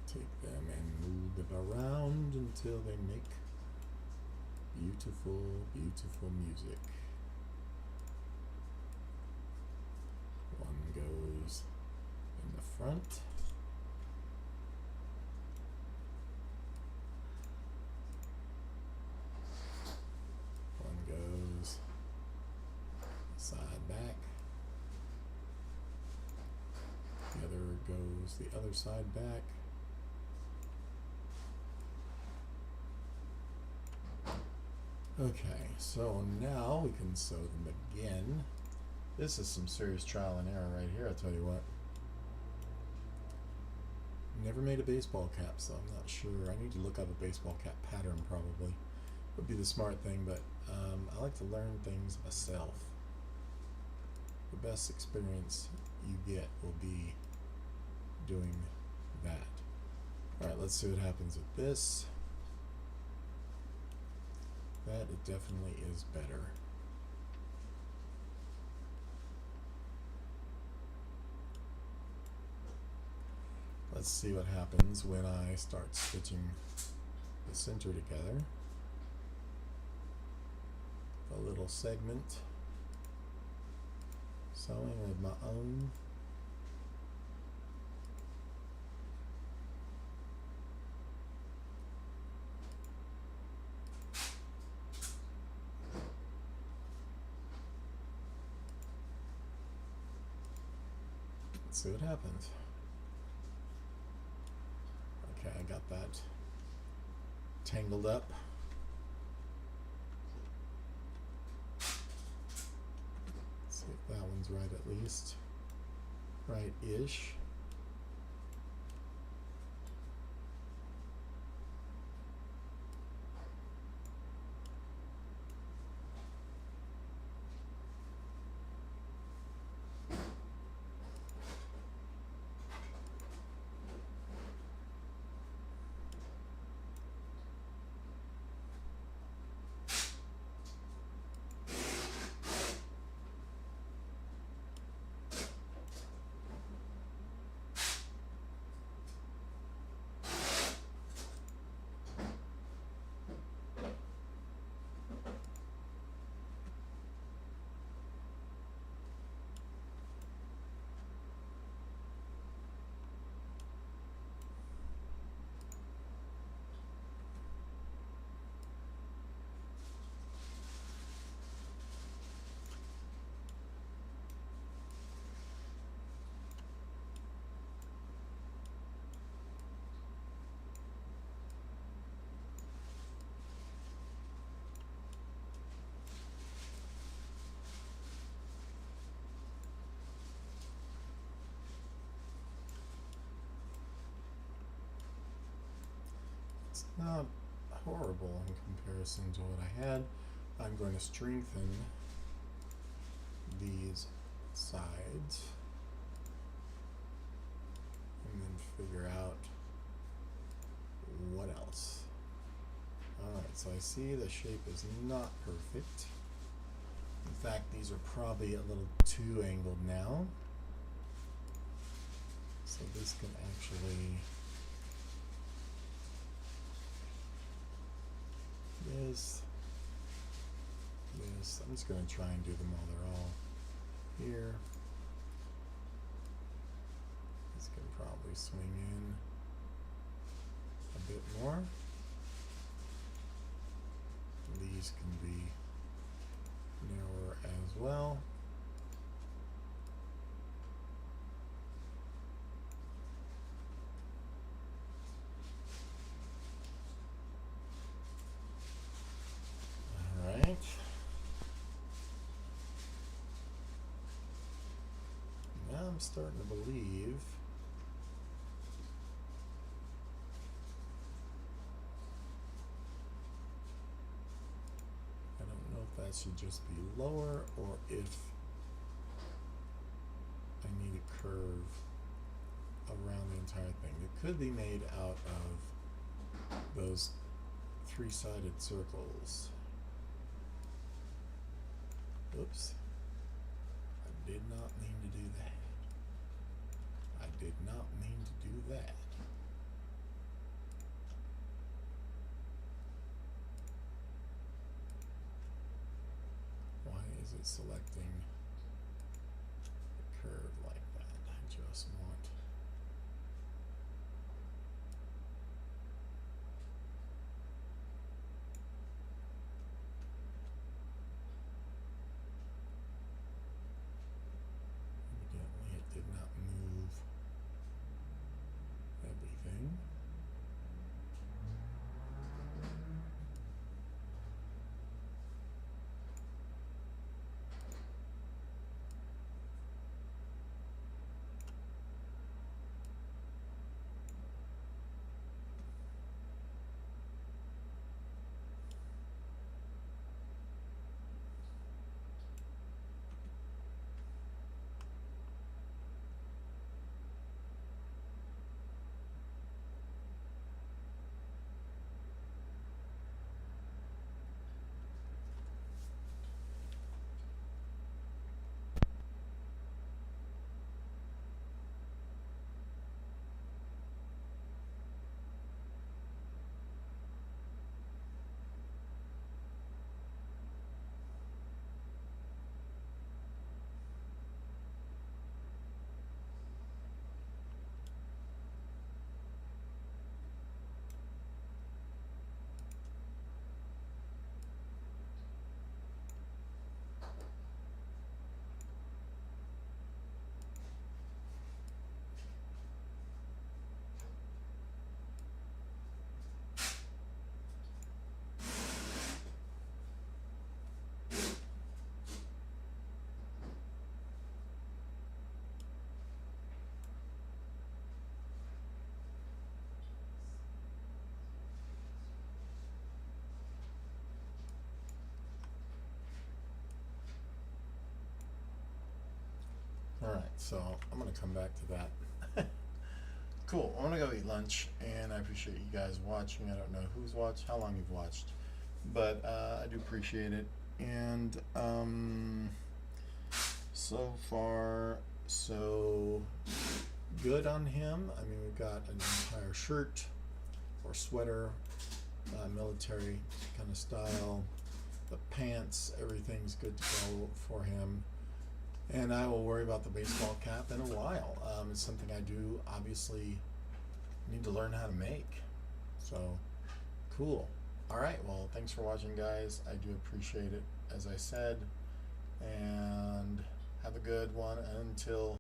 Speaker 1: Take them and move them around until they make beautiful, beautiful music. One goes in the front. One goes side back. The other goes the other side back. Okay, so now we can sew them again. This is some serious trial and error right here, I'll tell you what. Never made a baseball cap, so I'm not sure. I need to look up a baseball cap pattern probably. Would be the smart thing, but I like to learn things myself. The best experience you get will be doing that. Alright, let's see what happens with this. That it definitely is better. Let's see what happens when I start stitching the center together. A little segment sewing of my own. Let's see what happens. Okay, I got that tangled up. Let's see if that one's right at least. Right-ish. It's not horrible in comparison to what I had. I'm going to strengthen these sides and then figure out what else. Alright, so I see the shape is not perfect. In fact, these are probably a little too angled now. So this can actually this. I'm just going to try and do them while they're all here. This can probably swing in a bit more. These can be narrower as well. starting to believe I don't know if that should just be lower or if I need a curve around the entire thing. It could be made out of those three-sided circles. Oops. I did not mean to do that. I did not mean to do that. Why is it selecting a curve like that? I just want evidently it did not move everything. Alright, so I'm going to come back to that. Cool, I'm going to go eat lunch, and I appreciate you guys watching. I don't know who's watched, how long you've watched, but I do appreciate it. And so far, so good on him. I mean, we've got an entire shirt or sweater, military kind of style. The pants, everything's good to go for him. And I will worry about the baseball cap in a while. It's something I do obviously need to learn how to make. So, cool. Alright, well, thanks for watching, guys. I do appreciate it, as I said. And have a good one until